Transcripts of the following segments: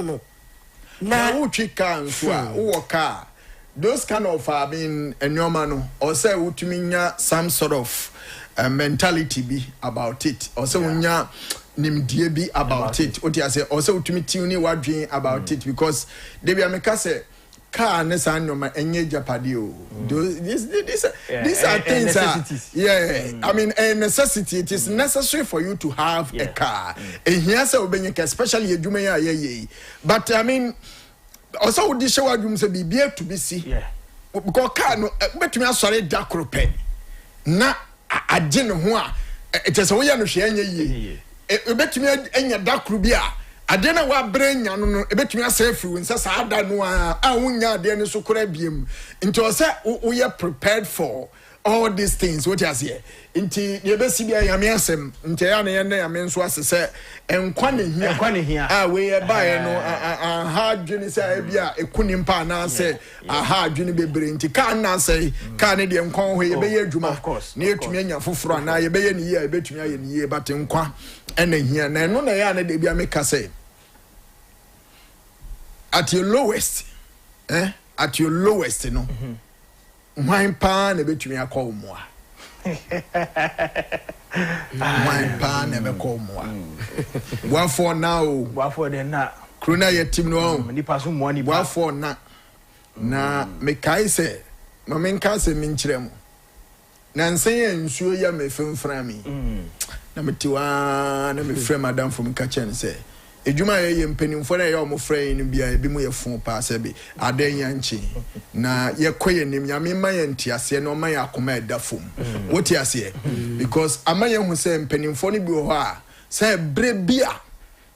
no. Na uchi car so a car. Those kind of enyoma or say utumi some sort of mentality be about it. Or say unya nimdie be about it. What you say or say utumi tuni wadwin about it because they be ameka say car nessa nyoma enye japadio. These are things I mean a necessity. It is necessary for you to have a car. And here say obenyeka especially edwuma ya but I mean also would show adwum say bibia to be see because car no betumi asore da krope na agye ne ho a it is we ya no hwe anya yi betumi anya da kro bi a ade na wa branya no betumi asafi wonsa sa ada no a wonya ade ne so kora biem nti o say we are prepared for all these things what you say nti ye be sibia yame asem nti ya na ye na yame nso asese enkwa ne hia we ye bae no ha dwene say bia ekuni mpa na say ha dwene bebre nti ka na say ka ne de nkwa ho ye be ye adwuma na etumi anya foforo na ye be ye ne ye e betumi aye ne ye but nkwa ena hia na no na ya na de bia meka say at your lowest at your lowest no wine pan betumi akọ mo a wine pan e be call mo a one for now one for the na krona ye team no nipa so mo ni one for na me kai se ma men ka se min kire mo na nsen nsuo ya me femfra mi na metiwa na me frɛ madam from kitchen say ejuma ye mpanimfo na ye omo frɛ no bia ebi mu ye fon pa se bi adan yanchi na ye koye nim nyame ma ye ntiase na o ma ye akoma eda fom woti ase because ama ye hu se mpanimfo no bi ho a se bre bia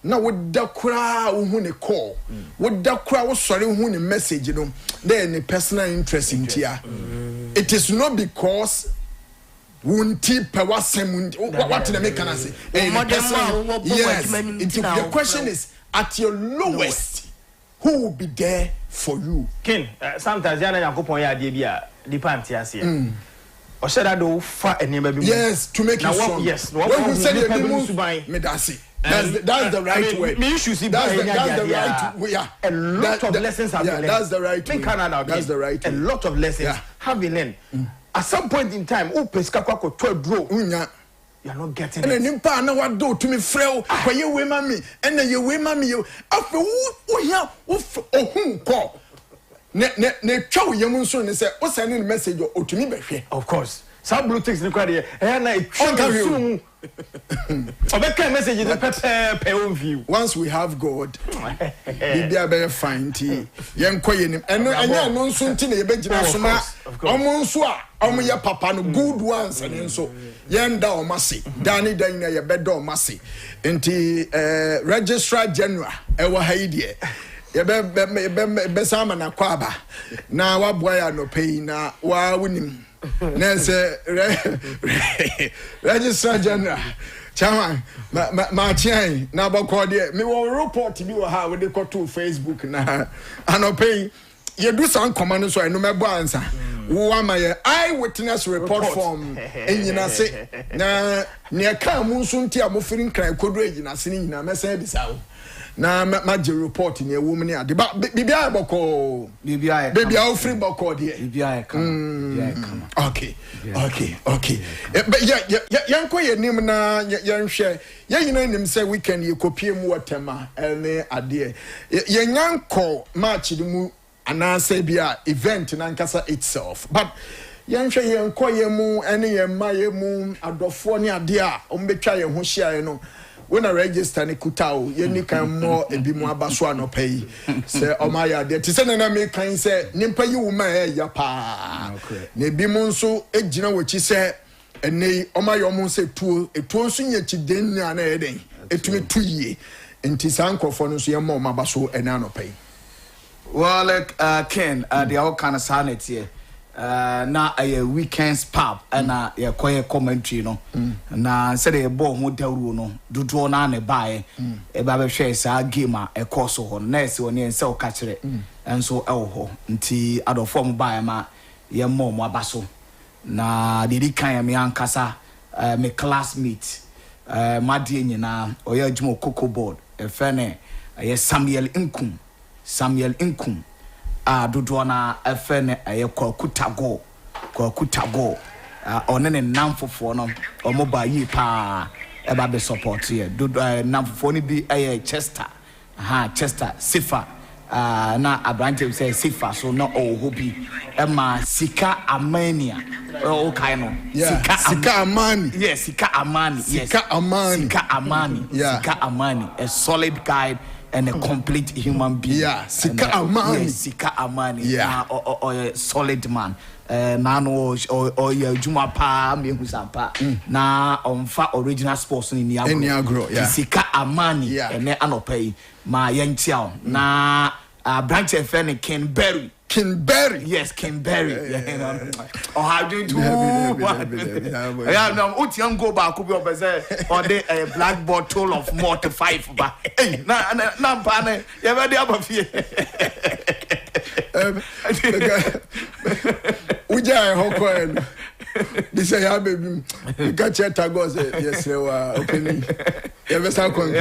na woda kura wo hu ne call woda kura wo sori hu ne message no there ne personal interest in tia it is not because wunti pe wasem what the make can say yes the question is at your lowest who will be there for you king sometimes yana yakopon ya de bia depend ase o said that do fa enema bi yes to make you strong yes when you say me that's the right way me issue see that's the right way a lot of lessons have been learned that's the right way that's the right way a lot of lessons have been learned at some point in time o peska kwako to adro unya you are not getting it and nimpa na wado to me frɛ kwa ye we mami and ye we mami you afi wo hia wo ohun ko ne twa wo yam nso ne sɛ o send the message otumi behwe of course some blue ticks ni kwade na e twa so obeka message the pay on view once we have God bibia be fine ti yenko yenim eno anya no nso nti na ye begina so ma omo nso a omo ye papa no good ones and nso yenda o mase dani dan na ye beda o mase nti registrar general e wa haidie ye be sama na kwaba na waboa ya no pay na wa wonim na se registrar general Chairman, my chain, now about me will report to you how they go to Facebook now. And I'll pay you do some command so I know my answer. Who am I? Eyewitness report form. And you know, say, na near Kamunsunti, I'm offering cry code raging as in a message out. Now, my report in your woman here. Baby, I boko. Baby, I free boko dear. Baby, I come. Okay. But yanko ye nim na yan share. You know him say weekend you copy mu watema ene ade. Ye yanko match the mu anase bia event na nkasa itself. But yan hwe yanko ye mu ene ye ma ye mu adofo ne ade a ombetwa ye ho hia no. When I register ni kutao, ye ni kan mo ebi mo abaso anopai. Say o ma ya de. Ti se na me kan say nimpa yi wo ma ya pa. Na ebi mo nso egina wachi say enei o ma yo mo say tuo nso nya chi den na na eden. Etumi tuye. Nti san krofo no so ye mo abaso ena anopai. Well, like Ken, the all kind of sanity here. Na a weekends pub and a quiet commentary no na said a ball hotel no do draw na ne buy a baby shares a gamer a course on nurse on the sell catch it and so ho nti ado form buy ma ye mom abaso na didi kan me ankasa me classmate my dear nyina oya jumo cocoa board e fene Samuel Nkum dodo na efe ne Kwaku Tago one ne namfofo no omoba yi pa eba be support here dodo namfofo ni bi Chester Sifa na Abrante say Sifa so na hobi ema Sika Amania okay no Sika Amani yes Sika Amani Sika Amani a solid guide and a complete human being. Sika Amani. Sika Amani. Or a solid man. Nano or your Juma pa me husapa. Na on fa original sports in Niagara. Sika Amani. And ne anopay. Ma young child. Na branch of any Ken Berry. Yes, Ken Berry. Or how do you do? Yeah, no, what young go back could be or the black bottle of more to 5. But hey, na pane, you have the other fear. Uja Hoko. This is how baby. You got your tagos. Yes, you are opening. You have a second.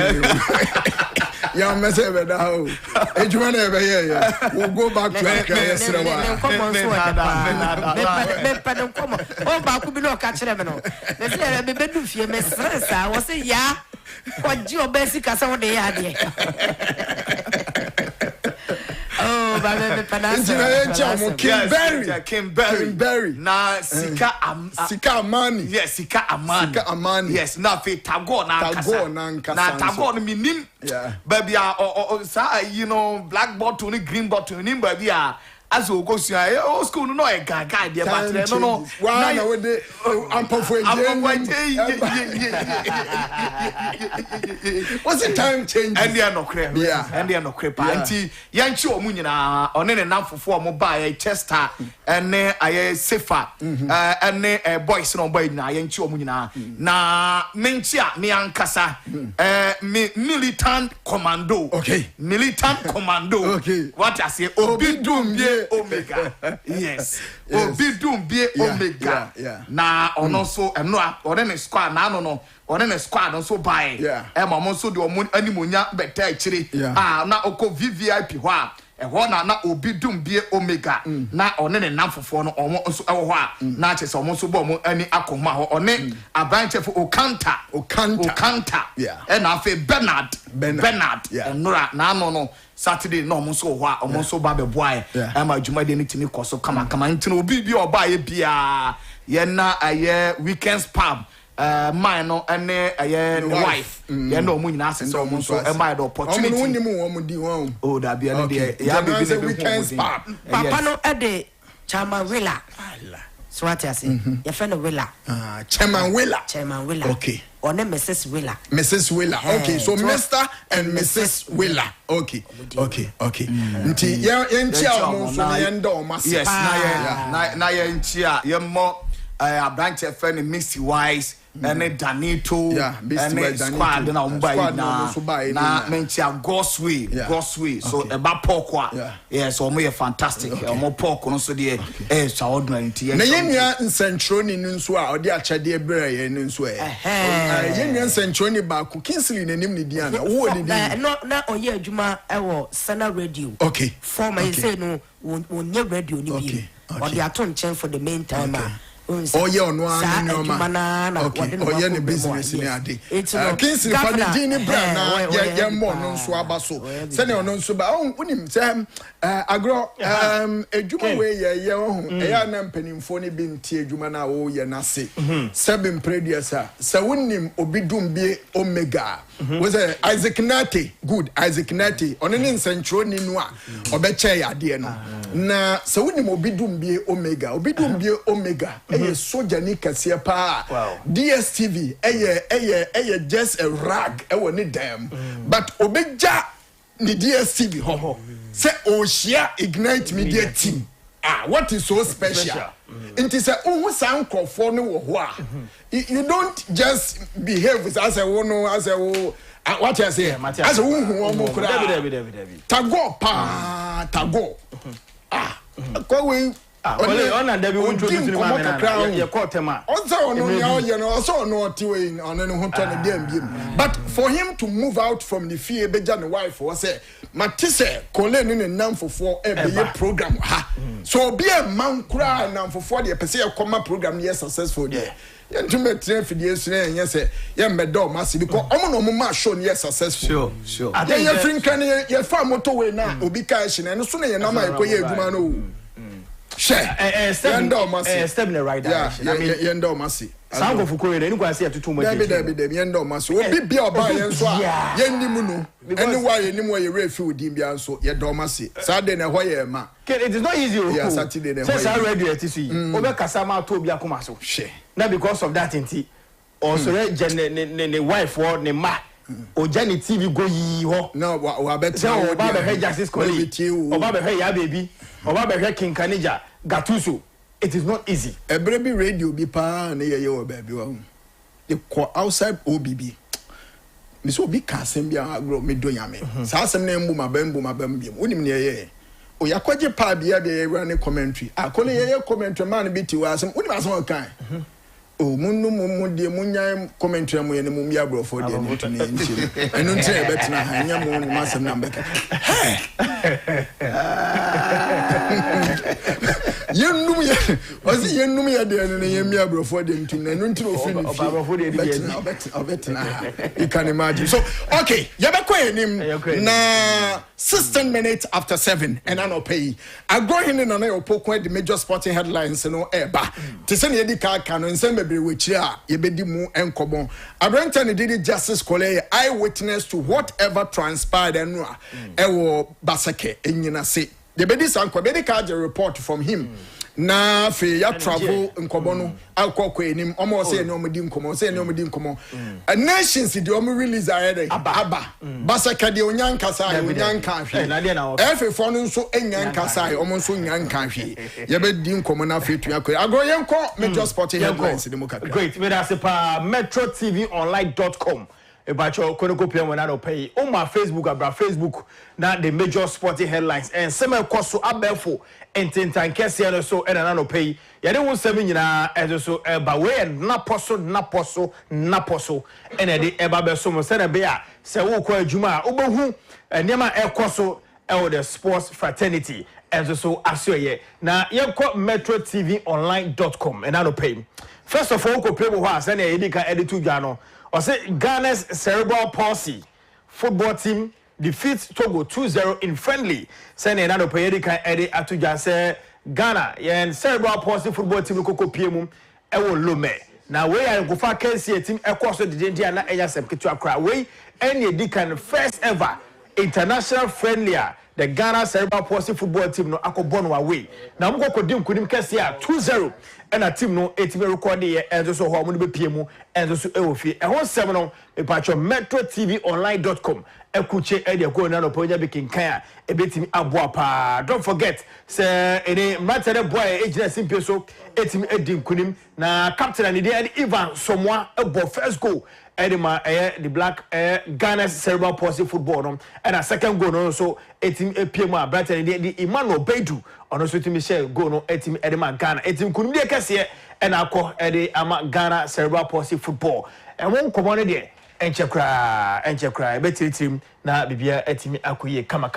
Yeah, I'm messing with that. Ejuma never here. We'll go back to yesterday. Come on, come on. Oh, back could be no catch them. No, let's let me do fear. Miss Francis, I was say, yeah, what your basic as on the idea. Oh, Kim Berry. Na Sika Amani. Yes, Sika Amani. Yes, na fe Tago na Tago no minim. Yeah. Baby you know, black bottle ni green bottle ni baby as we go see old school no e guy there but no why na we dey ampofo what's the time change and they are no crap and they are no crap anti yanchi omu nyina one ne namfofo omo ba Chester ene aye Sefa ene boys no boy nyina yanchi omu nyina na menchi a me ankasa militant commando okay what I say obi dumbie Omega. Yes. Obidumbie Omega. Na ono so eno a ore ne squad na no ore ne squad no so buy. E ma mo so de omo animonya beta akire. Na oko VVIP ho a ho na Obidumbie Omega na one ne namfofo no omo so e ho a na che se omo so bo omo ani akoma ho one abanchefo Okanta. E na afa Bernard. Enora na no Saturday no omo so ho a omo so ba be boy e ma adwuma de ni timi koso kama ntino obi bi oba ye bia ye na aye weekends pub mine no ene aye wife ye na omo nyina asese omo so e ma the opportunity omo ni omo di won oh da bia ne de ya be bi weekends pub papa no e de Chama Willa so what I say your friend Willa Chairman Willa okay or name Mrs. Willa okay so Mr. and Mrs. Willa okay nti yentia omo so ne ndo o mase yes na yentia ye mo branch friend Missy Wise ene Danito ene squad na umba na mentia Gosway so eba pokwa yes omo ye fantastic omo pokwa no so de so ordinary nti na yenua nsentroni nso a odi achade ebere ye nso yenua nsentroni ba ku Kingsley nanim ni dia na wo odi na oye adwuma ewo Sana Radio okay former you say no wonye radio ni bi odi aton chen for the main time Oye ono anoma okay oye ne business ni ade Kingsley family ni brand na ye mo no nso abaso se ne ono nso ba unim se agro edwuma we ye ho ya na mpanimfo ne bi ntie edwuma na wo ye na se seven producer se unim Obidumbie Omega was Isaac Nate ono ne nsentro ni no a obeche ya ade no na se unim Obidumbie Omega eye soja ni kase pa DSTV eye just a rag e woni dem but obeja ni DSTV ho say Oshia Ignite Media Team what is so special it say ohu sankofo no wo ho a you don't just behave as a wono as a what you say as a ohu omo kura tago pa tago kwa we on and Debbie won't introduce you your quarterma. Also, no, Tiway on any home. But for him to move out from the fear, Bejan wife was a Matisse, Colin in a number for 4 every year program. So be a man cry now for 40 percent comma program, yes, successful. Yeah. Intimate for years, yes, yeah, Madame Massy, because Omo shown yes, successful. Sure. I think you're thinking you're far motorway now, Ubikash, and sooner you know my Gumano. Share, step in the right direction. Yendo Massy. Some of Fukuya, you can see it too much. Yendo Massy. Will be a buy and so Yendi Munu. Anyway, anyway, you refuge Dimbian so Yadomasi. Saturday, why, ma? It is not easy. Yes, Saturday. Since I read it to see. Over Kasama to be a Kumaso. Share. Not because of that in tea. Also, the wife or the ma. O Jenny TV go ye ho. No, wa bet so Baba Hey Justice Collie. O Baba Hey ya baby. O Baba Hey King Kanija. Gatuso. It is not easy. A baby radio be pa na ye baby wa. The outside OBB. Me so bi ka asem bia agro me do yame. Sa asem na mbu mabam bia. Onim ne ye. O yakwaje pa bia de run commentary. Akole ye commentary man bi ti wa asem. Onim asem kan. Oh, Mundu de Munya commentary mo yene mumia bro for the ntune nti. Enu nti e betina hanya mo ni masem na mbeka. Yenum ye. Ozi yenum ye de ne yemia bro for the ntune enu nti ofini. Baba for the betina. You can imagine. So, okay, yabekwa enim na 16 minutes after 7 and I pay. I go in and I opoko the major sporting headlines no eba. Ti se ne di ka no nsem which ye bedi mu enkobo Abrenton did Justice Coley eyewitness to whatever transpired and ewo Basake enyina se the bedi sanko bedi ka report from him na fe ya travel nkobo no akoko enim omo se ne omudi nkomo a nations the omo release ahead aba Basake de onyanka sai onyanka hwe efe fo no nso enyanka sai omo nso nyanka hwe ye bedi nkomo na fe tu akọ agro yenko major sporting headlines ni mukaka great we da se pa metrotvonline.com ebacho konokopia wona no pay on my Facebook na the major sporting headlines and some koso abefo ententan kese no so na no pay ya de won seven nyina so ba we na poso ena de eba be so mo se na be a se wo ko adwuma obehu niam ekoso e the sports fraternity and so asoye na yenko metrotvonline.com and no pay first of all ko play wo ha se na edika editu dwa no or say Ghana's cerebral palsy football team defeats Togo 2-0 in friendly. Send another periodic edit atuja say Ghana and cerebral palsy football team koko piemu ewo lome. Now we are go fa KC team across the India na eyasem kitu akra we any edikan first ever international friendlier the Ghana cerebral palsy football team no akobon away. Now mko kodim kudim kesi a 2-0 and a team no etime record here and so ho mo be piemu and so e wo fi e ho sem no e patcho metrotvonline.com ekuche e de ko na no poja be kinkan a e betimi aboa pa don't forget say any matter boy ejina simple so etimi edim kunim na captain and the Ivan Somwa e bo first goal Edema the black Ghana's cerebral palsy football no and a second goal no so etim epiemu brighter and the Emmanuel Bedu ono so timi share goal no etim edema Ghana etim kunim de kese and akọ ede ama Ghana cerebral palsy football and won komo de enchekra betiritim na bibia etimi akoye kama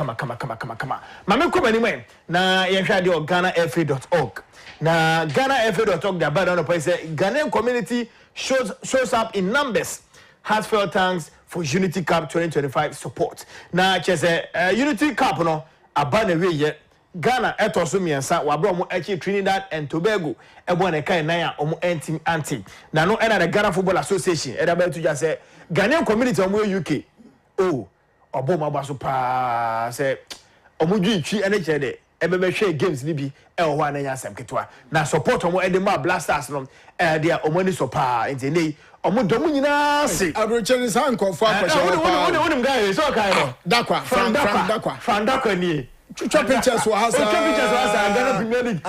mame komani men na yenhwa de ghanafa.org na ghanafa.org da bad on say Ghanaian community shows up in numbers. Heartfelt thanks for Unity Cup 2025 support. Na chese Unity Cup no abana we ye Ghana etoso miensa wabro mo echi Trinidad and Tobago ebo na kai na ya omo anti na no na the Ghana Football Association e da ba to just say Ghanaian community omo UK oh obo ma ba so pa say omo dwitwi ene chede ebebe hwe games ni bi e ho ananya asem ketwa na support omo edema Blasters no dia omo ni so pa ntene omo domo nyina se abrocheni san konfo akoshe onim guy so kai no dakwa Frank dakwa ni Chucha pictures wa hasa. Pictures wa hasa Ghana Premier League.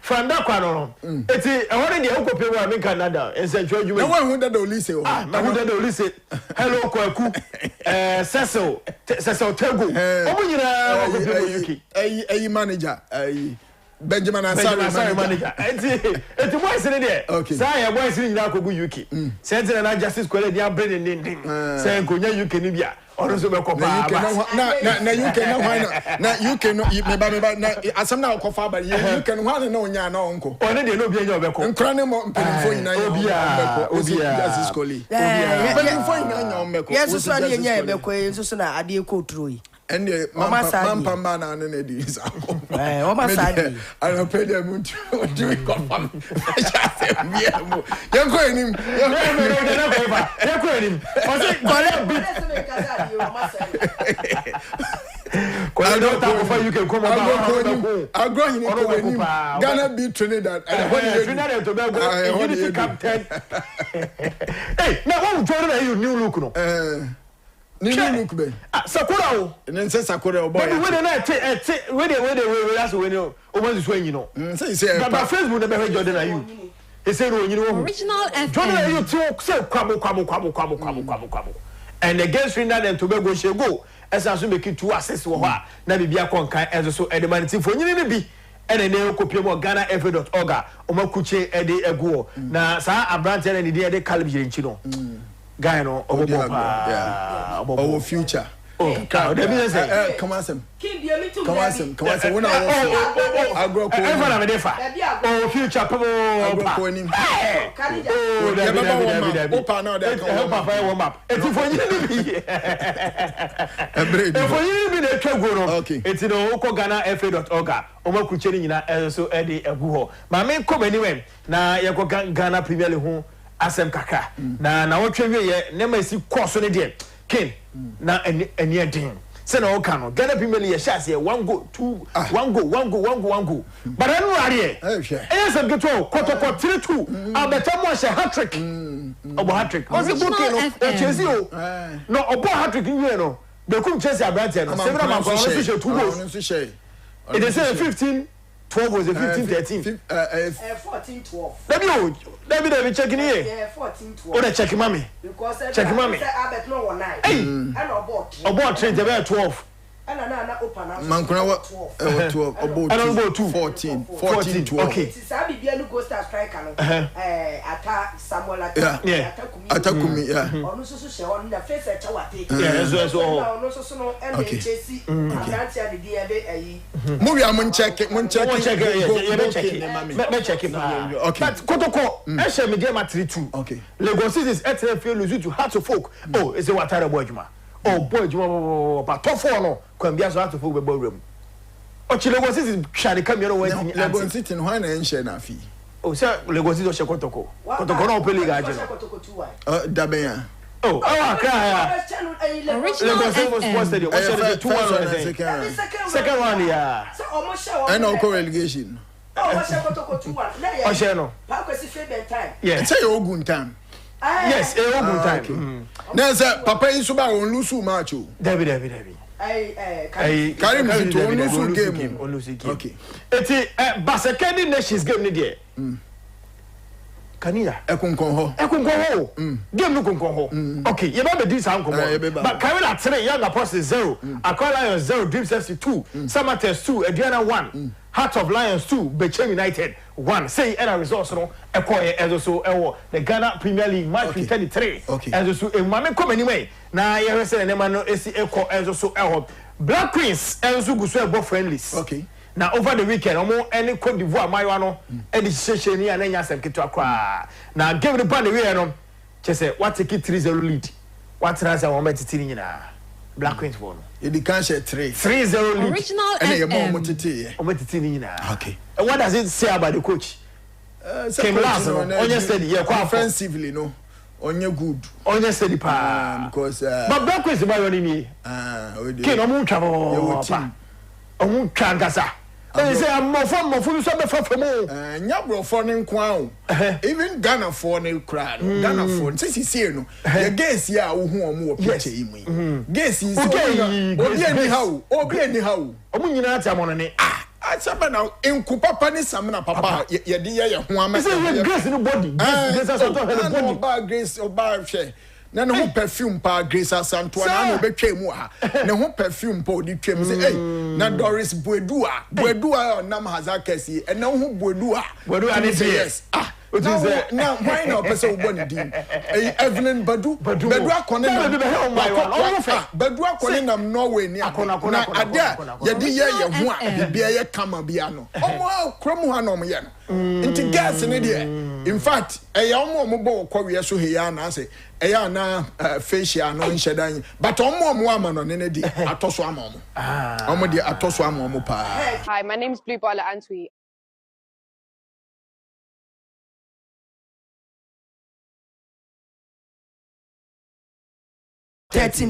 Fanda kwa no. Eti ehore de ukọ pe wa me Canada. Ense twa djuma. Na wan hu da Olise o. Na hu da Olise. Hello Kwaku. Cecil Tego. Omo nyina ukọ pe UK. Ayi manager. Benjamin Asare manager. Eti boys ni de. Say ya boys ni nyina akogu UK. Sentinel na Justice Kwele dia brain ndin. Say nkonya UK ni bia. Oro so be kopa na UK na hwan na UK no me ba na asam na kofa ba UK no hwan na onya na onko one de no bia nya obeko nkra ne mo mpenfo nyina nya obia Justice Kwele mpenfo nyina nya ombeko yesu so na nya ebeko yesu so na ade ko turo yi ende mampa na ne di sa ko o ma sadi ana pede mu tu ko fam ja se bia mu yanko enim yanko enim o se kole bit kole do ta ko fa UK ko mo ba agro hini ko enim Ghana beat Trinidad Trinidad to be go unity captain hey na wo join na you new look no ni look be Sakura o nse Sakura o boy we dey na we that's we no o mo so anyi no say ba Facebook na be Jordan na you e say no anyi no Original FM Jordan you to say kwabo and against Trinidad and Tobago she go esa so make 2 assists wo ha na bibia konkan enso so edemanti fo nyini ne bi ene ne kopie mo ghanafa.org o makuche ede eguo na sa abrante na ne de calib yirenchi no guy no obobo pa our future the business come on some come on when agro ko ever na me defa oh future pabo agro ko ni opa now there come papa warm up eti fo nyini bi fo nyini bi na twago no eti no uko ghanafa.org o makuche ni nyina enso ede egu ho ma me come anywhere na ye ko Ghana Premier League ho asem kaka na wotwe wie ye ne ma si course ne de ken na eni edin se na o ka no Ghana Premier League shas ye 1 goal 2 1 goal but anu are e se geto kotoko 3-2 abeta mo she hat-trick obo hat-trick o se buke no e Chelsea o no obo hat-trick wie no be kum Chelsea abrante no se bra ma ko so she 2 goals it is 15-12 was 15-13 14-12 David checking here. Yeah, 14-12. Oh, check mommy. Because check mommy. Albert no 9. Hey, and about train about 12. And na open up. Mankuna 12 about 2 14 okay. It's a bibia no go star striker no. Ata Samuel Ata. Yeah. Atakumi yeah. Onu so she on the face e chawate. Yeah, so onu so no and Chelsea. Adanti ade di ebe ayi. Movie am check yeah, me check it. Okay. But Kotoko, e she me dey ma 3-2. Okay. Lagos City is FPL lose to Hearts of Folk. Oh, is it what boy Juma? Oh boy Juma but top 4 no. Kwambia so Hearts of Folk be ball room. O chi Lagos City share come here when Lagos City no why na enche na fi. Oh, sir, Lagos City o Kotoko. Kotoko no play league agent. Dabeya. Oh, Accra. Original Sports Stadium. What said 2-1 second one, yeah. So almost show. And no relegation. Oh, what's Kotoko 2-1? Oh, Shano. Pakwesi favorite time. Yes. Say Ogun time. Yes, Ogun time. Now say Papa Isuba on lose match. David. Karim Zito on lose game. Okay. Eti Basekedi Nations game ni there. Kania. Ekunkonho. Game no kunkonho. Okay, you better do some kunkonho. But Karela 3, Young Apostles 0, Accra Lions 0, Dreams FC 2, Samatex 2, Adriana 1, Heart of Lions 2, Bechem United 1. Say any results no Ekoye also the Ghana Premier League match 33. Okay. And so mama come anyway. Na you say na man no esi Eko also Black Queens also go so ebo friendlies. Okay. Now over the weekend, omo any Cote d'Ivoire mayo no e di hyehyɛ ni ananya asem keto akwa. Na game the band we no che what take it 3-0 lead. What transfer wo metiti ni nyina. Black Queens for no. You di can share 3 lead. Original and you FM. more motiti. O metiti ni nyina. Okay. And what does it say about the coach? Came last on steady offensively no. Onye good. Onye steady pa. Because but Black Queens ba yo ni. we Ken omo twa bo. Omo twa ngasa. They say I'm more fun so be for mo. Nya brofo ne nko even Ghana for ne crowd. Ghana for see no. The gays ya wo hu omo wo picture yi mu. Gays is obi ani how. Omo nyina ati amono ne. Asaba na enku papa ne samna papa ye de ye ho ama. Say you grace no body. Grace as to her body. Oba grace oba hwe. Na ne ho perfume pa Grace Asanto na no betwa mu ha. Ne ho perfume pa odi twam say hey na Doris Boedua nam Hazakesi e na ho Boedua ne say yes. Now why not person uboni din Evelyn Badu akone na Badu akone na Norway ni akona adia ye de ye ho a bia ye kama bia no omo kromu ha no mo ye no nti gas ne de in fact ya omo bo kwowe so he ya na say ya na facial no nhyedan but omo ama no ne de atoso ama omo de atoso ama omo pa. Hi, my name is Blue Baller Antwi. They say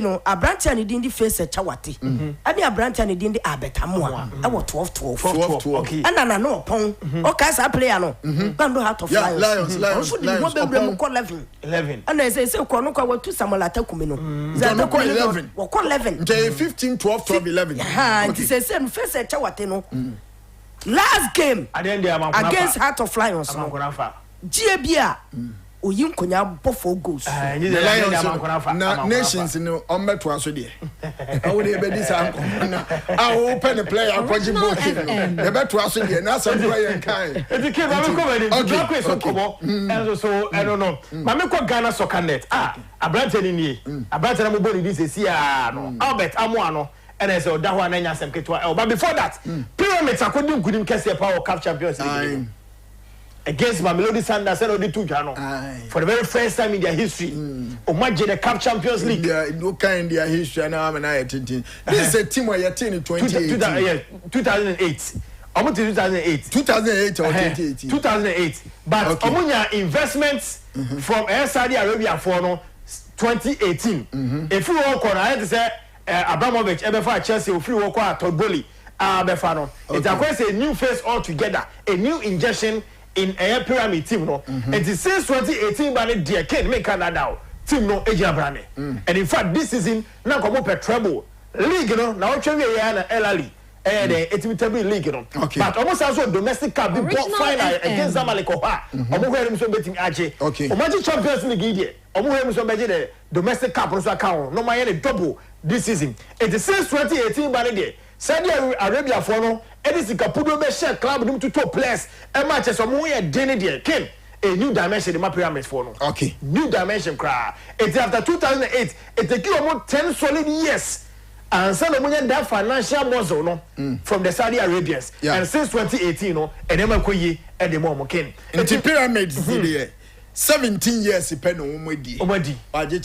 no Abrantia ni din di face chawate ani Abrantia ni din di abetamoa e wo 12 okay ana na no pon o ka sa player no bando hat of lions so di mo bebre mo ko 11 ana say ko no ko wa tu Samuel Atakume no za no ko 11 wo ko 11 nje 15 12 11 ha nti say no face chawate no last game against Heart of Lions no Giebia oyin konya bofo goals the Lions na nations no ombeto aso de awo de be di san na open the player akwaji book e beto aso de na some player kan e ke ba me ko be di ko so kobo and so I don't know ma me ko Ghana Soccer Net Abrante ni Abrante na mo body di se no Albert Amoano and I say that one anya sem ketwa but before that Pyramids akodi nkudim kese Power Cup Champions League against Mamelodi Sundowns and Odi Tujano for the very first time in their history. Omaje the Cup Champions League. No kind in their history and I'm an This is a team where you're 2008. 2008. Almost 2008. 2008 or 2018. 2008. But Omunya investments from Saudi Arabia for 2018. If you walk on, I had to say Abramovich, Ebefa Chelsea, if you walk on Togboli, Befano. It's a new face altogether, a new injection in a pyramid team no and since 2018 by the Ken make Canada team no Asia Brane and in fact this season na come per treble league no na watch we na elali the table league no but almost also domestic cup the final against Zamalek oha omo hwere so betim aje omaji Champions League there omo hwere so beje the domestic cup no so account no man double this season and since 2018 by the Saudi Arabia for no edisi kapudo be share club nim to top players e match so mo ye dene there Ken a new dimension in my Pyramids for no new dimension cry it after 2008 it take you almost 10 solid years and so no that financial muscle no from the Saudi Arabians and since 2018 no and them akoyi e de mo Ken into Pyramids there 17 years pen omodi waje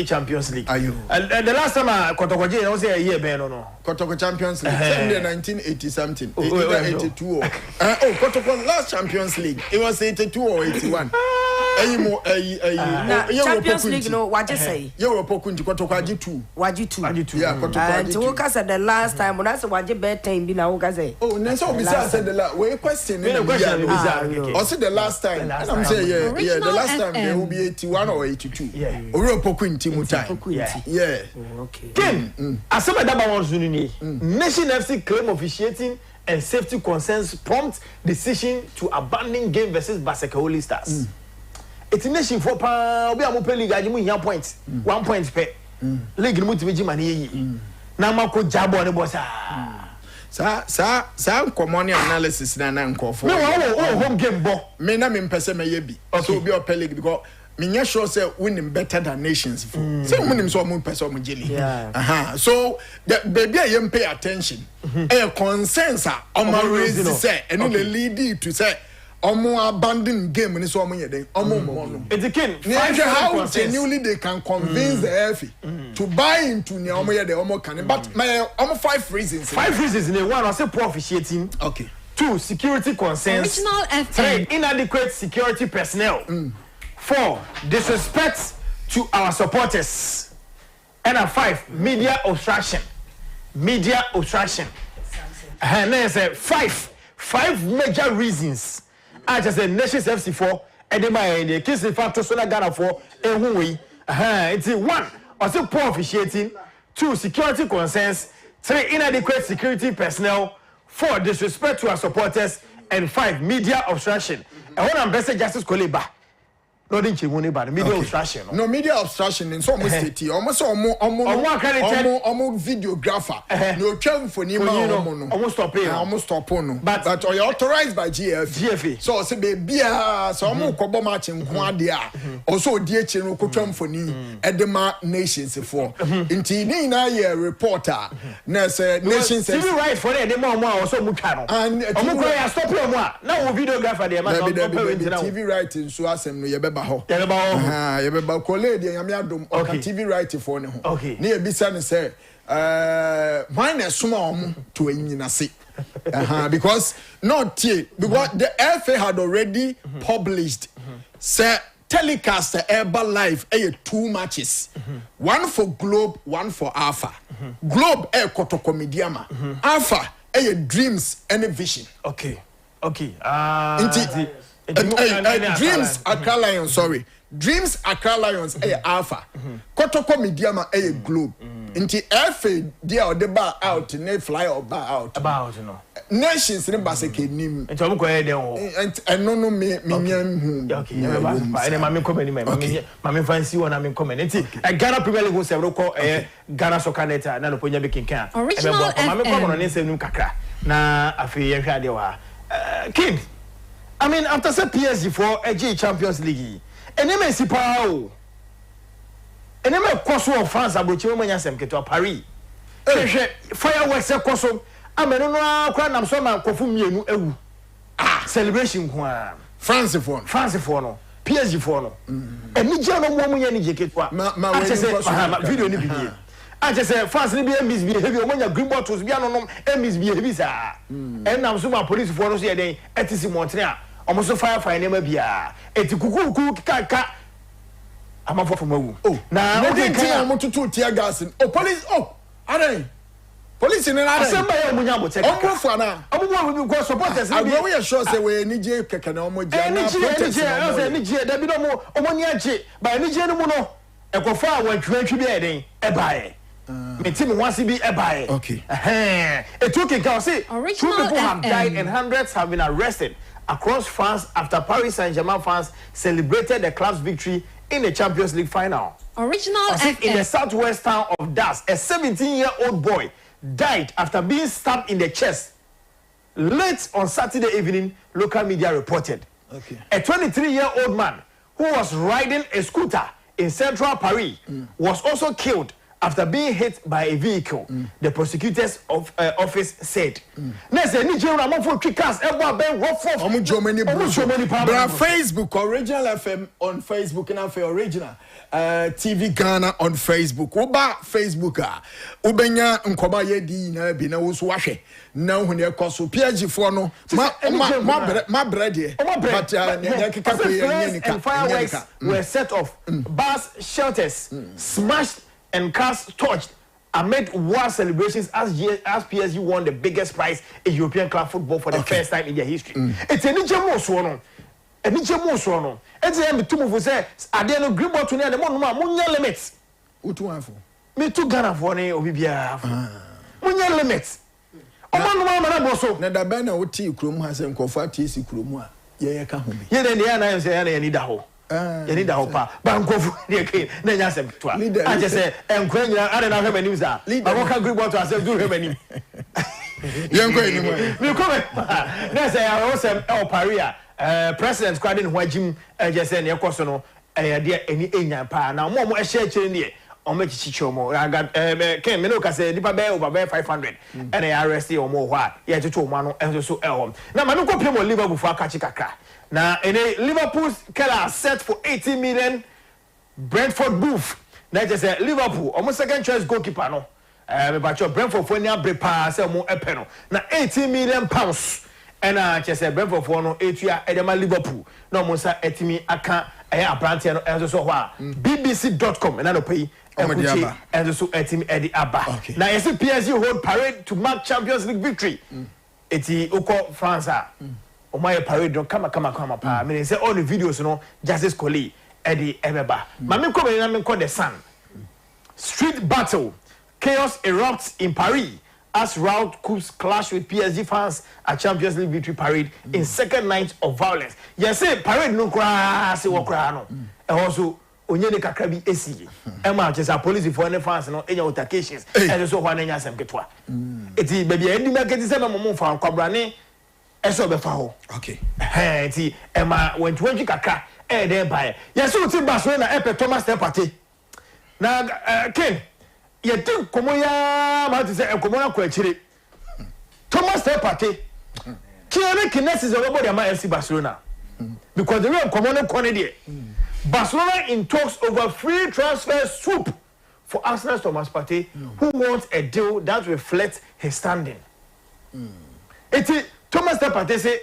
Champions League and the last time Kotoko was a year ben no Kotoko Champions League 1980 something 82 Kotoko last Champions League it was 82 or 81 Champions League no waje say Europe kunti Kotoko waje 2 yeah Kotoko and to ka say the last time when I say waje bet time bi na wo ka say na so we said the last we question also the last time I'm say yeah, the last time there will be 81 or 82. Yeah. Europe kunti mu time. Yeah. Okay. Ken, asema daba won zunu ni. Nation FC claim officiating and safety concerns prompt decision to abandon game versus Basekaholi Stars. It's nation for pa obi amope league ajimu hia points. 1 point per. League mu tibiji mane yi. Na mako jabo ne bossa. Sa common analysis na nkofo. Me home game bo. Me na me mpese me ye bi. So be op league because me nya sure say winning better than nations for. Say winning so mo mpese mo jeli. So the baby I am pay attention. Consensus on raise say and the lead to say omo abandon game ni so omo yeden omo it's kin how genuinely they can convince the FA to buy into ni omo yeden omo can but my omo 5 reasons in one I say poor officiating 2 security concerns Original FM 3 inadequate security personnel 4 disrespect to our supporters and 5 media obstruction na say five major reasons I just say Nations FC4 edema the case factor so na Ghana for ehun we it's one also poor officiating, 2 security concerns, 3 inadequate security personnel, 4 disrespect to our supporters, and 5 media obstruction. I want to ambassador Justice Koleba. No, didn't you want about media obstruction? No media obstruction in some state. Almost videographer. No travel for Nima. Almost stop here. Almost stop on. But you're authorized by GFA. So say baby, so I'm kobo matching Kwadia. Also, dear Chino Kutram for Ni Edema Nations for. Inti na ye reporter. Nurse Nations. Civil rights for Edema also Mukano. And stop here. Now videographer there. TV writing so asem no yebeba ho. Yebeba college yame adom o TV writing for ne ho. Ne ebisa ne say why na suma om to enyina se. Because not because the FA had already published say telecast Eba Live 2 matches. One for Globe, one for Alpha. Globe Kotoko Mediama. Alpha Dreams and Vision. Okay. Dreams Accra Lions, sorry. Dreams Accra Lions Alpha. Kotoko Mediama Globe. Inti FA dia o deba out ne fly or bar out. About no. Nations ne baseke nim. Enti omo ko e den ho. No me nyam hu. Okay, ene ma me comment ma me fancy one me comment. Enti Ghana Premier League se ro ko Ghana Soccer Net na no ponya be kinkan. Original ma me ko no ne se num kakra. Na afi ye hwa de wa. King. I mean after say PSG for AG Champions League. Ene me si pa o. Ene me koso of France abochi mo nya sem keto Paris. Hwehwe fireworks koso ameno no akwa nam so ma kofu mienu ewu. Celebration ko a France for no PSG for no. Eni je no mo nya ni je keto a. Video ni bi. I just say France ni be misbehave o nya green bottles bi anonom misbehave sa. Nam so ma police for no so ye den etisi montre a omo so fire na ma bia. Eti kuku kaka I'm for mawu. Now we didn't tell me to tear gas. Police. Are police in another. Somebody munya mo check. Omo for na. Omo we go supporters. I go we sure say we ni je keke na omo je na protest. Ni je da bi no mo omo ni aje. Ba ni je no mu no. E ko fa awantwantwi bi eden e bae. Me team wants be e bae. Okay. It took it say 2 people have died and hundreds have been arrested across France after Paris Saint-Germain fans celebrated the club's victory in the Champions League final. Original in the southwest town of Das, a 17-year-old boy died after being stabbed in the chest. Late on Saturday evening, local media reported. Okay. A 23-year-old man who was riding a scooter in central Paris was also killed after being hit by a vehicle, the prosecutor's office said. Next, Nigeria for cars, Facebook, Original FM on Facebook, and Original TV Ghana on Facebook. Uba Facebook, Ubenya Nkoba Yedi na Bina Uswashe. Now when you call so PSG for no, my bread, but and fireworks were set off, bars, shelters smashed, and cars torched amid war celebrations as PSG won the biggest prize in European club football for the first time in their history. It's a Nijamo Swono. A Nijamo Swono. It's a two of say, I dare no green bottle near the Munya limits. Me too Ghana for ne Obibia. Munya limits. Oman Boso. Nada Bana Oti Krum has and Kofati Krumwa. Ye Kahumi. Ye then the Anna say, I need a hole. You need a hopa. Banko again. Then you say, I just say, and when I don't know how many news are. I won't agree what I said, do how many. You ain't going anymore. You come. That's I also Paria. President Quadin Wajim, just saying, your question, dear any Indian pa. Now, more share in here. Or make chichomo. I got Ken Minoka said, Nipa Bear over 500. And I arrest you or more. What? Yeah, to 2 man and so elm. Now, Manuko Pimo Liverpool for Kachikaka. Now, in a Liverpool's Keller set for 80 million Brentford booth. Now, just say Liverpool, almost second choice goalkeeper. No, but your Brentford for near Brepa, sell more epeno. Now, 80 million pounds. And just say Brentford for no 8 year Edema Liverpool. No, Monsa Etimi, Aka, abrantia no enso so ho a bbc.com na no pay ekuchi enso so etim edi aba na yesi PSG hold parade to mark Champions League victory eti ukọ France a o my parade no kama pa me say all the videos no Justice Collie edi ebeba ma me ko na me ko the Sun street battle chaos erupts in Paris as rout coups clash with PSG fans at Champions League victory parade in second night of violence. Yes, say parade no cry, say what cry no. And also, onye ne kakra bi esi. Emma just a police for any fans no any altercations. And so one enya sem ketwa. Eti baby endi ma keti say ma mo fa kwabrane eso be fa ho. Okay. Eti Emma went 20 kakra there by. Yes, so ti Barcelona e Thomas Partey. Na Ken ye think komo ya ma ti say komo na kwa chire Thomas Partey kiere kinesi ze robot ya FC Barcelona because the way komo no kone there Barcelona in talks over free transfer swoop for Arsenal's Thomas Partey who wants a deal that reflects his standing eti Thomas Partey say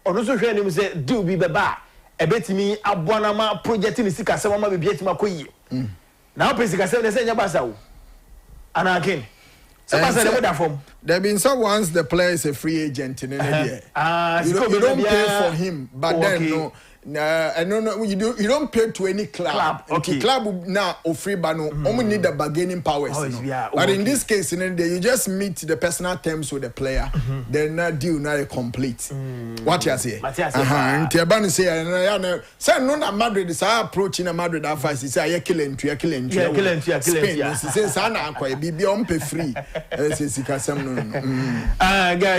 ono so hwe anim say deal bi beba e betimi aboana ma project ni sika se ma be bietima koyie na o pesika se ne se nya basa wo and again, so there been some once the player is a free agent in India. You don't pay for him, but then no. No, you don't pay to any club. Okay. Club now or free bano only need the bargaining powers. But in this case, in India, you just meet the personal terms with the player, then not deal not complete. What you say? And Tiabani say no Madrid is approaching a Madrid advice. He say killing Spain. He says Anna be on free.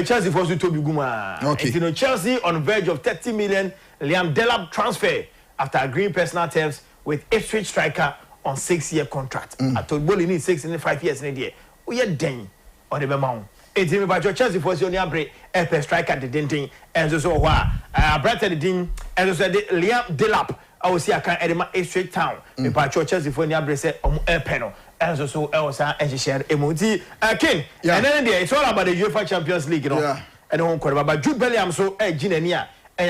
Chelsea forced to be Guma. Okay. You know Chelsea on verge of 30 million Liam Delap transfer after agreeing personal terms with Ipswich striker on 6-year contract. I told Bolly need 6 and 5 years in a year. We are done on the Bemont. It's him about your Chelsea for Sonia Bray, FP striker, the denting, and so why. Brighton the Dean, and so Liam Delap. I will see I can't edit my Ipswich town. About your Chelsea for Sonia Bray said, air panel. And so Elsa and she shared emoji. King, and then it's all about the UEFA Champions League, you know. Yeah. And I won't call about Jude Bellingham, so Gina. Now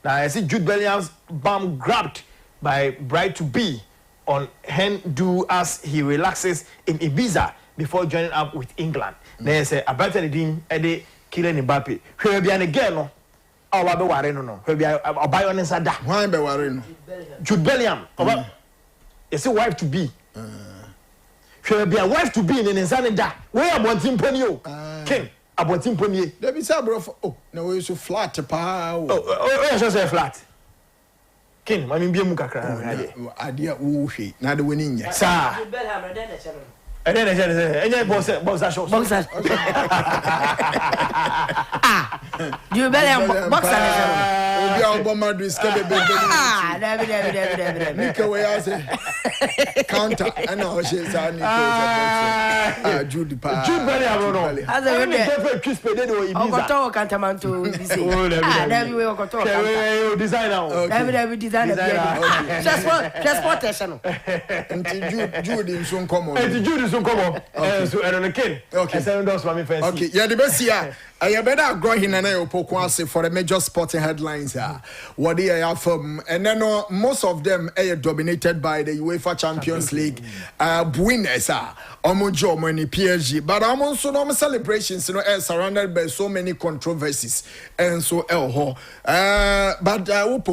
I see Jude Bellingham's bum grabbed by bride to be on Hendu as he relaxes in Ibiza before joining up with England. They say about the Dean Eddie Kylian Mbappe. Who be an again no? Oh, I be worried no. Who be a buy on inside that? Why be worried? Jude Bellingham. You see wife to be. Who be a wife to be in inside that? Where about him Ponyo? King. About him premier. There be say bro. Oh, no we so flat pa. Oh, just say flat. King, ma me biem kakra. Ade wo hwe. Na de woni nya. Sa. And then I said, boxer shorts. Boxer. You better boxer. Obi Obama do skebe bebe. David. Nika we say counter and now she say Nika Jude pa. Jude Bellingham no. As a we dey twist pe dey o Ibiza. Okoto Cantamanto be say. David we okoto. Designer. David designer. Transportation. Nti Jude in so come on. Jude so come on. So I don't ken. Okay. Okay. Yeah, the best here. I better grow in an airport for the major sporting headlines here. What they are from, and then most of them are dominated by the UEFA Champions League winners. Omojo many PSG, but I'm also no celebrations. You know, surrounded by so many controversies and so but upo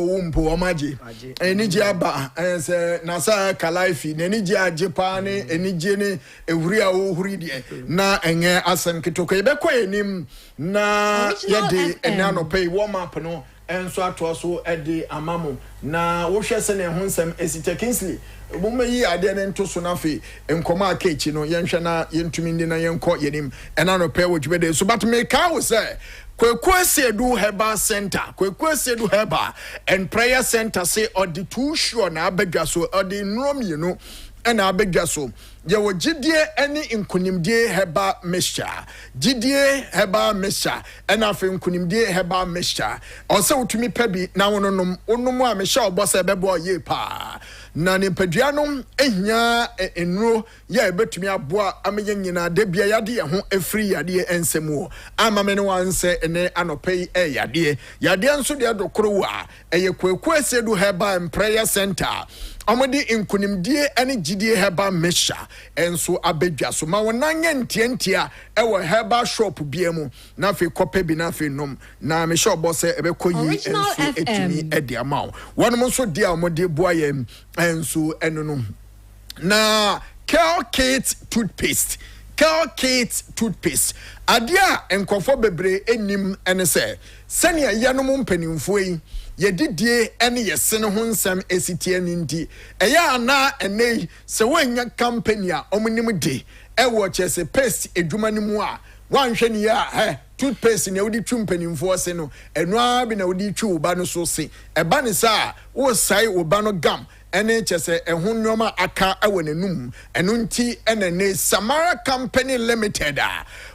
omaji. Enijiaba and say nasa kalaifi. Enijia Japani. Enijini euria uhuridi na enye asem kitoke. Ibekwa enim. Na yede enano pay warm up no enso ato so ede amamo na wo hwese ne ho nsem esite Kingsley bomme yi ade ne nto so na fe enkoma akechi no yenhwe na yentumi ndi na yenko yenim enano pay wo dwede so but me ka wo say Kwekwesedu Heba Center, Kwekwesedu Heba and Prayer Center say or the too sure na abegwa so or the nrom you know and abegwa so ye wo gidie ene nkunimdie heba mesha gidie heba mesha ena afi nkunimdie heba mesha ose wotumi pabi na wononom a mesha obose bebo ye pa na nimpadua no ehia enuro ya ebetumi aboa ameye nyina de bia yade ye ho efiri yade ensemu ama me ne wanse ene anopai yade nso de adokoro wa eye kwekwe sedu heba prayer center amodi nkunimdie ene gidie heba mesha enso abedwa so ma wonanye ntientia ewo heba shop biemu na fe kope bi na fe nom na me sure boss ebekoyi enso etimi edi amaw wonom so dia amodi boaye enso enono na Kel-Kate toothpaste adia enkofo bebre enim ene se senia yanom mpanimfo yi yedidie ene yesene ho nsam esitie ninti eya ana enei se wanya company a omunim de ewo chese paste edwuma nimu a wanhwe ne ya toothpaste ne wodi twu mpanimfo se no eno abi na wodi twu uba no so se eba ne sa wo sai uba no gam ene chese ehun noma aka awenenum enunti enene Samara Company Limited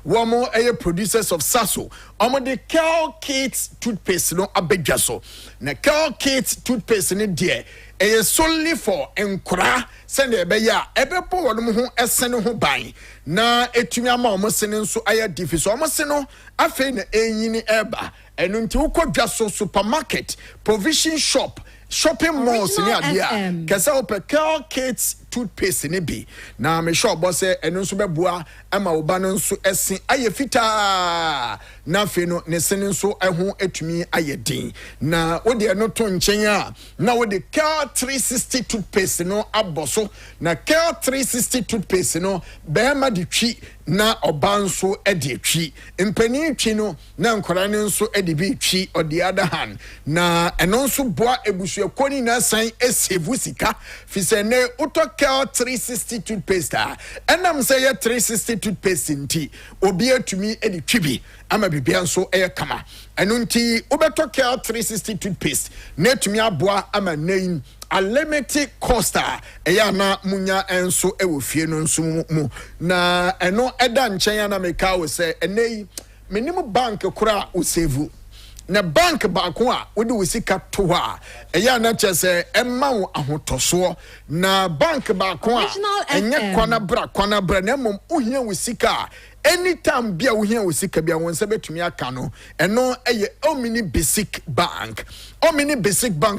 womo eye producers of Sasso omo de Kel-Kate toothpaste no abedwaso na Kel-Kate toothpaste ne de eye solely for enkura send ebeya ebepo wonum ho esene ho ban na etumi ama omo sene nso aya difiso omo sene afei na enyini eba enunti ukodwaso supermarket provision shop shopping malls ni adia kesa ope Kel-Kate toothpaste ne bi na me sure boss eno nso beboa ama oba no nso esen aye fita na fe no ne sen nso eho etumi aye din na wo de no to nchen a na wo de Kel-360 toothpaste no aboso na Kel-360 toothpaste no be ma de twi na oba nso e de twi mpani twi no na nkora ne nso e de bi twi on the other hand na eno nso boa ebusu ekoni na san esevu sika fi se ne uto Kel-360 toothpaste enam say 360 toothpaste nti obi atumi edi twibi ama bibia nso kama eno nti obeto Kel-360 toothpaste na atumi aboa ama nein a limited costa eya na munya enso ewo fie no nso mu na eno eda nchen na meka wo se enei minimum bank kura o save na bank ba ko a wodi wosika to a eya na chese emma wo ahotoso na bank ba ko a enye kwana bra na mom ohia wosika anytime bia ohia wosika bia won se betumi aka no eno eye Omni Basic Bank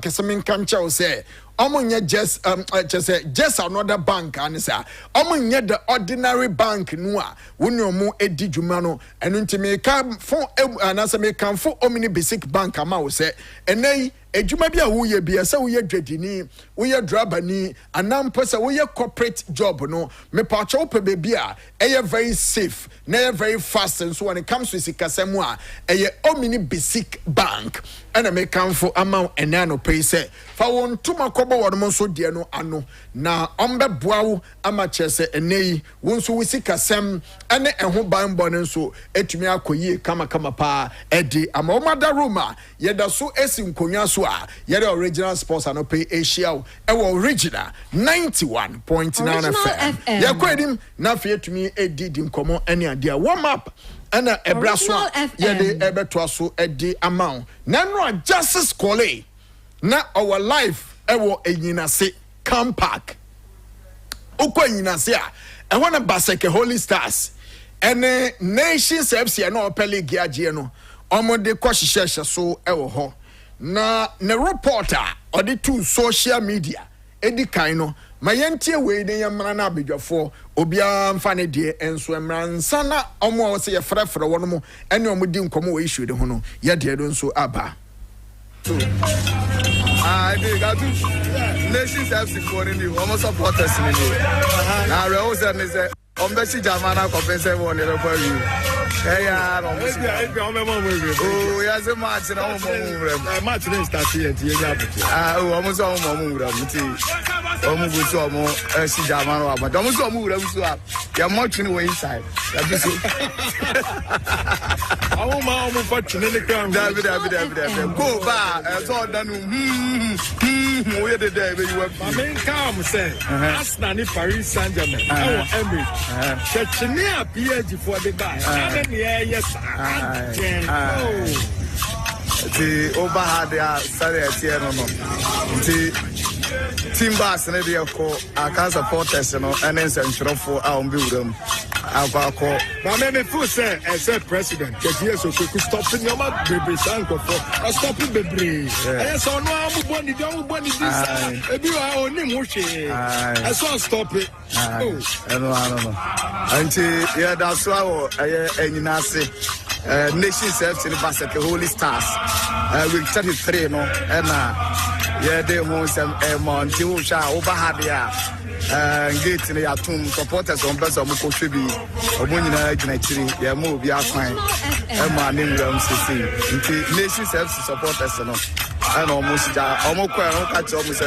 se men kan cha wo se omunye just another bank anisa omunye the ordinary bank no a woni omu edi dwuma no eno ntime ka fo anasa me kan fo Omni Basic Bank ama wo se enei ejuma bia wo ye bia se wo ye dwadini wo ye drabani anampo se wo ye corporate job no me pa cho pe bia eye very safe na very fast and so when it comes to sikasemu a eye Omni Basic Bank ana me kan fo ama enano pay se fa won tuma kobo won so de no ano na ombe boawo ama chese enei won so wisikasem ene eho banbo ne so etumi akoyi kama pa edi ama omada roma yeda so esi nkonya so a yeda original sports ano pay asia ewo original 91.9 FM yakwedim na fe etumi edi nkomo ene ade warm up ana ebraso yede ebeto aso edi amount na no justice call na our life ewo enyinase camp park okwa enyinase a eho na Baseke Holy Stars ene Nations FC na opele giagie no omode kwahihye so ewo ho na ne reporter odi to social media edi kan no mayentie we ne yamra na abedwafo obia mfa ne de enso emra nsana omo wo se ye frefre wono mo ene omodi nkomo we issue de ho no ye de do nso aba I got to Nations FC for the almost supporters in the now Rose and is Ombeshi Jamana compensate one in the you. Hey, oh, yes, a match in our match didn't start here. Almost all my move. Almost all more Jamana, but almost all move. You're much in the way inside. Awo ma omo fa twene ne kram. David. Go ba so danu. O ye de be you have. I mean calm say. Arsenal ni Paris Saint-Germain. Awo Emirates. Chechene PSG for the guy. Yes. The over had their sorry at the the team bass and the can supporters and then send for our building. But maybe full say as a president, because yes, so could stop in your mouth, baby, sanko for a stopping the breeze. I saw no one, don't want this. Maybe I only motion. I saw stop it. I don't know. Until yeah, that's why Nations FC in Basket Holy Stars. With 33 no and yeah they want some Monty Usha over Hadia gate in the atom supporters on best of Mukotribi or Munina Junitri, yeah, move your fine. Emma Ningram CC. Nations FC supporters and almost catch almost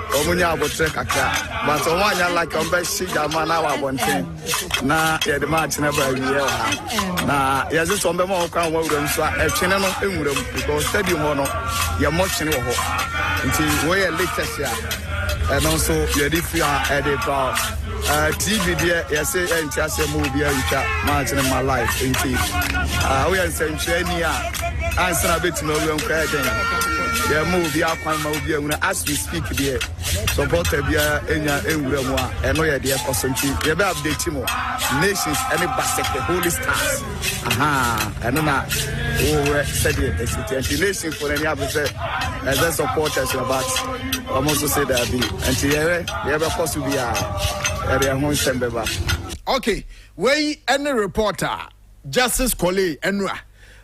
Omunya abotre kakra but onwanya like on be shiga mana wa bonten na ye the match never year na ye so be mo kan wa wuram so e twene no enwuram because stadium no ye mo twene wo ho nti we ye latest ya and also ye di fia e dey proud TV there ye say enti ase mo bi a match in my life nti we ye say ni a answer bit no we nkwa den yeah, move ya kwan ma obi ehuna as we speak there. Supporter bia enya ewura mu a eno ye de ekosonti. Ye be update mo. Nations any basket Holy Stars. Eno na we said the nation for any have say as a supporters about almost say that be and ye be cost to be area hon sembeba. Okay, we any reporter Justice Kole Enra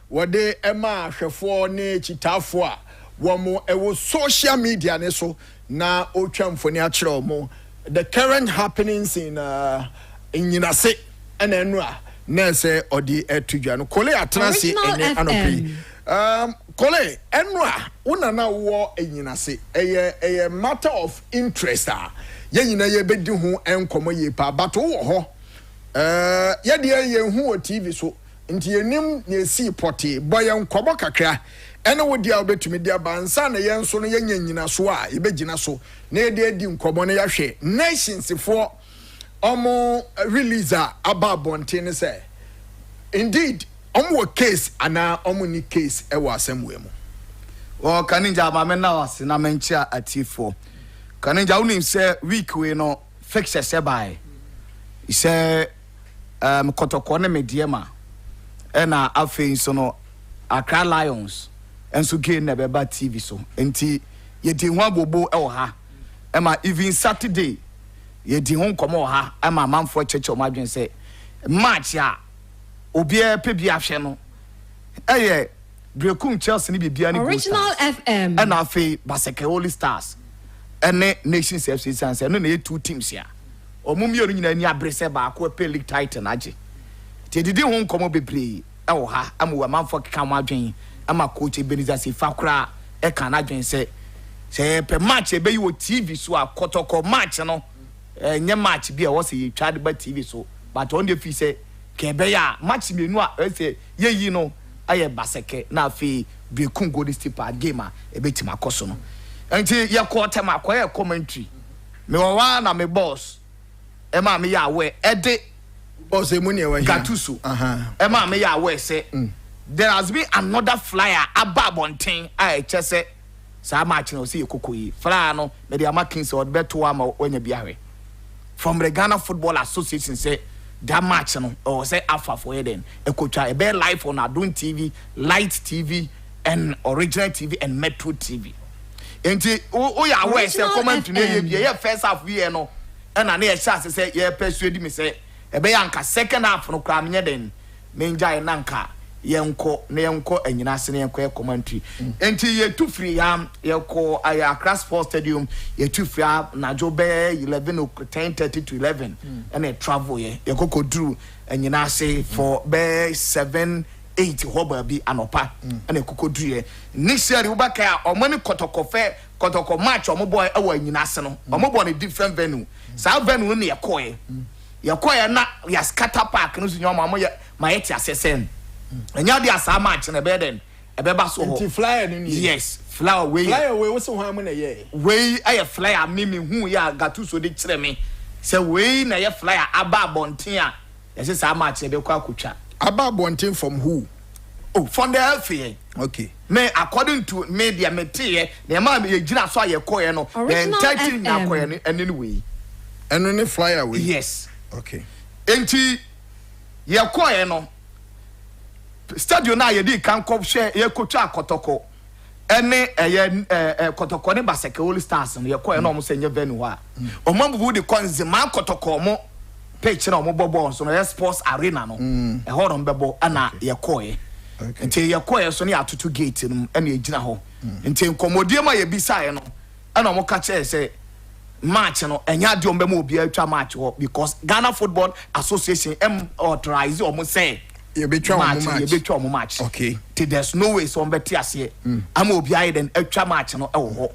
wode ema hwefo ne chitafo a womo ewo social media ne so na otwamfoni a kire omo the current happenings in Yinase ena Enra na say odi etudwa no Kole atrase ene anopi Kole Enra una na wo Yinase eye matter of interest ye nyina ye bedi ho enkomo ye pa but wo ho ye de ye hu o TV so nti yenim ne si poti boye nkobo kakra ene wo dia obetumi dia bansa na ye nso no ye nyanyina so a ye begina so na ye de di nkobo na ya hwe nations for omo releaser ababonte ne say indeed omo case ana omo ni case e wa asemwe mu o kaninja ma me na wase na menchia atifo kaninja unim say week we no fix se by say kotoko ne mediema ena afei so no Accra Lions enso game na beba TV so enti ye di ho abobo e wo ha ema even Saturday ye di ho nkomo ha ema manfo cheche o madwen se match a obi e pe bi ahwe no eye Brekum Chelsea ni bibia ni Original FM ena afei Baseke Holy Stars ene Nations FC sanse no na ye two teams ya omumio nyina ni abrese ba ko pe league title age ti didi ho nkomo bebre e wo ha amu manfo keka mo adwen ama coach Ebenezer se fakra e kan adwen se pe match e be yi o TV so a kotoko match no nye match bi e wo se twa de ba TV so but on the fee say ke be ya match menu a say ye yi no aye Baseke na afi Brekum Golden State game a e betima akoso no enti ye quarter ma akoye commentary me wa na me boss Emma me ya we ede boss emuni e wa here Gatuso Emma me ya we say there has been another flyer ababonten a chese sa match no say kokoyi flyer no me dey marking so beto am onya biawe from the Ghana Football Association say that match no or say afa for eden e kocha e be live on Adon TV, Light TV and Original TV and Metro TV enti o ya we say comment na ye first half we no ena na ye chance say ye persuade me say e be yanka second half no kra menye den menja na nka yenko na yenko anyina se na yenko commentary enti ye tu free yam yenko Accra Sports Stadium ye tu free na jobe 11 10:30 to 11 and a travel ye koko drew anyina se for be 7-8 hoba bi anopa and a koko drew ye next year we back omani kotoko match omoboy e wa anyina se no omoboy in different venue sa venue no ye koye na ya scatter park no so nyoma mo ye ma yeti asesen enya dia sa match na be den e be ba so ho nti flyer ni yes flyer we wo so ho am na ye we aye flyer me hu ya Gattuso de kire me say we na ye flyer aba bonten a yes sa match e be kwa akotwa aba bonten from who? Oh, from the FA. Okay. Me according to media metie the man be gina so aye koye no the entirety na koye no anyway eno ne flyer we yes okay enti ye koye no stadium na ye di kan kop hwe ye kotwa akotoko ene kotoko ne Baseke Holy Stars no ye koye no mo senye venue ha o mambu di konzima akotoko mo pitch na mo bobo so no ye sports arena no e horon bebo ana ye koye nti ye koye so ne atoto gate no ene ye gina ho nti nkomodie ma ye bisae no ana mo ka che se match no enya de ombe ma obi atwa match ho because Ghana Football Association authorize o mo say ye betwa mo match okay there's no way so ombe ti ase am obi aye den atwa match no e wo ho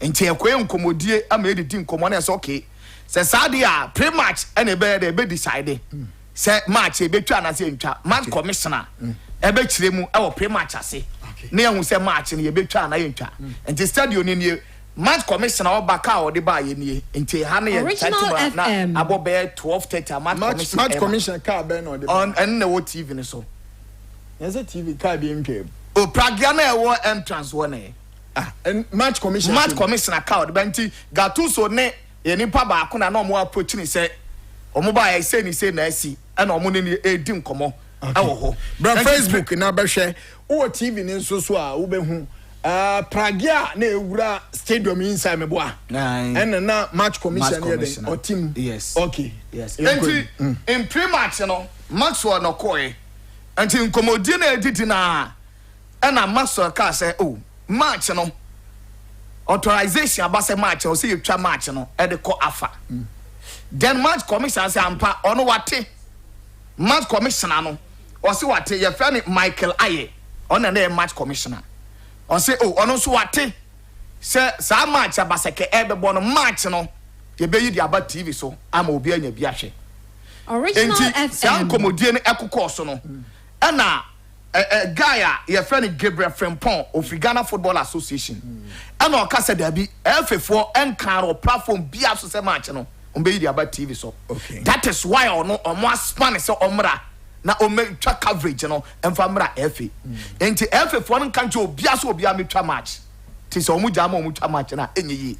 nti ye koye nkomodie ama edidi nkomo na say okay se sadia pre-match ene be decide se match e betwa na se ntwa match commissioner ebe kire mu e wo pre-match ase na ehun se match ne ye betwa na ye ntwa nti stadium ni match commissioner obaka o de ba ye nie nti ha na ye title na abobe 12:30 match commissioner ka be no de on and na wo TV ni so yes TV ka be ntwem o Pragia na e wo entrance wo na and match commissioner ka o de nti Gattuso ne ye nipa ba ko na no mo approach ni se omo ba ya se ni se na asi e na omo ne edi nkomo awo ho bra Facebook na be hwe o TV ni so so a wo be hu Pragia na ewura stadium inside me boa and na match commission here den or team yes okay yes in pre-match no Maxwell no koe anti nkomodi na edidi na na Maxwell ka say oh match no authorization abase match o say you twa match no e de ko afa then match commission say ampa ono wate match commissioner no o say wate ye fa ni Michael Aye ona na match commissioner on say oh ono so wate say sa match Baseke ebebo no match no ye be yi di aba TV so ama obi anya bi ahwe Original FM san komodie ne ekokọ so no na guy a ye friend Gabriel Frimpong of Ghana Football Association and o ka say da bi FF4 enkaro platform bia so say match no on be yi di aba TV so okay that is why ono omo span say omra na o make twa coverage no emfa mra FA enti FF4 no kan je obia so obia me twa match ti so omu jama omu twa match na enye yi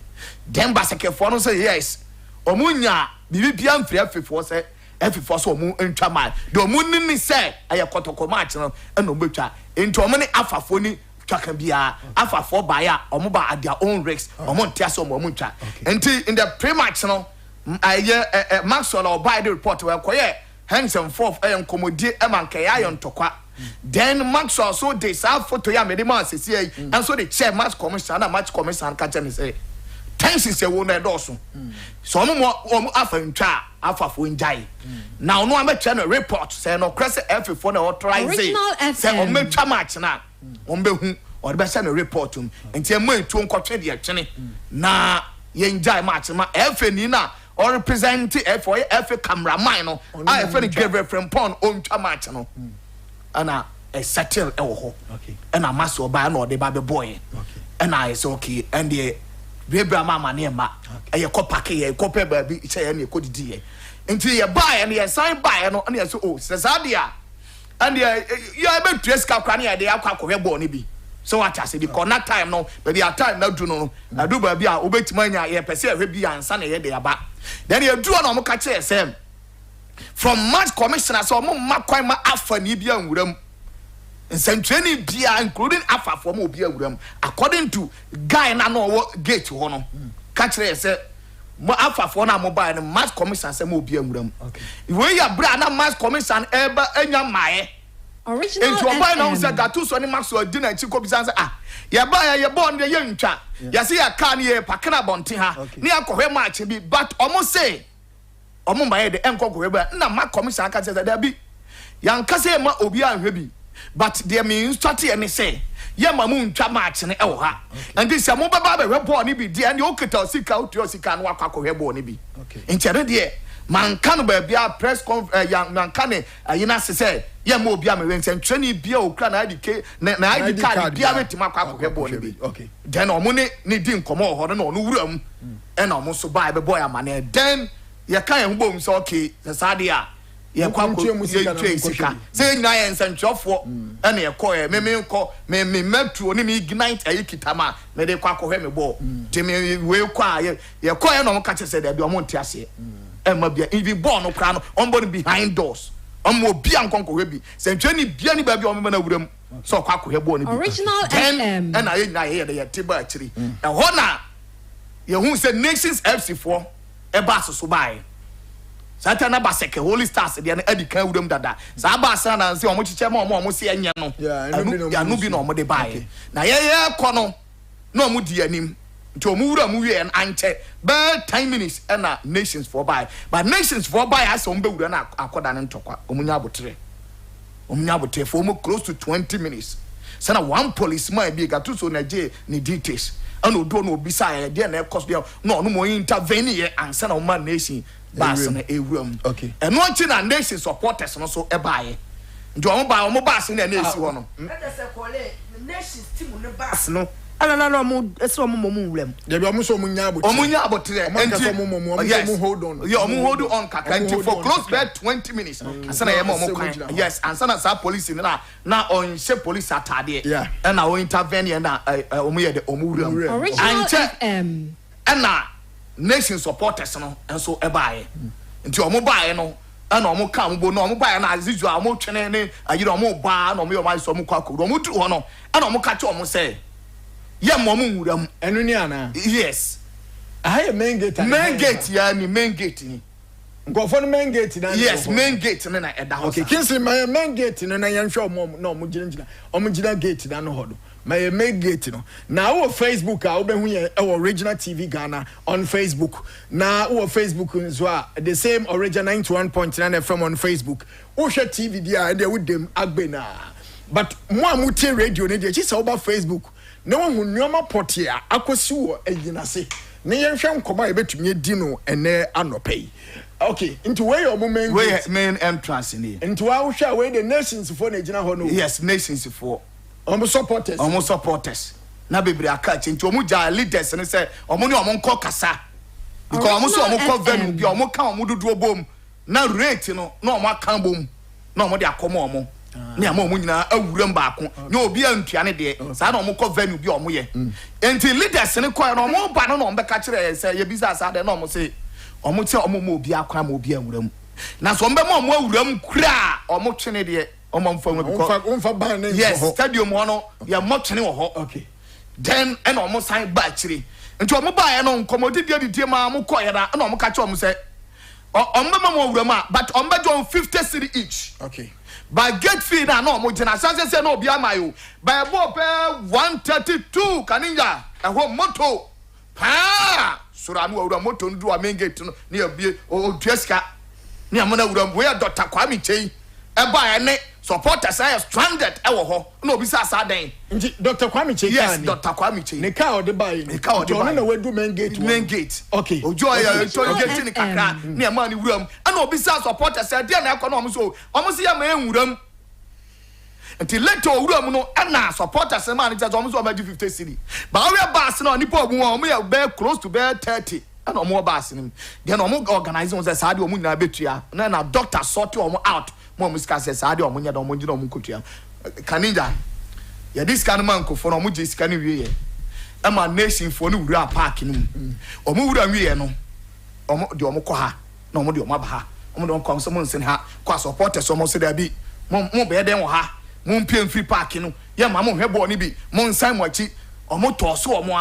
dem Baseke4 no say yes omu nya bibia mfri FF4 say FF4 so omu ntwa match de omu nini say aye kotoko match no eno betwa enti omu ne afafo ni twa kan bia afafo ba ya omu ba at their own risks omu ntia so omu twa enti in the pre-match no aye Maxwell or by the report we koye hands and forth nkomodie emanke ya yontokwa then Maxwell so dey sa photo ya medima sisi and so the chair match commission na match commission ka tell me say tension say wo na edoso so omo afa ntwa afafo njai na ono ametwa no report say no crest F4 na authorize say ometwa match na ombehu or be say no report nti emo etu nkotwe de twene na ye njai match ma FNI na or represent F cameraman no I feel Gabriel Frimpong on twa match no ana a settle e wo ho okay and a maso ba na de ba be boy okay and I say okay and the Bebra mama ne ma e ko pack ye ko pe ba bi che ye ne ko didi ye nti ye buy and ye sign buy no and ye so oh sesadia and ye be trace ka kwa ne ye de akwa akwa ball ne bi so what I say because that time no baby at time na do no na do ba bi a obetima nya ye pese ehwe bi ansa na ye de aba then ye do na mo ka che sem from match commissioner so mo makwan ma afa ni bi anwuram nsentweni bia including afa for mo bi anwuram according to guy na no gate ho no ka kire say mo afa for na mo buy no match commissioner say mo bi anwuram okay we ya bra na match commissioner eba anya mae Original into a boy now FM. say Gattuso ni Maxwell dinner chi ko bisa say ah ya ba ya born de ye ntwa ya say ya ka ni ye pakena bonte ha ni akohwe match bi but omo say omo mbaye de enko kohwe ba na ma commission aka say da bi yan ka say ma obi anhwe bi but they mean start ye ni say ye ma mu ntwa match ni e wo ha and this mo baba be ball ni bi de and o keta sika o sika no akwa kohwe ball ni bi okay ntere de man kan ba bia press conference man kan yina se say ye ma obi am wen training bia okra na ID na ID card bia wetima akwa ball ni bi okay then omo ne di nkomo ho no wura mu e na omo so ba be boy amane then ye kan ye hubom so okay sade a ye kwa ko ye sika say na ye nsantwofo e na ye ko ye me ko me metro ni me ignite ayi kitama me de kwa ko hwe me ball te me we kwa ye ko ye no mo ka che say da bi omo ntiase e ma bia if ball no kra no on board behind doors omo bia nkonko hwe bi santwani bia ni ba bi omo na wuram so kwa ko hwe ball ni bi Original FM and na ye de ye tiba akiri e ho na ye hu say Nations FC for e ba so bai Satana Baseke Holy Stars de na adi kan wuram dada sa ba sa na nse omo chiche ma omo se enye no anu bi no omo de bai na ye kɔ no na omo di anim nti omo wuram wie en anche ba 10 minutes na Nations for bai but Nations for bai asa omo be wura na akoda ne ntokwa omo nya abotre for omo close to 20 minutes sana one policeman bi gatu so na je ni details ana odo no obisa ya de na ekos de no no mo intervene ye ansa na omo nation bas na ewuram okay eno chi na nation supporters no so ebaye nti omo bas na esi ho no se kole nation team no bas no ana omo ese omo wuram de bi omo so omo nya abotre enti omo hold on yeah omo hold on kakanti for close to 20 minutes ansa na ye mo kwan yes ansa na sa police na on she police atade and na o intervene na omo ye de omo wuram Original FM na nation supporters no enso ebaye nti omo baye no na omo ka mbo no omo baye na azizu omo twene ne ayire omo ba na omo yo ma so omo kwa kodo omo tu ho no na omo ka che omo say ye mo omo wuram enu ni ana yes aye main gate ya ni main gate ni ngofo no main gate na yes main gate na eda ho okay kinsi my main gate no na yan hwe omo na omo gina gate na no hodo my main gate no na our Facebook a obehu ye our Original TV Ghana on Facebook na our Facebook nso a the same Original 91.9 FM on Facebook wo hwe TV dia dey with them agbena but mo amutie radio ne dey chi say over Facebook na wo hu nyoma pote a akosi wo aginase ne yen hwe nkoma e betumi di no ene anopai okay into where your main entrance ni into wa wo hwe where the nations for na gina ho no yes nations for omo supporters na bebre aka chinti omo ja leaders ne say omo ne omo nko kasa because omo so omo ko venue bi omo ka omo dudu obom na rate no na omo aka bom na omo de akoma omo ne ama omo nyina awuram baako ne obi antua ne de sa na omo ko venue bi omo ye enti leaders ne ko na omo ba no na omo be ka kire say ye bisa sa de na omo say omo tie omo mo obi akwa ma obi awuram na so omo be ma omo awuram kura omo twene de omo mfa because ban yes stadium hono ya motene wo ho okay then and omo sign ba chire nti omo ba ya no nkomodi die ma mo ko ya na omo ka che omo say omo ma mo wura but omo be jo 50 cedi each okay by gate fee na omo gina sanse say no obi amayo by bo pe 132 kaninja ho moto pa sura no wura moto ndu wa main gate no ne abie o tueska ne amona wura we Dr. Kwame Chei e ba ya ne supporters are stranded ewo ho na obi sa sa den nti Dr. Kwame Chei yes Dr. Kwame Chei ne ka o de bai ne ka o de bai na we do main gate okay ojo ya to gate ni kaka ne ma ni wuram ana obi sa supporters are there na ekọ na omo se ya ma enwuram nti later wuram no ana supporters ma ni just omo so ma 50 cedi ba we bass na ni po omo ya be close to be 30 ana omo bass ni then omo organize on say sa de omo nyina betua na doctor sort omo out mo musika se sa de omunya de omugina omukotua kaninja ya this kind man ko for omuji sika ni wie ye e ma nation for no wura park ni omu wura wie no omo de omukọ ha na omo de omaba ha omo de onkom so mo nsen ha kwa supporters omo se da bi mo be den wo ha mo mpie free park no ye ma mo hwebo ni bi mo nsan mo achi omo to so omo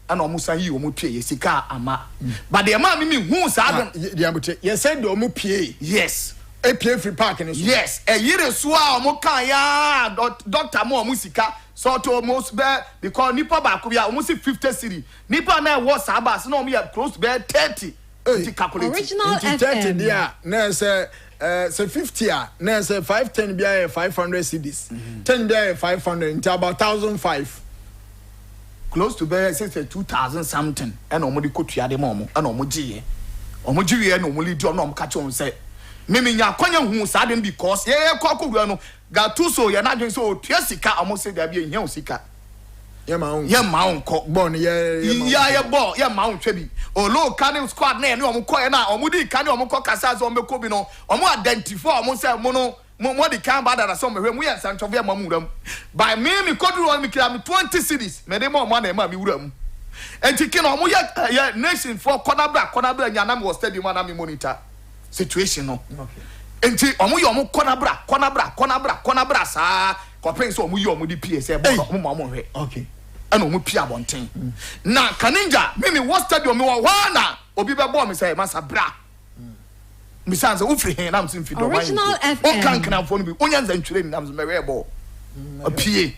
ana omo san yi omo pie ye sika ama but the man me hu sa adam the ambote ye said the omo pie yes e pie free park ni so yes e yire so a omo kan ya doctor mo omo sika so to almost be because nipa ba ko bia omo si 50 cedi nipa na e wo sa ba se na omo ya close to be 30 to calculate Original 30 FM dia na say 50 a na say 510 bia 500 cedis 10 bia 500 into about 1005 close to be 2,000 something and omo di kotua de mo and omo giye omo jiwe no omo lead on no ka che on say mimi nya kwanya hu sa dem because ye kokowura no Gattuso ye na dwen so otua sika omo say da bi ehia osika ye ma unko bon ye ball ye ma untwe bi olo kane squad na ye omo koye na omo di kane omo ko kasa so omo ko bi no omo identify omo say mo no mo di kan bad that so mo hwe mo ye sancho via mamuram by me koduru on me kira me 20 cities me dey mo na e ma me wuram enti kino omo ye nation for corner bra nya na me stadium na me monitor situation no okay enti omo ye omo corner bra sa ko pen so omo ye omo di PS e ball omo mo hwe okay ana omo pia bonten na Kaninja me what stadium me wa na obi be ball me say masa bra me sanze wo free hen na msin fi do Original FM o kan kana fo no bi onya nzantwire ni na msin me we ball a pie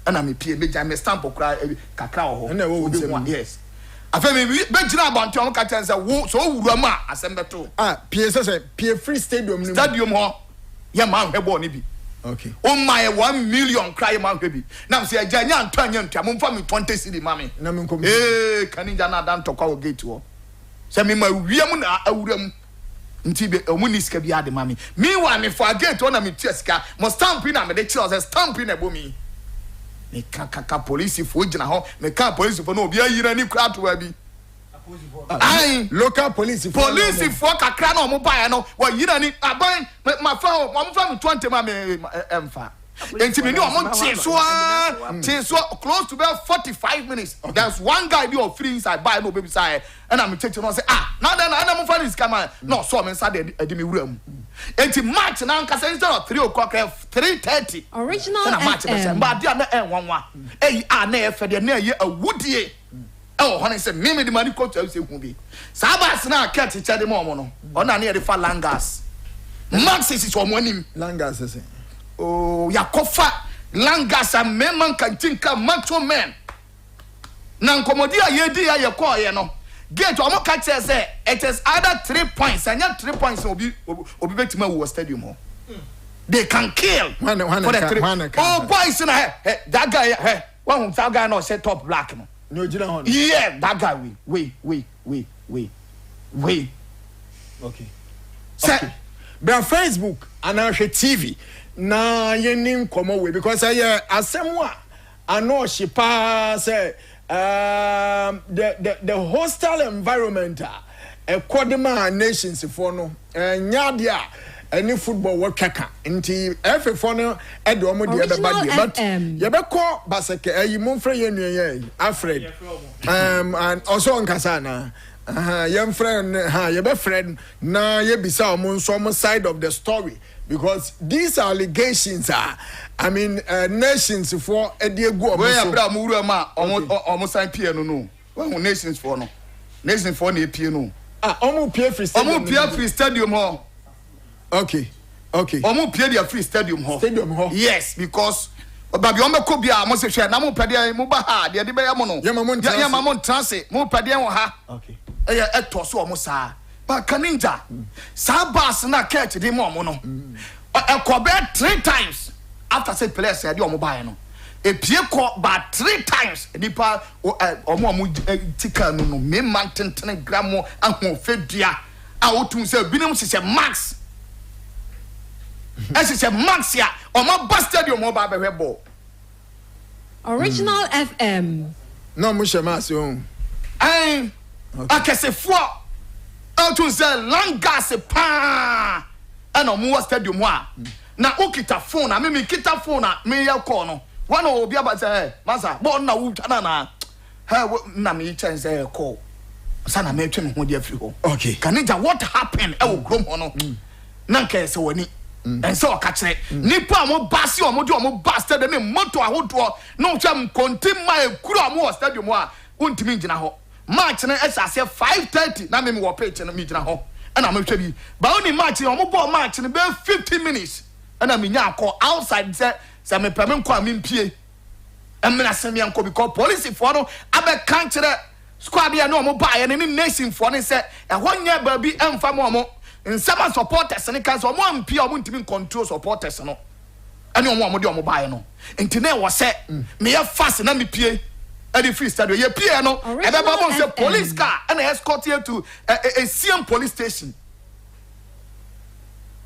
ana me pie me jam me stamp okra kakra ho na wo nsem yes afemi be gina bonten on ka chan say wo so wuru ma asem beto pie say pie free stadium ho ye ma hwe ball ni bi okay o my 1 million cry man hwe bi na mse aganya ntanya ntwa mo mfa me 20 cedi ma me na me nkom Kaninja na dan tokwa o gate ho se me ma wiem na awuram nti be omuni sika bi ade mami me wa me for gate ona me tia sika mo stamp na me de chiro say stamp na bomi me kaka police fo gina ho me ka police fo no obi ayira ni kra to bi ai local police fo kakra na omo bae no wa yira ni aban ma fa o mo fa me 20 ma me emfa enti me ni omo so close to about 45 minutes okay. There's one guy be of free inside buy no baby side and I'm take no say now then na mo fa this camera no so me inside e me wura mu enti match na nkasa instead of 3 o'clock 3:30 original match but dia na enwanwa na e fe de na ye awudie hono say me the money coach say hu bi sabas na cat teacher de mo no ona na ye fa Langas Max is omo anim Langas say oh yakofa Langas a memman kan tinka macho men na nkomodi a yedi a yekoye no gate omo ka che say it is either 3 points and 3 points obi betima wo stadium ho they can kill one oh boys na that guy one that guy no set top black no ojina ho yeah that guy we okay say bra Facebook and TV na yenim komo we because asem a ano shipa say the hostile environment ekodema nations for no nyade a any football work kaka nti efe for no e de omo de be bad but ye be ko baseke ayi monfre ye nuye Alfred and also nkasa na your friend ye be friend na ye bisa omo nso omo side of the story because these allegations are nations for ediegu omo we abra mu wura ma omo sign pie no we nations for no nations for na pie no omo pie free stadium ho okay omo pie dia free stadium ho yes because babi omo ko bia mo se hwe na mo pede mo ba ha de be ya mo no ya ma mo transe mo pede ho ha okay eto so omo saa ba Kaninja sabas na catch de mo no ekobe 3 times after say players say de omo bae no epie ko ba 3 times nipa omo tika no me man tenten gram ahon fedua a otum say binom se max se max ya omo ba stadium omo ba be ball original FM no mo shema se on akesefo otum say Langas pa and omo stadium a na okita phone na me kita phone na me ye call no one obi aba say masa bo na wu na na me chance say call sana me twem ho dia free ho okay Kaninja what happened e wo krom ho no na nke se woni and so ka kire nipa mo basi o mo de o mo basta de ne moto ahodo no twam kontima e kura mo stadium a untimi ngina ho match na esase 5:30 na me wo pitch na me ngina ho and I'm bi ba oni match o mo ball match na be 50 minutes and I'm nya akọ outside say me pem nkọ amempie emna sem yanko because police for no abe kan kire squad ya no mo ba ya ne nation for ne say e honya ba bi emfa mo nsama supporters ne kan so mo ampie o mo ntimi control supporters no ene o mo de o mo ba ya no enti na e wo say me ya fast na me pie the free stadium ye pie no e be ba say police car and escort you to a CM police station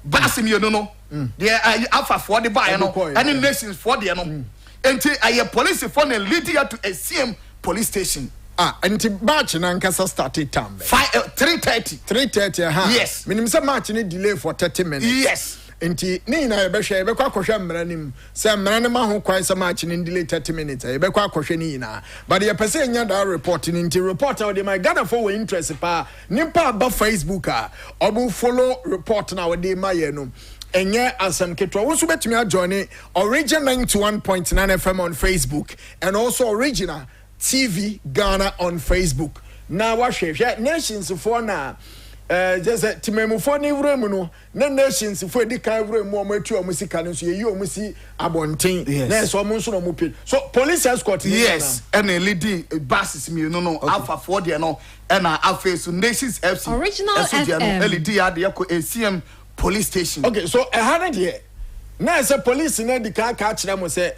basim you no they alpha for the buy no any nations for the no enti aye police for na lead you to a CM police station. Enti match na nkasa started time 3:30 ha yes minim say match ni delay for 30 minutes yes enti ni na ye be hwe ye be kwa akohwe mmaranim say mmaranim aho kwan say match ni delay 30 minutes ye be kwa akohwe ni na but ye pese nya da report ni enti report how dey my Ghana for we interest pa nimpa ba Facebook obu follow report na we dey ma ye no enye asem ketwa wo so betumi a join Original 91.9 FM on Facebook and also Original TV Ghana on Facebook. Now what nations for na just timemu for ni wremu no na nations for di kan wremu o matu o musika no so ye o musi abonten na so mo so no mo pe so police escort yes and a lady buses me no alpha for there no and alpha so nations FC Original FM LED ya de ko ACM police station. Okay, so a hundred here na say police na di kan ka kire mo say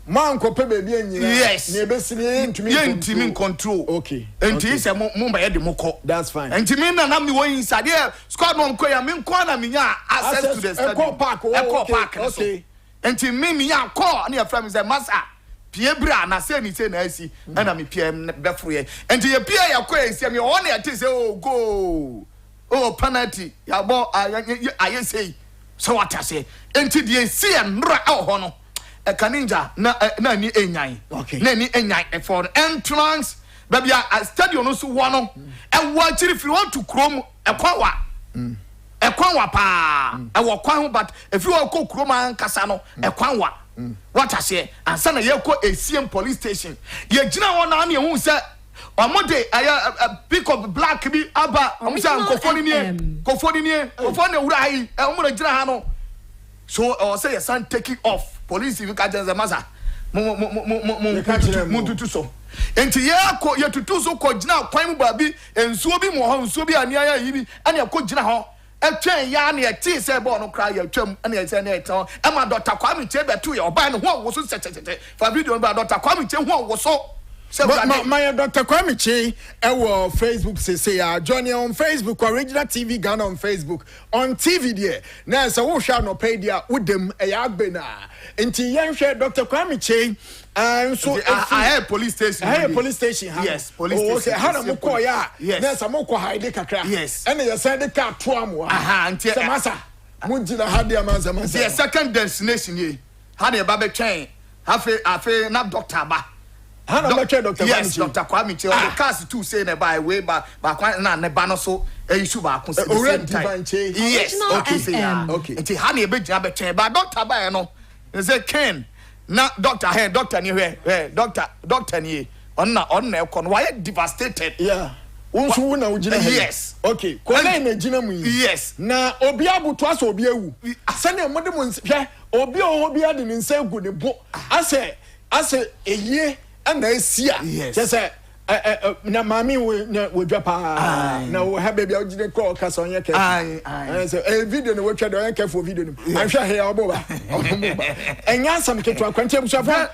man ko pe baby anyina yes na ebesiri ntimi control okay enti say mo ba ye de mo ko that's fine enti na me won inside there squad no nko ya me nko na me nya access to the stadium Echo Park okay enti me nya call na your friend say masa pie bra na say ni say na asi na me pie be fro ye enti ye pie ya ko asi me won na say oh go oh penalty ya bo aye say so what I say enti the see nra e ho no Kaninja na ni enyan na ni enyan for entrance baby a stadium no so wono e wo chiri fi want to krom e kwanwa pa e wo kwan ho but if you go krom ankasa no e kwanwa what I say ansa na ye ko ACM police station ye gina won na hu se omode pick up black bi aba omsa nkofoni na wura ayi omura gina ha no so or say your son take it off police if catch the massa mo tutu so enti ye tutu so ko gina kwan mu ba bi ensuo bi mo ho ensuo bi ani aya yi bi ani ko gina ho etwen ya na eti se bo no kra ya twam ani eti na eton e ma Dr. Kwame Che betu ya oba no ho wo so tete fa video ba Dr. Kwame Che ho wo so my Dr. Kwame Che ewo Facebook say join on Facebook Original TV Ghana on Facebook on TV there na so wo hwa no pay dia wodem agbena enti yen hwe Dr. Kwame Che so I police station yes police station okay hana mo call ya na so mo ko hide kakra yes and you send the car to am enti masa mo gina hade amasa the second destination ye hade ba be twen afi na doctor ba Dr. Yes, Dr. Kwame Che. The cars too say na by way ba na ne ba no so issue ba kun say the same time. Yes, okay. Enti ha na e be gina be twen ba doctor ba no. Say Ken na doctor ni hwe doctor ni on na e kon why devastated. Yeah. Unsu na ugina yes okay ko na na gina mu yes na obi abuto aso obi ewu se na mo de mo hwe obi ade ni nsa egu ne bo ase eye and esia just say na mami we dwa pa na we ha baby ugina ko ka so onye ke say video no we twa do onye ke for video no ahwe he obo ba enya sam ketwa kwante busafo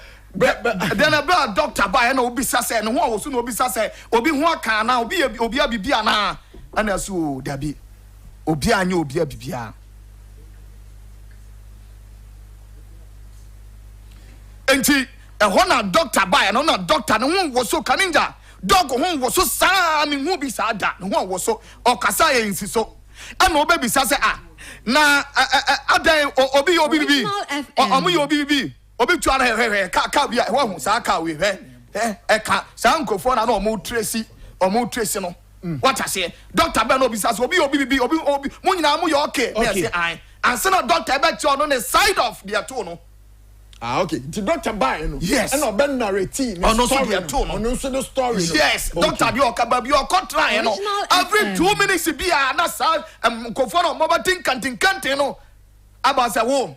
then about doctor by na obi sase no ho so no obi sase obi ho aka na obi abibia na ana so dabi obi anya obi abibia enti ho na doctor by na doctor no ho wo so kaninja dog ho wo so sa mi ho bi sa da no ho wo so okasa ye nsi so ana obi sase na adan obi bi omo obi bi obi tuara he ka bia ho hu sa ka we he ka sa nkofo na omo tracy no what I say doctor be no bi sa obi mo nyina mo ye okay me say ai anse na doctor be ti on the side of their two no okay the doctor buy no yes and obe narrate no so their two no so the story yes doctor bi o ka ba bi o ko try no every 2 minutes bi na sa nkofo no mo ba tinkantin no aba say wo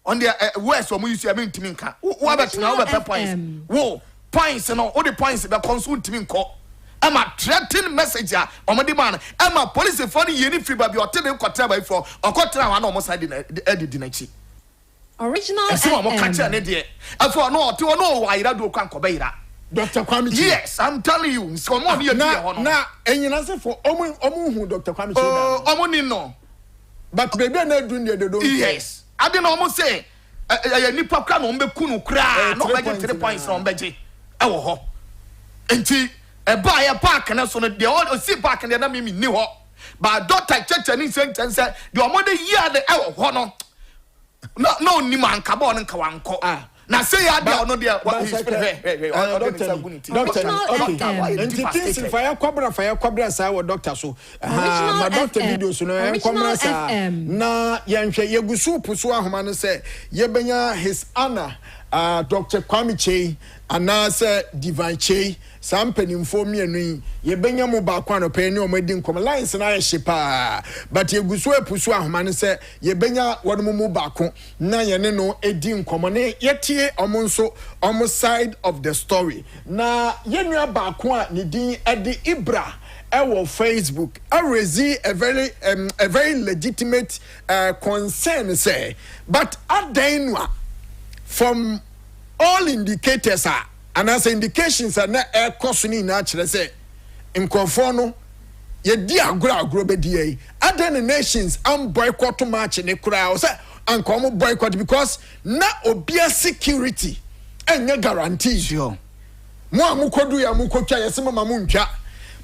on the west or use me ntimi nka wo abetena wo be points wo points no wo the points be consult ntimi nko ama threatening message a omode man ama police for no yeni free ba bi o tene kotra ba ifo okotra wa na omo side edidi na chi Original FM. So mo catch na de afo no ote no wa ira do kwan ko ba ira Dr. Kwame Chee. Yes, I'm telling you. So mo ni na enyina se for omo hu Dr. Kwame Chee. Oh, omo ni no. But baby na do dey don't. Yes. I dey no omo say nipa kra no mbeku no kra no be 3 points no mbeje. E wo ho. Enti ba ya park na so no dey all see park na me ni ho. But Dr. Cheche ni say the omo dey year the e wo ho no. No ni man ka bo no nka wanko. Na say ya dey no dey what is doctor and things fire kwabra say wo doctor so ma doctor video so no enkomra sa na yenhwe yegusu puso ahoma no say yebenya his honor Dr. Kwame Chee ana say Divine Chee sampanimfo mienu yebenya mo ba kwa no pe ni omadi nkom lines na ye pa but yegusu epusu ahoma no say yebenya wonmo mo ba ko na ye ne no edi nkom ne yetie omonso omo side of the story na yenua ba ko a ne din edi Ibra our Facebook raise a very legitimate concern say but adenwa from all indicators are and as indications are na air costing na kire say nkofo no ye di agro be di other nations am boycott match ne kura say anko boycott because na obia security enye guarantee sure mo amukodu ya mukotwa yese mama muntwa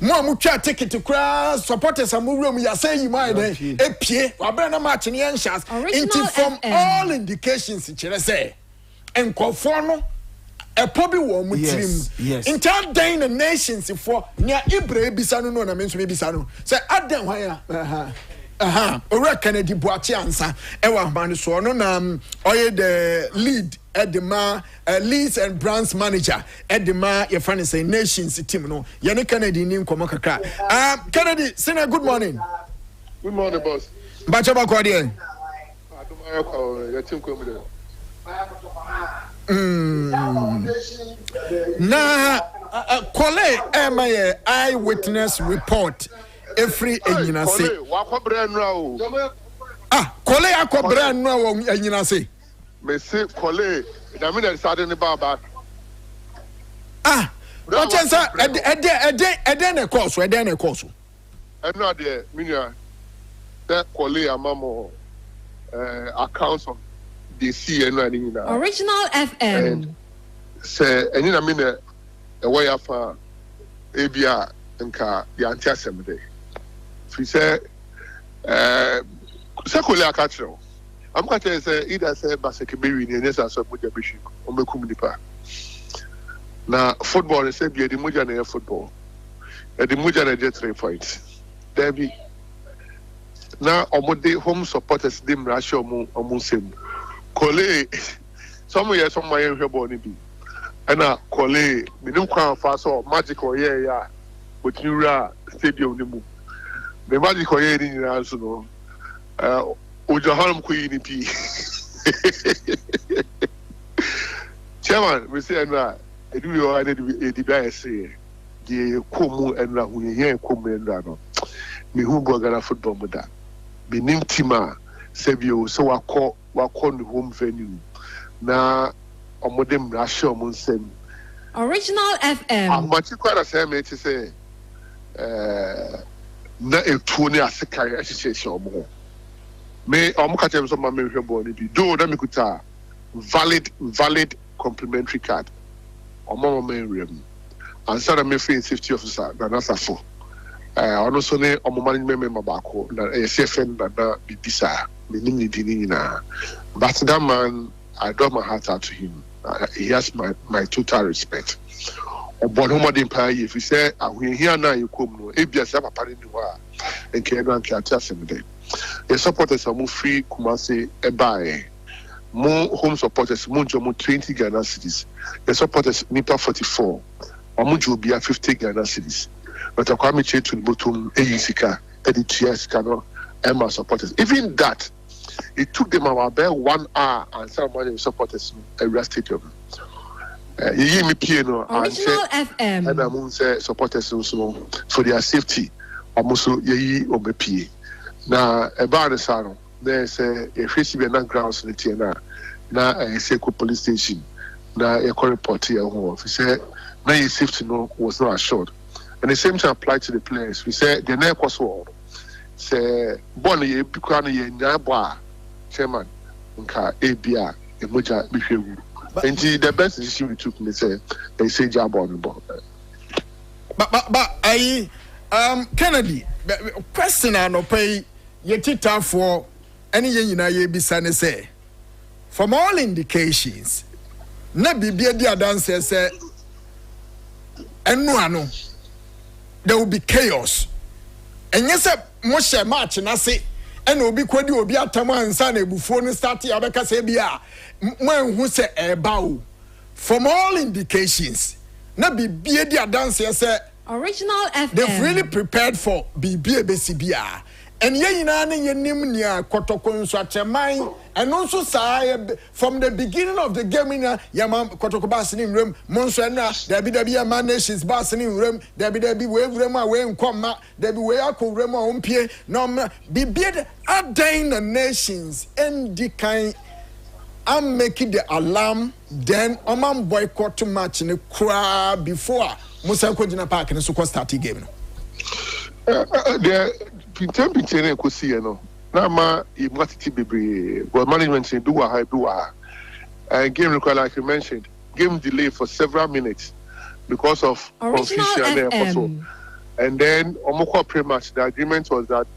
mo amutwa ticket kura supporters amwuram ya say you mind epie wabra na match ne enchas into from all indications kire say nkofo no epobi wo mutirim inter den the nations for near Ibra ebisa no na me nso ebisa no say aden hwan ya ora Kennedy Boachi ansa ewa man so no na oye the lead edema leads and brands manager edema your friend say nations team no ye ne Kennedy ni nkomo kakra Kennedy senior good morning boss bacha ba ko de your team come there na Kole my eyewitness report every enyina say wakobra nra o Kole akobra nra wo enyina say me say Kole na me na sade ne baba what chansa ede na course eno de minia that Kole amamo accounts of the CNN Original FM. Say, and in a minute, a way of ABR and car, the anti assembly. She said, Sakula Catro. I'm going to say, either say Basakibiri, and yes, I saw Muja Bishop, or Mekumipa. Now, football is said, the Mujan football. The Mujan get 3 points. There be now, Omode home supporters, them Russia or Muslim. Kole somewhere in here born be and Kole me no kwan fa so magical ya with you stadium ni mu the magical ya ni na so no ojahanum ko yi ni pi chairman we say na edu yo ana di bia say the komu and hu ye komu and no me hu Ghana football mu da be nim tima sebio so wakɔ no home venue na omodem rasho munsem Original FM amachi kwara say me ti say na etuo ne asekai ahyehyɛ omo me omo ka tem so ma me hwɛ ball ni bi do na me kuta valid complimentary card omo me rem ansa na me free safety officer na nasafo ono so ne omo management member baako na CFN na bibisa me nimi dini na but that man I draw my heart out to him. He has my total respect. But no more than if you say we here now you come no ebia say papa ni wa enke no anke atasem dey the supporters are more free Kumasi ebae more home supporters more 20 Ghana cedis the supporters nipa 44 omujo bia 50 Ghana cedis but Kwame Chee to bottom eyisika editiasika no Emma supporters even that it took them about 1 hour and some money supporters at stadium. You hear me piano Original FM and I'm say supporters for their safety. Almost ye obepie. Now about the salon, there's a face be na grounds in the na a police station. Now a report here home. He said now your safety no was not assured. And the same thing applied to the players. We said the neck was all. Say, Bonnie, Bucana, Yaba, chairman, Nka, ABR, Emoja, Bifu. And the best decision we took, they say job on the ball. But I Kennedy question I no pay ye tita for any ye bisane say from all indications na bibia dia dance say enu ano there will be chaos and yes mo share match na say and obi kwadi obi atam ansa na ebufuo no start abeka say bia mo anhu say eba o from all indications na bibia dia dance say Original FM. They've really prepared for BBCBR. And ye na ye nim nia kotoko so atemai and also say from the beginning of the game ina yama kotoko basini room monso na there be a nations basini room there be we room a we nkoma there be we akọ room a ompie no bibia adan the nations and the kind I'm making the alarm then I'm boycott match in the crowd before Musa Kojina Park and so start game no. There Pinten could see no. Nama immatity bebre but management say do a game require like you mentioned game delay for several minutes because of confusion and and then omoko pre-match the agreement was that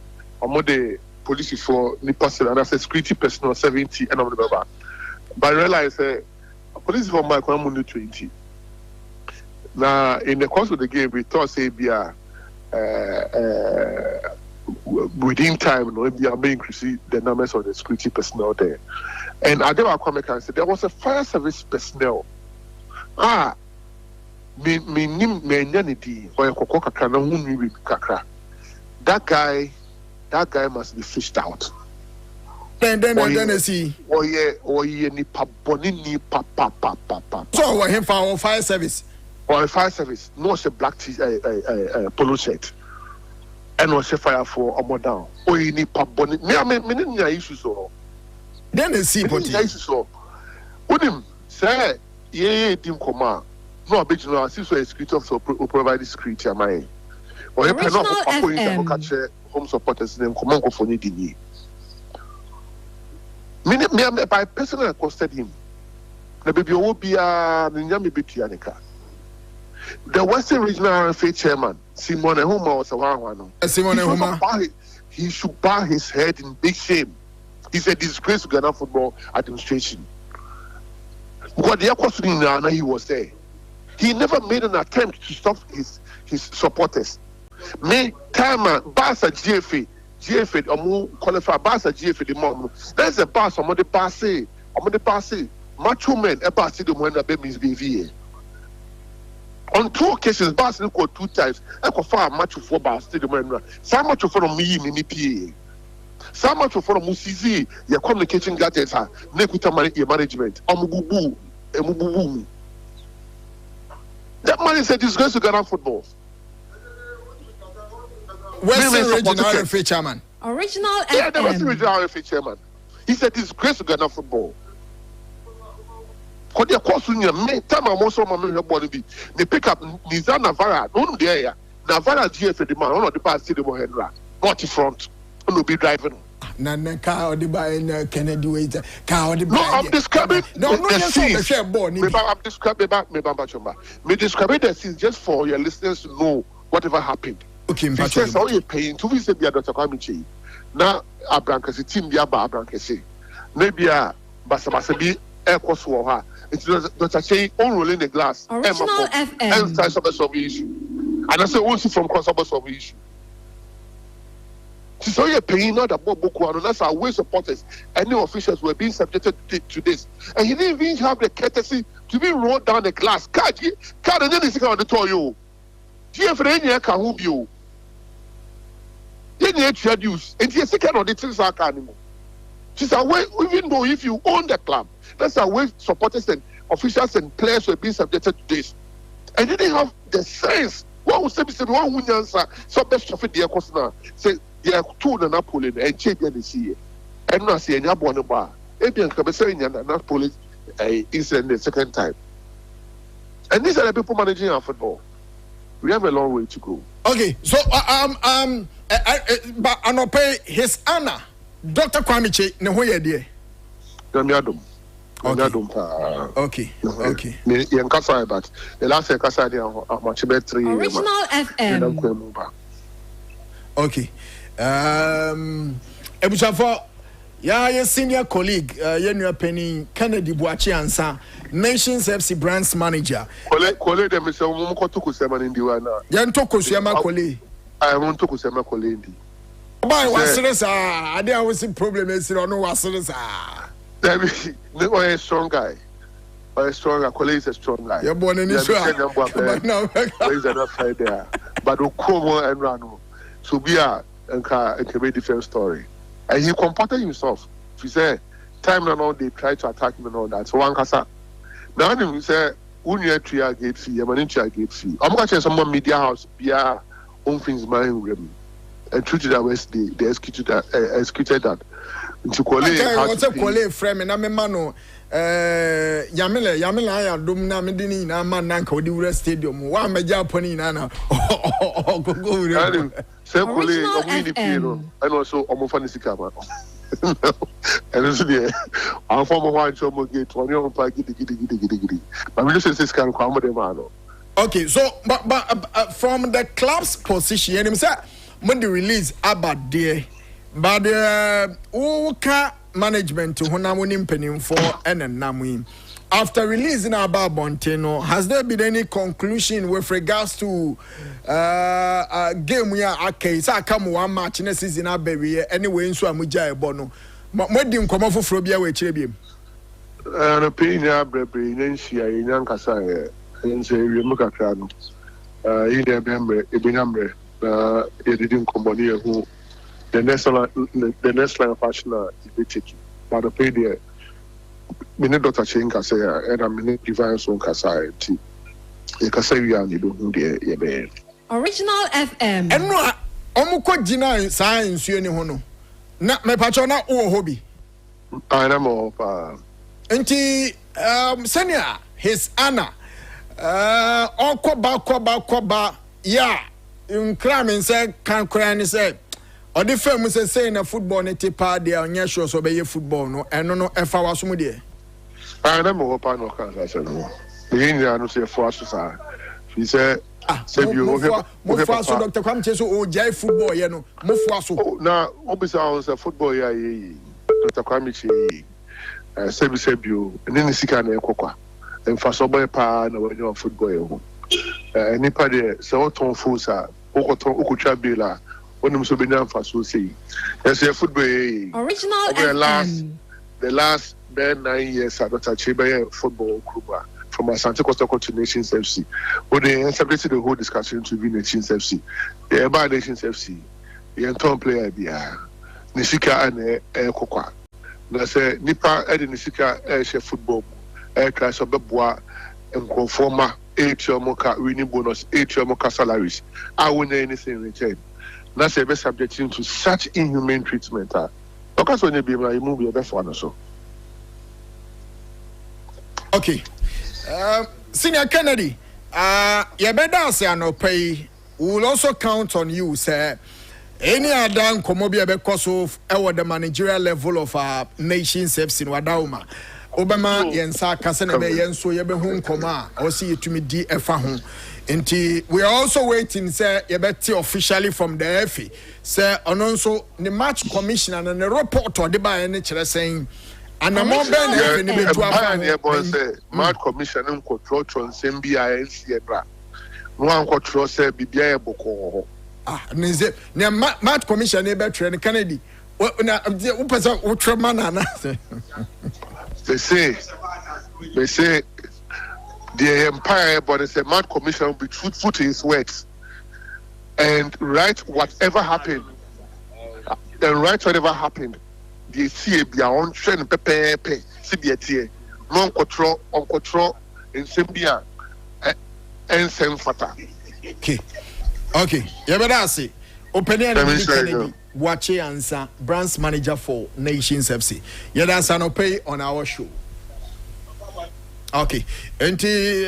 the police for Nipasel and as a security personnel 70 and of the but I realized police for my 20. Now, in the course of the game, we thought, say, within time, we may increase the numbers of the security personnel there. And I never come and say there was a fire service personnel. That guy must be fished out. Then see. Oh yeah, ni pa. So him for our fire service. Or a fire service, no a black polo shirt, and was a fire for a down. Oh, you need pop bonnet. Me issues so. Then they see what issues so. Udim say ye dim koma. No, but you know, I see so a security officer who provide security am I. Or you cannot catch home supporters name come on for need. Me by personally accosted him. The baby will be a nyami bitianika. The Western Regional RFA chairman, Simon Ehuma, was a one. Simon Ehuma. He should bow his head in big shame. He's a disgrace to Ghana football administration. Because the question now he was there. He never made an attempt to stop his supporters. Me time Barca GFA, Omu qualify Barca GFA the mom. There's a Barca on the passe. Macho men a Barca the one that be misbehave. On 2 occasions, Barcelona scored 2 times. I could find a match for Barcelona. So much for me, mini PA. So much for Musizi, your communication gadgets are Nekuta management. Omububu. That man is a disgrace to Ghana football. Western Regional RFA chairman. Original FM. Yeah, the Western Regional RFA chairman. He's a disgrace to Ghana football. Because they course in your time I'm also my body be they pick up Nizam Navara, no there. Navara GF the man, one of the past city Mohendra, not in front, no be driving. Nana car or the buy Kennedy way car or the no, I'm describing the scenes. I'm describing me describing the scenes just for your listeners to know whatever happened. Okay, because all you're paying to visit the Dr. Kwamichi. Now Abrankasi team the Abrankasi. Maybe a Basabasabi air course for her. It's Dr. Che unrolling the glass. Original FM. And start some issue. And I say also from crossover of issue. So you're paying not about Boko and that's our way supporters. Any officials were being subjected to this. And he didn't even have the courtesy to be rolled down the glass. Card and then he's on the toyo. GFN can who you. Then you introduce and you're second on the things are animal. She's away, even though if you own the club. That's our way supporters and officials and players were being subjected to this. And they didn't have the sense. What was said, one who answer, so best of it, dear Cosna, say, they are 2 and Napoli and change the sea. And not see any abon bar. Ebian Cabesarian and Napoli incident the second time. And these are the people managing our football. We have a long way to go. Okay, so but anope his honor, Dr. Kwame ne ho ye de. Nyamiadum. Okay. Yankasa, but the last Yankasa they are much better. Original FM. Okay. Ebusafo your senior colleague, your penny Kennedy Boachi Ansa, Nations FC branch manager. Kole dem se mo ko to kusema ndi wana. Yan to kusema kole. I want to kusema kole ndi. Why was this I there was a problem is no was this David, a strong guy. A strong guy. Kole is a strong guy. You're born in Israel. He's not fight there. But Okomo and Rano. So be a very different story. And he comported himself. He said, time and all they try to attack him and all that. So one kasa. Now he said, when you try gate fee, I'm going to gate fee. I'm going to someone media house be our own things mind with and treated that West they executed that. Into Kole. What's a Kole frame and I'm a mano. Yamila I dum na medini na man nanka di stadium. Wa me Japanese nana. Go. Say Kole omini pino. And also omofani sikama. And also there. I'm from one show mo gate one on pa gidi. But we just say scan kwamo de mano. Okay, so but from the club's position, him say when the release about there, but the management to Honamuni penning for and Namwim. After releasing about Bonteno, has there been any conclusion with regards to game we are case? I come one match in a season anyway, so I'm with Jay Bono. What did you come off of Frobia with Chebium? An opinion, Brebi, Nancy, Yankasa, and say, Remukakano. In a member, Ibinambre, it didn't come on here who the next line of fashion is taking. But the pay there. Mene Dr. Chenka say, and I'm in divine song society. You can say, we are the Original FM. And no, Omuko Gina science, you know, not my patrona or hobby. I am of Auntie Senya, his Anna. Okoba, yeah. In Kramen said, can't cry and said. Or the firm was saying a football neti pa de on your shows obey football no and no if I was mudie. I am of no cancer. The Indian say for us. He said, save you Dr. Kwamche so jai football, you know, Mufaso. Now, obviously, a football, Dr. Kwamche, save you, and then the Sikan and Coca, and for so by pa and when you're football. And anybody, so Tom Fosa, Okuchabila. When I'm so been for so say, there's a football. Original the last 9 years, I got a Cheba football club from Asante Costa to Nations FC. But they separated the whole discussion to be Nations FC. The about Nations FC, the entire player be Nishika and Kokwa. That's a Nipa and Nishika air football, air class of Bebois and conformer 8 year mocha winning bonus, 8 year mocha salaries. I wouldn't anything in return. That's a best subjecting to such inhumane treatment. Because when you be my movie, best one also. Okay. Senior Kennedy, you better say no pay. We will also count on you, sir. Any other Komobia because of the managerial level of Nations FC in Wadauma. Obama yensa kasene be yenso ye be hu nkoma o see it to me DFA ho nti we are also waiting say ye beti officially from the FA say ononso the match commissioner and the report or the by any chere saying and am on ben FA ni betu afa say match commissioner control transem bia NC bra no an control say bibia e boko nize ne match commissioner be train Kennedy na u pesa u trema na They say the empire, but it's a mad commission will be truthful to his words and write whatever happened. They see their own trend, pepe, CBT, non control, in Symbia, and same fata. Okay. You better say, opinion Kennedy. Wache answer branch manager for Nations FC. Yeah, that's an pay on our show. Okay. Enti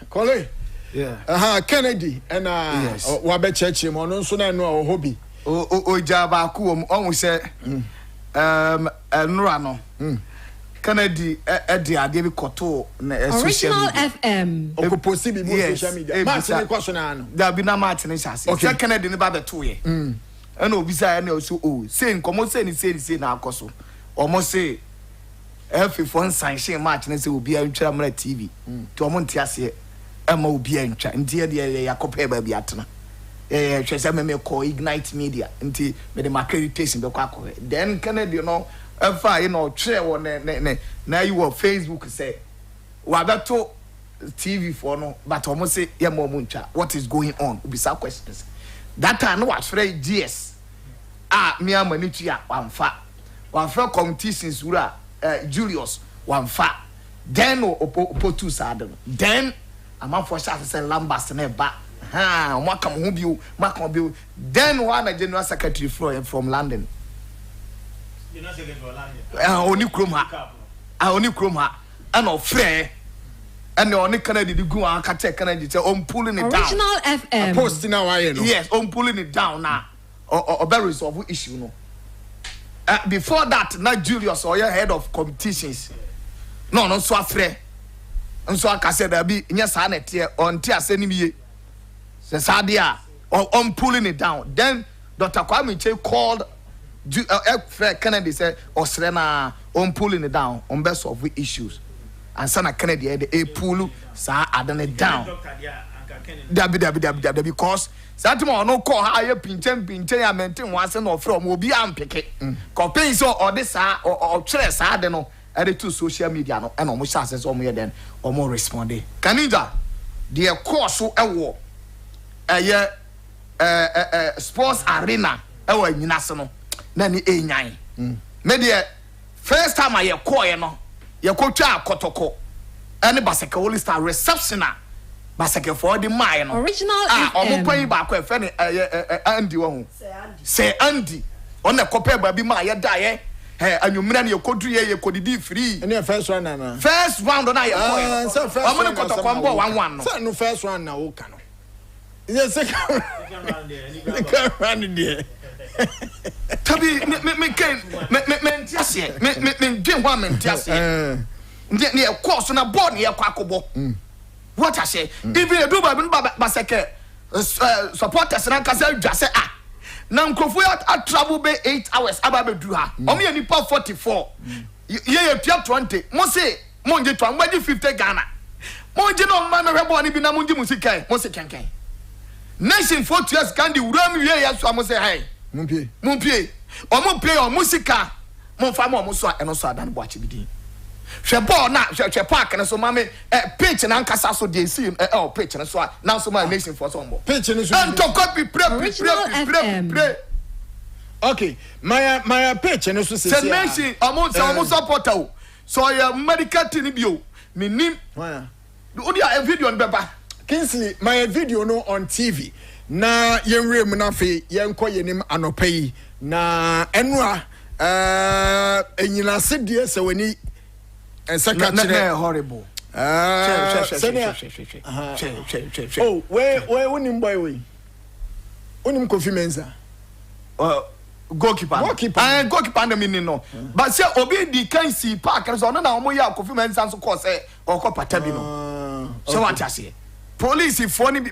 Kole. Yeah. Kennedy and wabe church him on so na no hobby. O jaba ku o say nura no. Kennedy e ade bi koto na Original FM. Opoposi bi mo social media. Match ni question ano. Da bi na match ni chase. Okay. Kennedy ni ba beto ye. And obisa na so say nkomo say na akoso. Omo say F1 sanction match na say obi antwa mra TV. To omo ntiase ema obi antwa. Ntie de yakope ba bi atena. Hwese me call Ignite Media. Nti me the accreditation be kwa akọ. Then Kennedy no efa you know tire wo ne na you on Facebook say wa beto TV for no but omo say ye mo ntwa. What is going on? Obisa questions. That time no was free GS. Me amani tua wamfa competitions wura Julius wamfa then opo sad then amanfo sha say Lambas na ba omaka mo bio maka bio then one general secretary from London oni krom ha and of free and oni Canada di gu an ka check Canada say on pulling it down Original FM. Post now why no. Yes, on pulling it down now or better resolve issue no. Before that, not Julius or your head of competitions. No, so afraid. And so I said, there be yes, I net here on Tia sending me. Says Sadia or on pulling it down. Then Dr. Kwame Che called Kennedy said, or Serena on pulling it down on best of issues. And Sana Kennedy the a pull, sa adding it down. Because Satimo no call higher pinchen ya maintain once no from will be ampeke. Compare so or this or stress I don't know at the two social media no and almost says or more then or more responding. Kanija the course so a war sports arena ewa nyinaso na ni enyan. Me the first time I call you no ye kwotwa akotoko ene baseke Holy Star reception baseke for the mine no Original omo pan ba ko efe ne Andy wo hu say Andy on na kope ba bi ma ye da ye anwumira ne yekodu ye kodidi free Any first one na first round na ye ko so first omo ne kotoko mbo 1-1 no so no first one na wo ka no is second round there tabi me ken me ntiase me dwen ho me ntiase ne course na board ne ye kwa akobo what I say even a do baseke supporters na kasa dwase na nkrofo ya travel be 8 hours aba be du ha o me nipa 44 ye tua 20 mo say mo nje twa mo 50 Ghana mo nje no ma me hwebo ni bi na mo nje musika mo se kenken nation 4 years can the uram ye ya so mo say hey mo pie o mo play o musika mo fa mo so eno so adan bo achi bidin hwe ball na hwe park na so mame pitch na nkasa so dey see pitch na so na so my nation for some pitch na so and to copy play okay my pitch na so say nation almost supporter so your medical team bio minim odi a video on beba Kingsley my video no on TV na yenwre mu na fe yenko yenim anopai na enwa enyina sedie se wani secretary horrible oh where unim boy we unim Kofi Mensah goalkeeper and meaning no but say obi di kan si park so no na omo ya Kofi Mensah so call say okopata bi no so what you say police for ni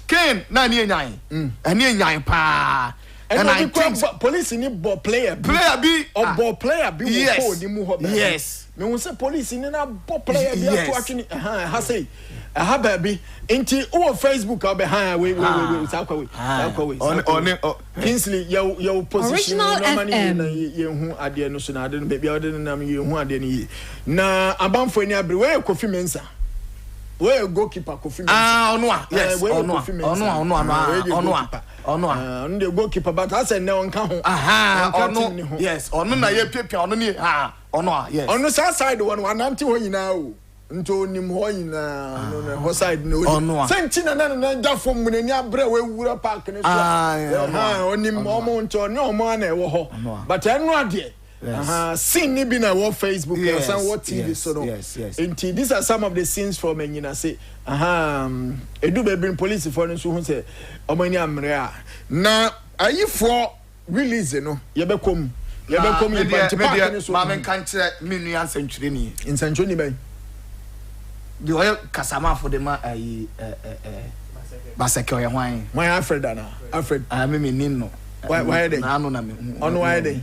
Ken na ni enyan ani enyan pa and I think police ni ball player bi or ball player bi wo ni mu ho ba yes me won say police ni na ball player bi ato atwini ha say ha ba bi enti o Facebook o be we sakwa we on Kingsley your position no mani na ye hu ade no so na ade no be ade no nam ye hu ade no ye na abanfo ni abre we Kofi Mensah we goalkeeper Kofi Mensah ono yes ono on the goalkeeper but I said no nka ho ono yes ono na ye pepia ono ni ono yes ono side one ananti ho nyina o nto nim ho nyina no ho side no senti na dafo mu ni abre we wura park ni so onim omo nto ni omo na e wo ho but eno ade Scene ni bi na wo Facebook yes, and what TV yes, so no. Yes. Inti these are some of the scenes from Enyina say edu be bring police for no so hu say omani amre a na ayifo release no ye be kom ye banti park ni so ma men kan kire menu ansantwire ni insantwire ni ben the oil kasama for the ma baseke oye hwan Alfred ana Alfred me ninno why dey na no na me ono why dey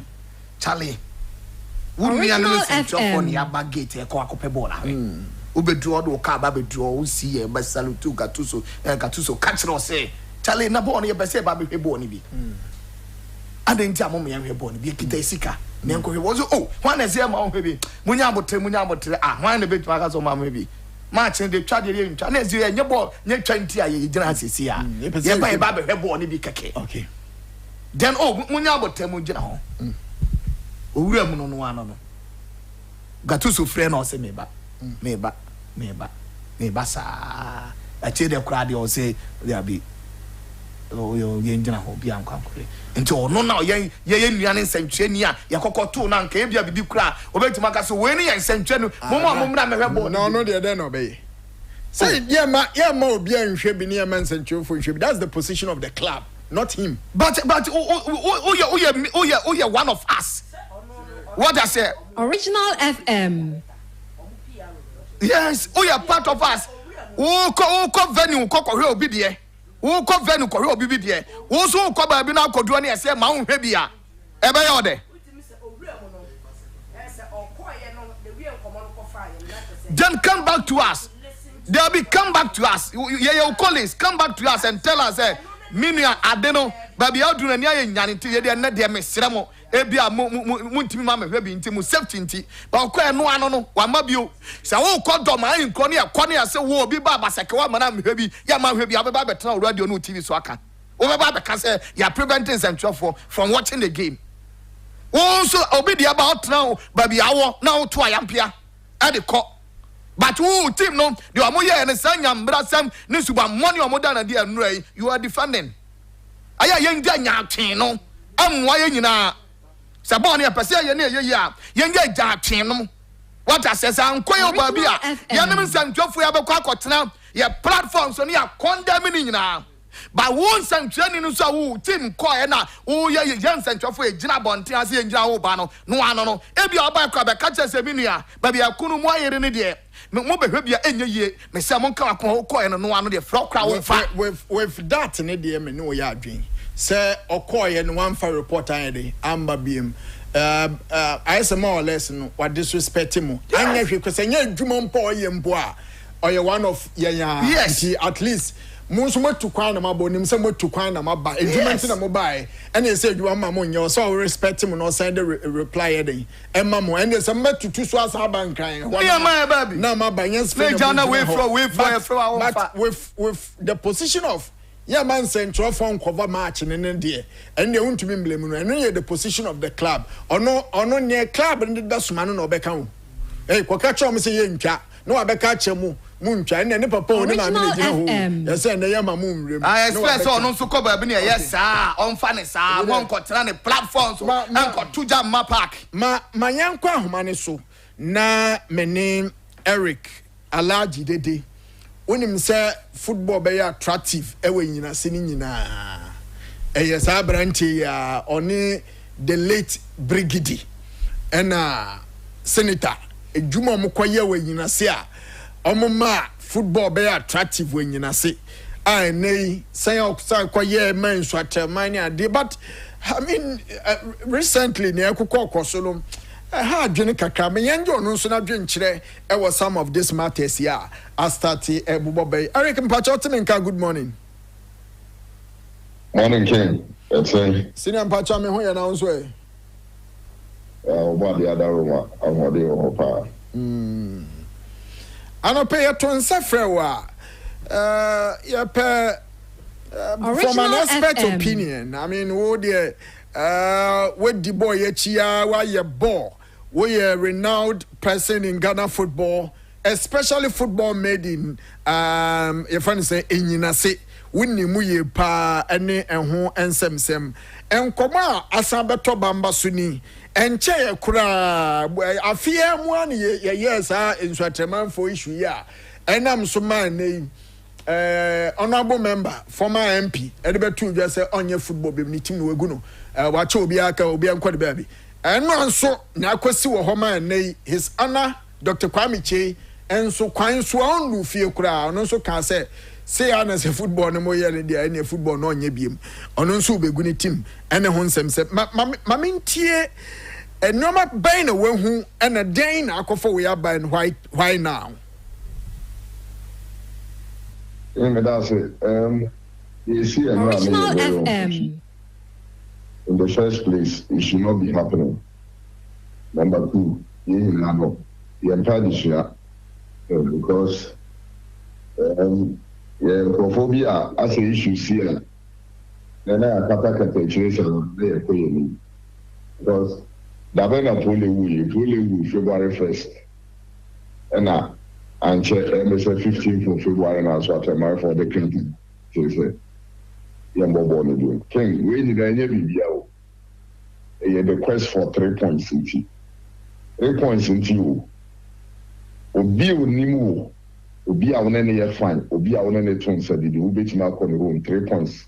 Charlie wunni anu no sentro ni abagate e ko akope ball awe obedu odo ka ba bedu o si e ba salutu gatuso catch no say Charlie na ball no ye be say ba be ball ni bi adenti amom ye ball ni bi kita sika ne nko hwe wo oh hwan na say ma wo hwe bi munya abotre hwan na betu aka so ma ma bi match de twa de ntwa na ezi nye ball nye twa nti a ye gina asisi a ye ba be hwe ball ni bi keke okay then munya abotre mu gina ho owura mu no no Gatuso friend o say meba sa a che de kra de o say there be yo ye ngina ho bia nkwankore nti ono na ye nuane nsantwe ni a ye kokoto na nka e bia bibi kra obetima ka so we ni ye nsantwe no mo mra mehwe bo no de no be say ye ma obi anhwe bi ni ye ma nsantwe fo nhwe bi that's the position of the club not him but oh yeah one of us. What I say? Original FM. Yes, we are part of us. Who ko venue ko hwe obi de. Who ko venue ko hwe obi bi de. Who so ko ba bi na ko do na say ma wo hwe bia. E be ye ode. Then come back to us. They'll be come back to us. Your colleagues come back to us and tell us Minia adeno baby how do na ye nyane ti ye de na de mesrɛ mo ebia mu ntimi ma me hwe bi nti mu safety nti ba ko eno ano no wa ma bio sa wo ko do ma yin ko ne e ase wo obi ba basake wa ma na me hwe bi ya ma hwe bi abeba betena radio no TV so aka wo be ba be ka say ya preventing central from watching the game wo so obi dia ba otena baby awo na wo to ayampia e de ko but who team no the omoye ne sanya mbrasam ne suba money omoda na dia nrai you are defending aya yenga nyatwen no amwa ye nyina sabon ne pese ye ne ye ya yenga jatwen no what assess ankoye obabi a ye ne nsantwofo ya bekọ akotena ye platform so ne ya condemn ni nyina ba won santwani no so wo team ko e na wo ye nsantwofo e gina bonte ase ye gina wo ba no no ano no ebi oba kwa be ka chese minua ba bia kunu mu ayere ne de mo behwe bia enye ye me se mo nka ko e no ano de fro kra wo fa with that ne de me no ya adwen se okoye no one for report an de amba biem I say more or less no what disrespect him anya hwe ko se nya adwuma mpo oye mpo a oye one of yes at least Monso matu kwan na mabo nim se matu kwan na maba edwuma na mo bae ene se edwuma ma mo nya so respect him no send the reply den emma mo ene se matutu so asa ban kan na maba nya spend but with the position of man central phone cover match ne de ene untumi mblem no ene the position of the club ono ne club ne da suma no obeka ho kwaka chom se ye ntwa no abeka chemu muntwa ne papa oni ma me gina ho yes na ya ma mumrem I express on so ko ba bi ne yes on fa ne sa won ko tena ne platforms and ko tuja ma park ma yankwa ahoma ne so na mene Eric Alaji Dede onim say football be attractive ewe nyina se ni nyina yes abranti ya oni the late Brigidi and senator ejuma mo koye we nyina se a omoma football be attractive when you say I nay say koye man so atemani ade but I mean recently near kokoko so no ha dwene kakra me yenjo no so na dwen kire e was some of this matters here I started Bubobay Eric Mpacho good morning King that's senior Mpacho me ho ya na so e oba the other room amode o pa I don't pay a ton safrewa. From an expert opinion. I mean, what the boy yechia, why you ball? We a renowned person in Ghana football, especially football made in if I say in Yinase, winni muye pa ene enho ensem. En koma asabeto bamba suni. enche kura afia mu an ye sa ensuatreman for issue ya enam so man nei honorable member former MP edebetu just say onye football be ni team no egu no wacha obi aka obi ankwade ba bi eno anso na akwasi wo homa nei his honor Dr. Kwame Che enso kwan so onu fie kura ono so kan say ana se football no moye ne dia ene football no onye biem ono nso obegu ni team ene ho nsem se ma mentie enoma bain na wehu ene den na akofo we aban why now That's it. You see, Original FM. In the first place, it should not be happening. Number two, the entire issue, because homophobia as an issue here, then I can't take a situation there because the event only February 1st, and check MSF 15th of February now, so I marry for the country. So say, young boy doing. King, we need any video. The quest for 3 points in T. 3 points in T. Obi Nimu, Obi Aunene fine, Obi Aunene Tone said, the Ubich Mark on the room, 3 points.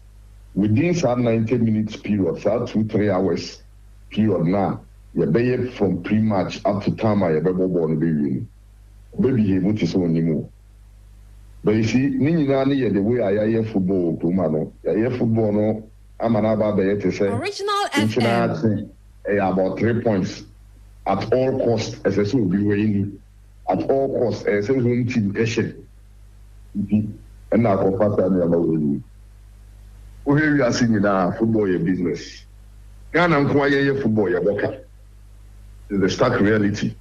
Within some 90 minutes period, 2-3 hours period now, you be from pre-match up to time, you be born baby. Baby, able to so anymore. But you see, Nini the way I hear football, Kumano, I hear football, no, I'm an about to say, Original FM. About 3 points at all costs, as I should be weighing at all costs, as a home team, and now for faster than about we are seeing now football your business. Ghana and football your worker. It's the stark reality.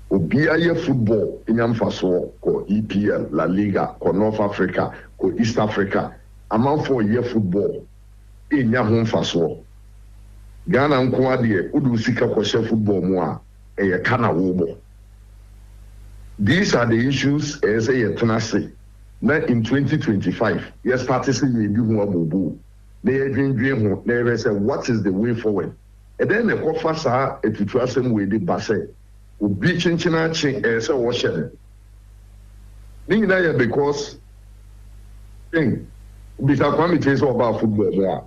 Obiaye football in Yamfaso, ko EPL, La Liga, ko North Africa, ko East Africa. Amount for year football in Yamfaso. Ghana Nkwadi, Udu Sika Koshe football moa, a Kana Wobo. These are the issues as a tenacity. Now in 2025, yes, participating in Bubu. They are dreaming, they say, what is the way forward? And then the Kofasa, a situation with the Basse. Obi chinchina chin say washe ni na because thing bisa Kwame Che say about football there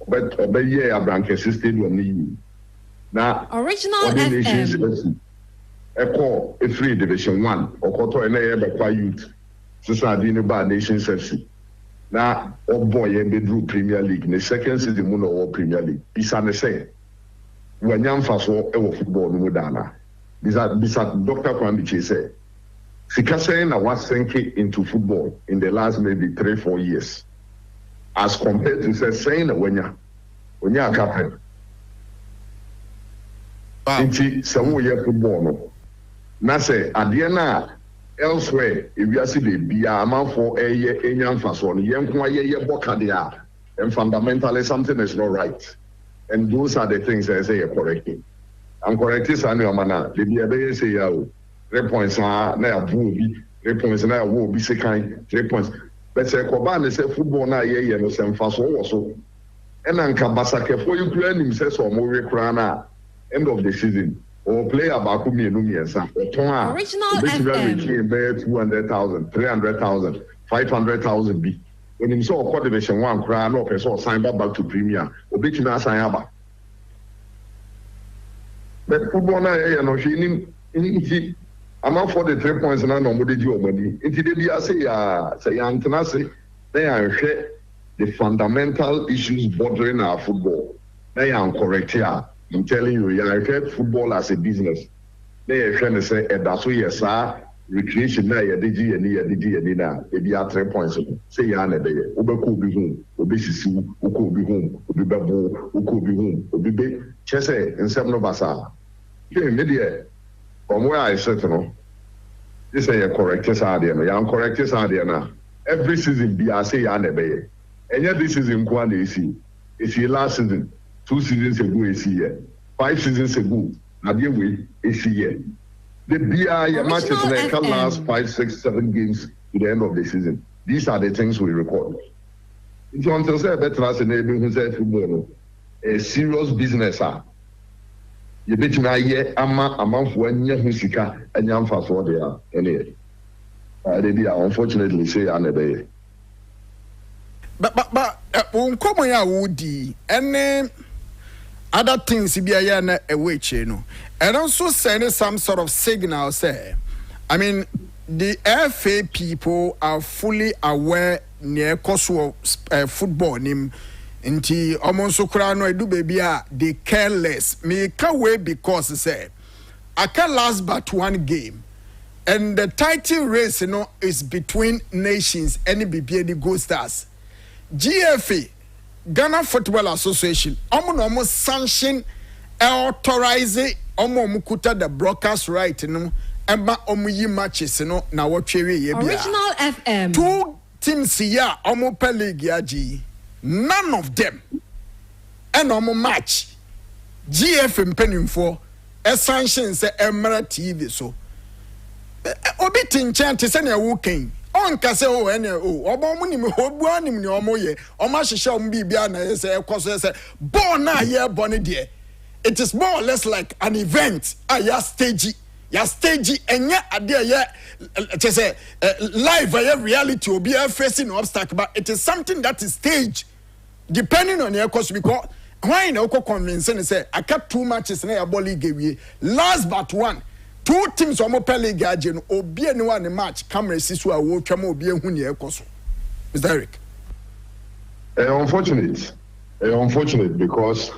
but obey Abranke stadium ni na Original FM Echo a free division 1 okoto na ye be kwa youth sister di ni ba Nations FC na oboy ye be through Premier League the second season mu no Premier League bisa ne say wanyam faso e wo football no dana. This Dr. Kwame Che said, Sikaseng was sinking into football in the last maybe 3-4 years, as compared to saying when you're captain. Inti some year football no. Na say adiana elsewhere if you see the be a man for a year enyan fason yen kwa ye boka dia and fundamentally something is not right. And those are the things I say are correcting. I'm correcting Sanu Amana. The BA say, 3 points na ya bubi, 3 points na ya wo bi sekan, 3 points. But say Koban say football na ye no sem faso also. And anka basake for you plan him say so mo we kra na end of the season. Or play about mienu miensa. Original FM. 200,000, 300,000, 500,000 B. When him saw quarter division 1 kra no person sign back to Premier. Obetuna sign back. But football na no she in I'm out for the 3 points na no mo dey do money. Inti dey be say antena say they are share the fundamental issues bordering our football. They are correct here. I'm telling you, you are football as a business. They are trying to say that's why yes recreation na ya DG na e be at 3 points. Say ya na dey. Obeko bi home, obi sisi, oko bi home, obi bebo, oko bi home, obi be chese nsem no basa. Okay, media from where I sit no. This is a correct idea. You are correct idea na. Every season be I say ya na be. And yet this season kwa na isi. It's your last season. 2 seasons ago is here. 5 seasons ago, Nadia way is here. The BI matches can last 5, 6, 7 games to the end of the season. These are the things we record. If you want to say better as a neighbor who said football, a serious business. yɛbɛtumi ayɛ ama amanfoɔ anya ho sika anya mfasoɔ de a ɛne yɛ unfortunately say ya na ɛbɛyɛ but nkɔmmɔ yi a wodi ɛne other things bi a yɛ na ɛwɔ akyire no ɛno nso send some sort of signal say I mean the FA people are fully aware near cost football nim nti ɔmo nso kura no edu baby a they care less me can wait because say I can last but one game and the title race is between nations any BBA the Gold Stars GFA Ghana Football Association ɔmo sanction authorize ɔmo kuta the broadcast right no ɛma ɔmo yi matches no na wɔtwe ye bia Original FM 2 teams here ɔmo per league yaji none of them and ɔmo match GFA mpanimfo sanction sɛ ɛmra TV so obi tinkyɛn te sɛ na wo kan ɔnka sɛ o ɛne o ɔbɔ mo nim obu anim ne ɔmo yɛ ɔmo ahyehyɛ ɔmo bibia na yɛ sɛ ɛkɔ so sɛ ball na yɛ bɔ ne deɛ it is more or less like an event a ya stage ɛnyɛ adeɛ yɛ kyɛ sɛ live ɛyɛ reality obi facing an obstacle but it is something that is staged depending on your cost because why na uko convince ne say aka 2 matches na ya ball league wie last but one 2 teams omo per league age no obi ani one match camera sisu a wo twam obi ehu ne ekoso Mr. Eric unfortunate because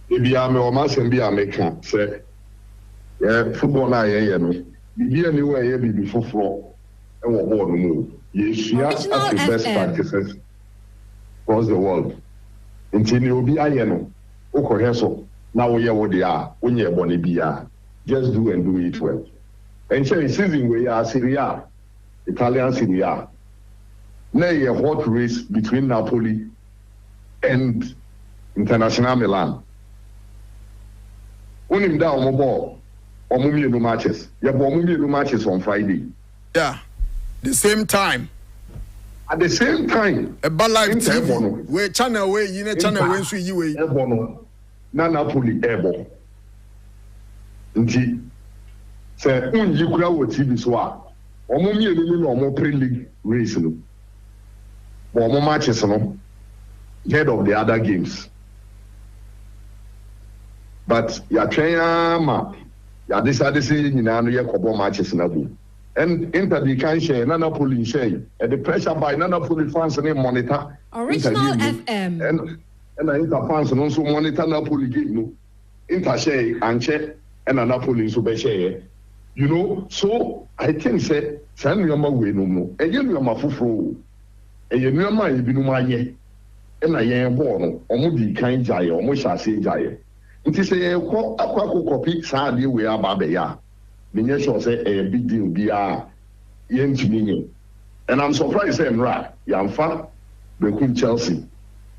ebi ame o ma sem bi ameka say football na ye no bibi ani wo ye bibi foforo e wo ball no mu ye share as the best practices across the world until you be ayeno ukohe so na wo ye wo dia onye ebone bia just do and do it well and say season we are Serie A Italian Serie A na a hot race between Napoli and International Milan unim da omo ball omo mienu matches ye bo omo mienu matches on Friday the same time at the same time a live TV we channel we you know channel we so yi we ebono na Napoli ebo nti se unyi kura wo TV so a omo mienu no omo pre league race no but omo matches no head of the other games but ya twɛn ma ya decide say nyina no ye kɔbɔ matches na go and Inter the can share na Napoli share and the pressure by Napoli fans and monitor Original FM and Inter fans and also monitor Napoli game no Inter share and share and Napoli so be share you know so I think say nuama we no e ye nuama foforo e ye nuama e binu ma ye e na ye ball no omo di kan jaye omo sha se jaye nti say ye kɔ akwa copy saa de we aba be ya menye sure say a big deal be yen and I'm surprised say Emra yamfa Bekum Chelsea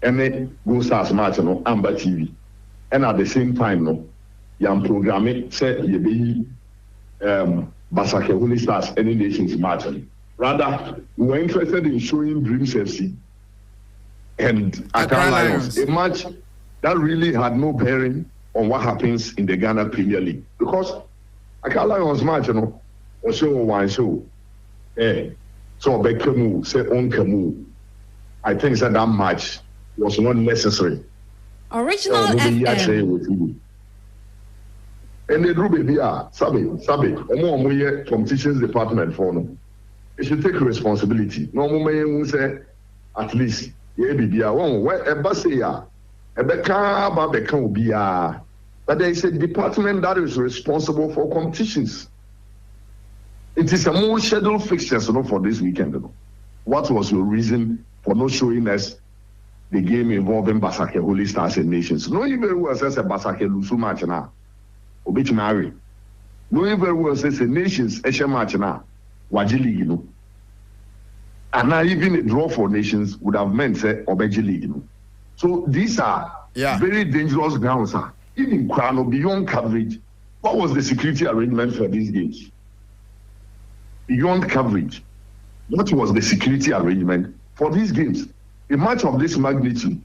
and then Gold Stars match no Amber TV and at the same time no yam program it say ye be Basake Holy Stars any nations match rather we were interested in showing Dreams FC and Accra Lions a match that really had no bearing on what happens in the Ghana Premier League because Accra Lions match no o show one show so Bekamu say on Kamu I think that match was not necessary. Original FM and the Ruby Bia Sabi omo ye competitions department for no it should take responsibility no mo may say at least ye bibia won where eba say ya ebeka ba beka obia but there is a department that is responsible for competitions. It is a more scheduled fixtures for this weekend. What was your reason for not showing us the game involving Basake Holy Stars and Nations? Knowing very well says a Basake Lusu match now, Obichinari. Knowing very well says a Nations Esha match now, Wajili, you know. And now even a draw for Nations would have meant say Obejili, you know. So these are very dangerous grounds, sir. Even Krano beyond coverage. What was the security arrangement for these games? Beyond coverage, what was the security arrangement for these games? A match of this magnitude,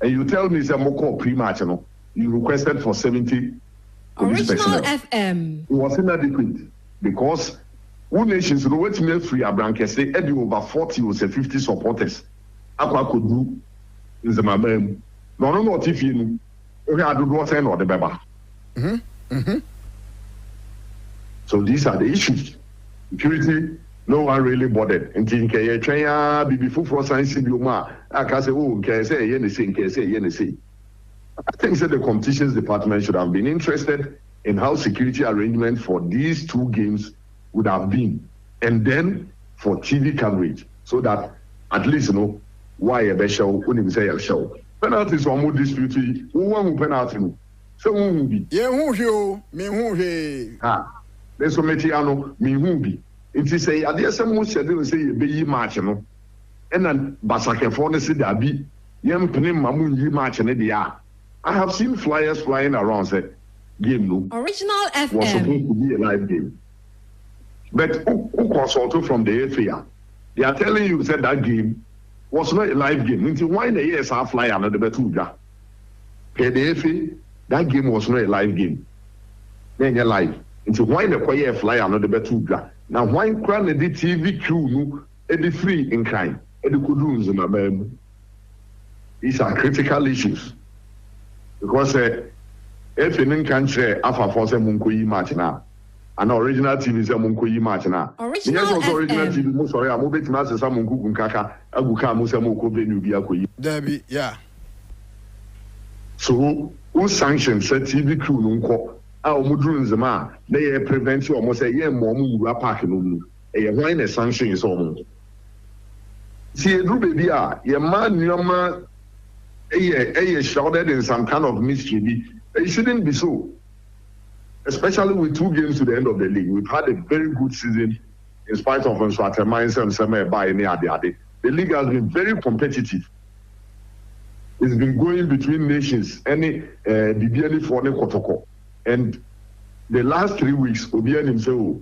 and you tell me it's a Moko pre-match, you requested for 70 police Original personnel. FM. It was inadequate because one nations no wait me free Abranke say every over 40 or say 50 supporters. Akwa could do in the mabem. No not if you know. Okay, I do what say no the beba. So these are the issues. Security, no one really bothered. Until you train before for science bioma, I can say, oh, can say anything, can say anything. I think that the competitions department should have been interested in how security arrangement for these two games would have been, and then for TV coverage, so that at least why a show when you say a show. Penalties are more disputed. Who won penalty? So who will be? Yeah, who me who he? There's so many me who be. If you say, I dare some schedule say a big match, and then Basake for the city, young Penim Mamun match and I have seen flyers flying around say game Original was supposed FM. to be a live game. But who consulted from the FA? They are telling you that game was not a live game. Until why the years are flying under the Betuga. Okay, the FA, that game was not a live game. Then you're live. Until why the quiet fly under the Betuga. Now why crown the TV crew no free in kind. These are critical issues. Because if in country Alpha Force Munkoyi match now, an original TV is a Munkoyi match now. Original original FM. TV, most sorry, I'm moving to Master Samun Kukaka, Aguka Musamoko Benubiakoyi. Debbie, yeah. So, who sanctions said TV crew nunko? Our Mudrun Zama, they prevent you almost a year more move a parking. A wine a sanction is almost. See, a group baby, your man, your man. Shrouded in some kind of mystery. It shouldn't be so. Especially with 2 games to the end of the league. We've had a very good season in spite of Nswate Mindset and Seme by any other. The league has been very competitive. It's been going between nations, any Bibiani for any Kotoko. And the last 3 weeks, Obian himself,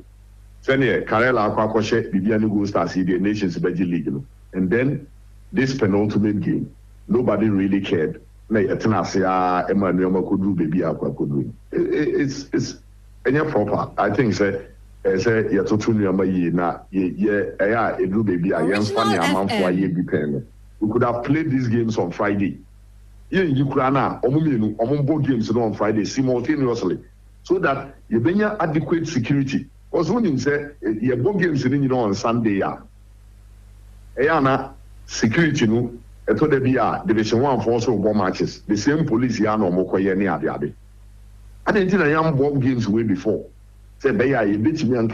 Senior, Karela Akwakoshe, Bibiani Go Stars, the Nations Beji League. And then this penultimate game. Nobody really cared. It's proper. I think say you we could have played these games on Friday. Both games on Friday simultaneously, so that you bring adequate security. Because when you say you both games on Sunday, security and so there be Division 1 force football matches. The same police here no more any other. I didn't think I am ball games way before. Say be a bit me in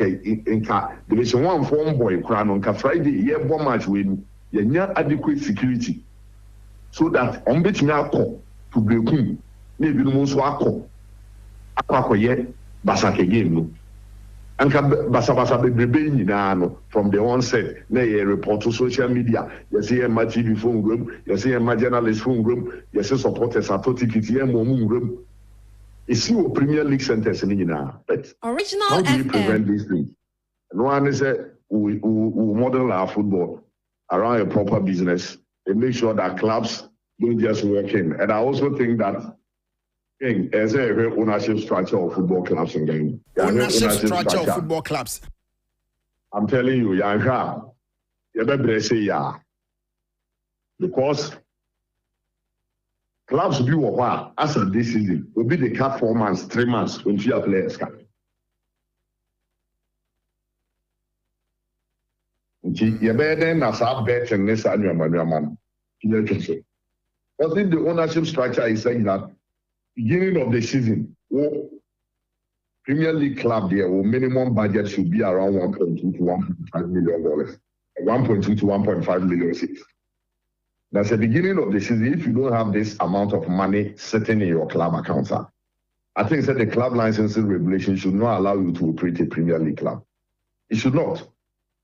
Division 1 form boy crown on Friday year ball match win. You need adequate security so that on bit me to break maybe no more so akọ Basake game no. Anka basa bebrebe nyina no from the onset na ye report to social media you see a TV phone room you see a journalist phone room you see supporters ato ticket ye mo room is you Premier League centers nyina but Original how do you FM. prevent these things? No one is we model our football around a proper business and make sure that clubs don't just work in. And I also think that as a ownership structure of football clubs in game. Ownership structure of football clubs. I'm telling you, Yanka, you better say yeah. Because clubs will be what as a this season will be the cap 4 months, 3 months when you players come. You better than as a bet and this annual man. Because if the ownership structure is saying that beginning of the season, Premier League club there, minimum budget should be around $1.2 to $1.5 million, 1.2 to 1.5 million seats. That's the beginning of the season. If you don't have this amount of money sitting in your club account, I think that the club licensing regulation should not allow you to operate a Premier League club. It should not,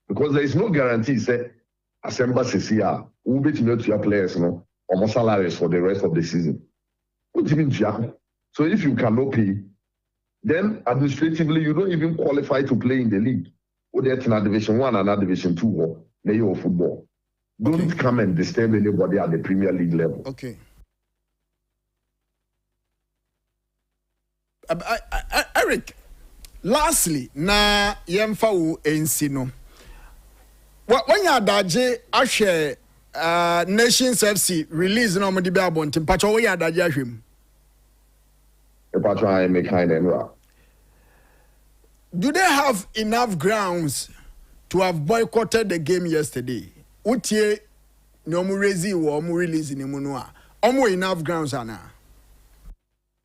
because there is no guarantee. Say, Assemble CCR, who bet you your players, or more salaries for the rest of the season. What do you mean, so if you cannot pay, then administratively you don't even qualify to play in the league. Or that's in Division 1 and Division 2 or Mayo football. Don't come and disturb anybody at the Premier League level. Okay. Eric, lastly, na yemfa wo ensi no. When you adaje ahwe Nations FC release no mo di be abonte pacho wo ya adaje ahwem. E pacho I make kind and Do they have enough grounds to have boycotted the game yesterday? Utie no mu rezi wo mu release ni mu no a. Omo enough grounds ana.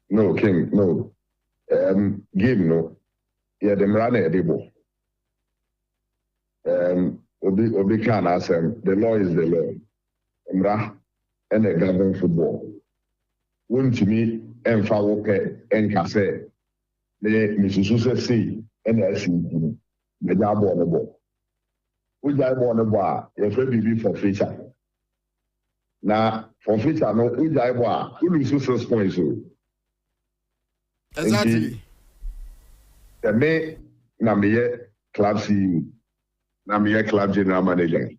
No, King, no. Game no. Yeah, them run a debo. Obi can ask them. The law is the law. Mra and a govern football. Wouldn't me and Fawoke and Casse. The Mrs. C and SC. The job on the ball. We job on the bar. If we be for feature. Now, for feature, no, we job bar. Who lose 6 points? Exactly. The me na me club CEO, na me club general manager.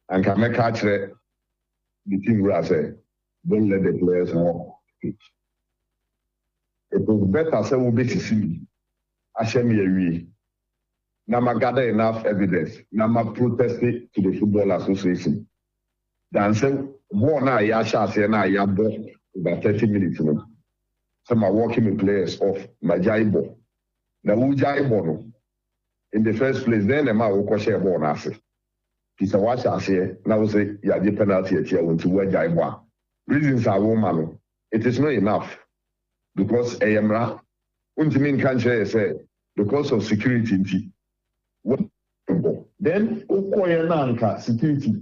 And can make catch the team where I say, don't let the players know. It was better say we be to see. I share me a way. Now I gather enough evidence. Now I protest it to the Football Association. Then say, one I yasha say na ya bo about 30 minutes now. Some are working with players of Majaibo. Now, who Jaibo in the first place, then the man will share born as it. It's a watch as here. Now, say, yeah, the penalty at here when to wear Jaibo. Reasons are woman. It is not enough because AMRA, Untimin country say, because of security. Then, Okoyananka security,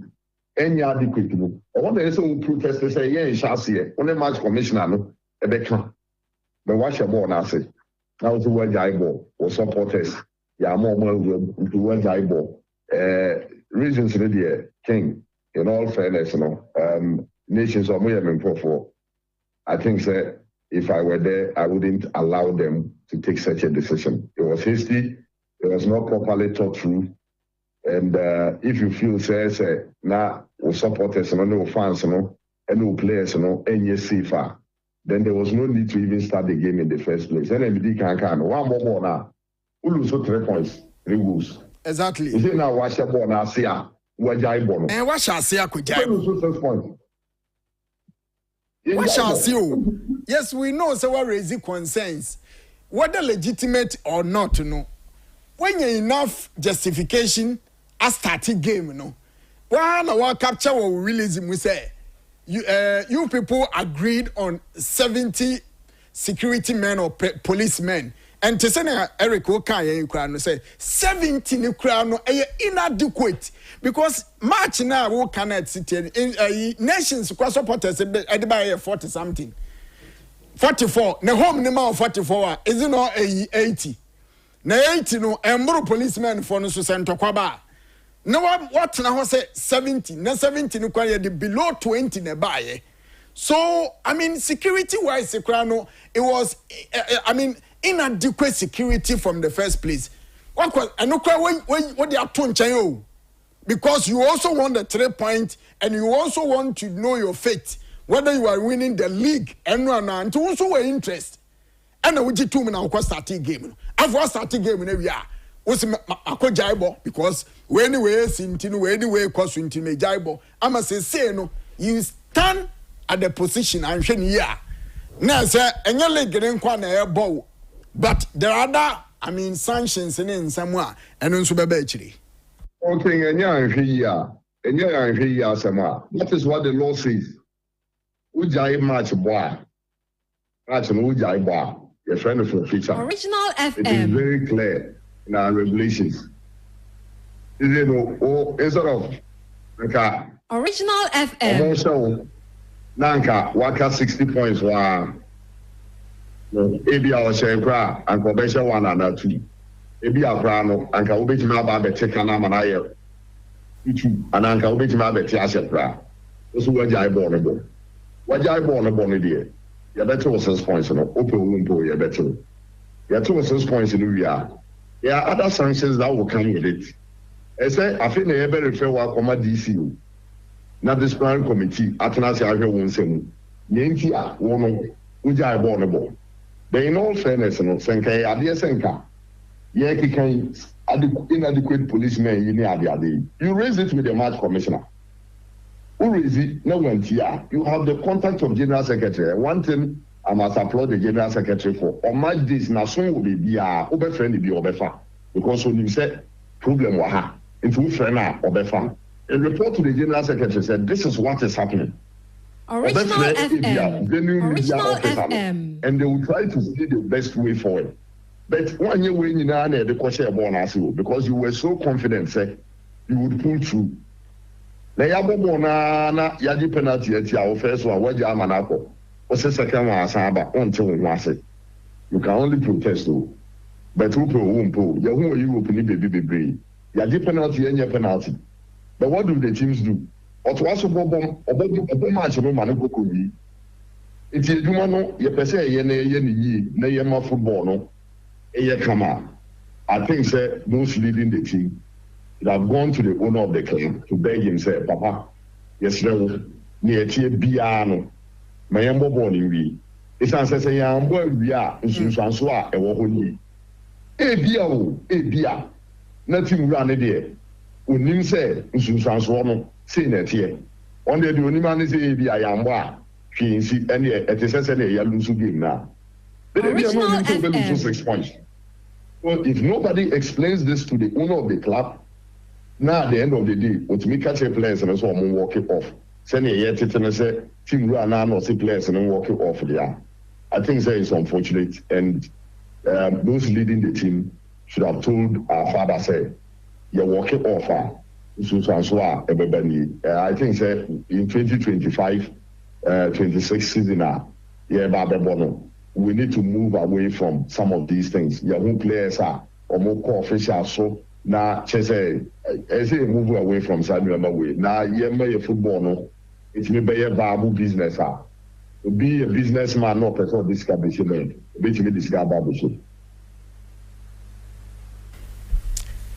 any adequate. I want to say, protest say, yeah, shall see it. Only match commissioner, no, a becker. But watch your ball now, say. Now to where Jaibo or supporters, yeah, more to where Jaibo. Reasons really, King, in all fairness, you know, nations of Muyamin for. I think that if I were there, I wouldn't allow them to take such a decision. It was hasty, it was not properly thought through. And if you feel, say, now, supporters, you know, fans, you know, and no players, you know, and yes, safer. Then there was no need to even start the game in the first place. Then MBD can one more now. We lose 3 points, 3 goals. Exactly. You see now watch your ball now, see ya. What Jaibo? And what shall see? Could Jaibo lose 6 points? What shall see? Yes, we know. So what raising concerns, whether legitimate or not, you know. When you enough justification, a starting game, you know. One our capture will release him. We say. You people agreed on 70 security men or policemen. And to say Eric Okaya say 70 inadequate because March now we cannot sit in nations supporters at 40 something. 44. The home number 44 is it not 80. Na 80 no embro policemen for no center kwaba. No what now say 70. Na 70 no kwaya the below 20 na buy. So I mean security wise it was inadequate security from the first place. What they are doing, because you also want the 3 points and you also want to know your fate, whether you are winning the league and also were interest. And we did 2 minutes starting game. After starting game in area, was Jaibo because anyway, anyway, cause into Jaibo. I must say no, you stand at the position and yeah. Now sir, and your leg getting quite ball. But there are other, sanctions in somewhere, and also actually. Okay, and that is what the law says. Ujai match boy. Match no Ujai boy. Your friend of the feature. Original FM. It is very clear in our regulations. Instead of Original FM. Nanka, waka 60 points. Wow. Ebi a ɔhyɛ nkora anka ɔbɛhyɛ 1 and 2 ebi akora no anka wobɛtumi aba abɛte kana ma na ayɛ 2 ana anka wobɛtumi abɛte ahyɛ kora so wagyae bɔɔl no bɔ wagyae bɔɔl no bɔ no deɛ yɛbɛte wo 6 points no wopɛ wo mpo yɛbɛte wo yɛte wo 6 points no wie a there are other sanctions that will come with it ɛsɛ afei na yɛbɛrefer wɔ akɔma DCO na disciplinary committee atena ase ahwɛ wo nsɛm nea nti a wo no wogyae bɔɔl no bɔ But in all fairness, no, senka adeɛ senka. Yeah, can inadequate policemen in the you raise it with the match commissioner. Who raise it? No one here. You have the contact of General Secretary. One thing I must applaud the General Secretary for. On match this, na soon will be over friendly be obefa. Because when you said problem waha, if we friend obefa. A report to the General Secretary said this is what is happening. Original FM. Original FM. And they will try to see the best way forward. But one year when you know the question about because you were so confident, say you would pull through. Na yabo na yaji penalty at your first one. What you are manako? What's the second one? Asaba until we say you can only protest though. But who pull? You who you open baby. Yaji penalty and your penalty. But what do the teams do? Or to also bomb match no manako could be. It's a dumano. You say ye na yema football no. I think sir, those leading the team would have gone to the owner of the club to beg him, say, Papa, yes, no, near Biano, my ambo born in we. It's answer say, I'm boy, we are in Sunsua, a wohoni. Bia, nothing run a day. Unim say, in Sunsua, say that here. On the Uniman is a Bia Yamba, she see any at the Sesame Yalusu game now. There is no need to lose 6 points. Well, if nobody explains this to the owner of the club, now at the end of the day, what me catch a players and so I'm walk it off. Send a yet and say, team run or see players and walk it off there. I think that is unfortunate, and those leading the team should have told our father, say, you're walking off. I think that in 2025, 26 season, we need to move away from some of these things. Young players are or more officials. So now, say move away from Samuel way. Now, you football no. It may be a babu business. Be a businessman, not a sort of establishment. Which may discover babu.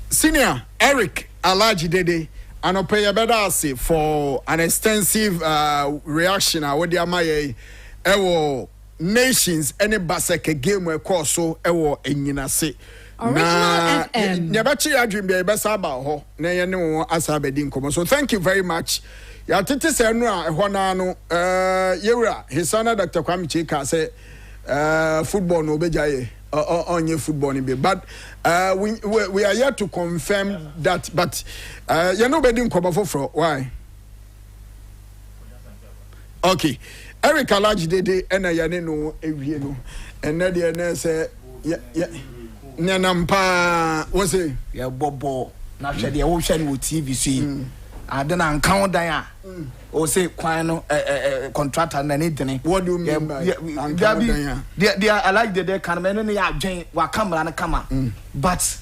Senior Eric Alaji Dede, and I pay a better say for an extensive reaction. I would amaye nations any basket game where course so enyina se Original FM. Nyabachi adwin bia besa ba ho na ye ne wo asabedi nkomo. So thank you very much. Ya tete se no a ho na no yewura Hisana Dr. Kwame Chika say football no bejaye onye football ni be, but we are yet to confirm that, but you know bedi nkomo foforo. Why? Okay. Eric Alaji Dede ena yane no ewie no ena de na say nyanampa wo say ya bobo na hwe de wo hwe no TV so adena nkan dan a o say kwan no contractor na ne dene. What do you mean by they I like the kind of no ya adwen wa camera na kama, but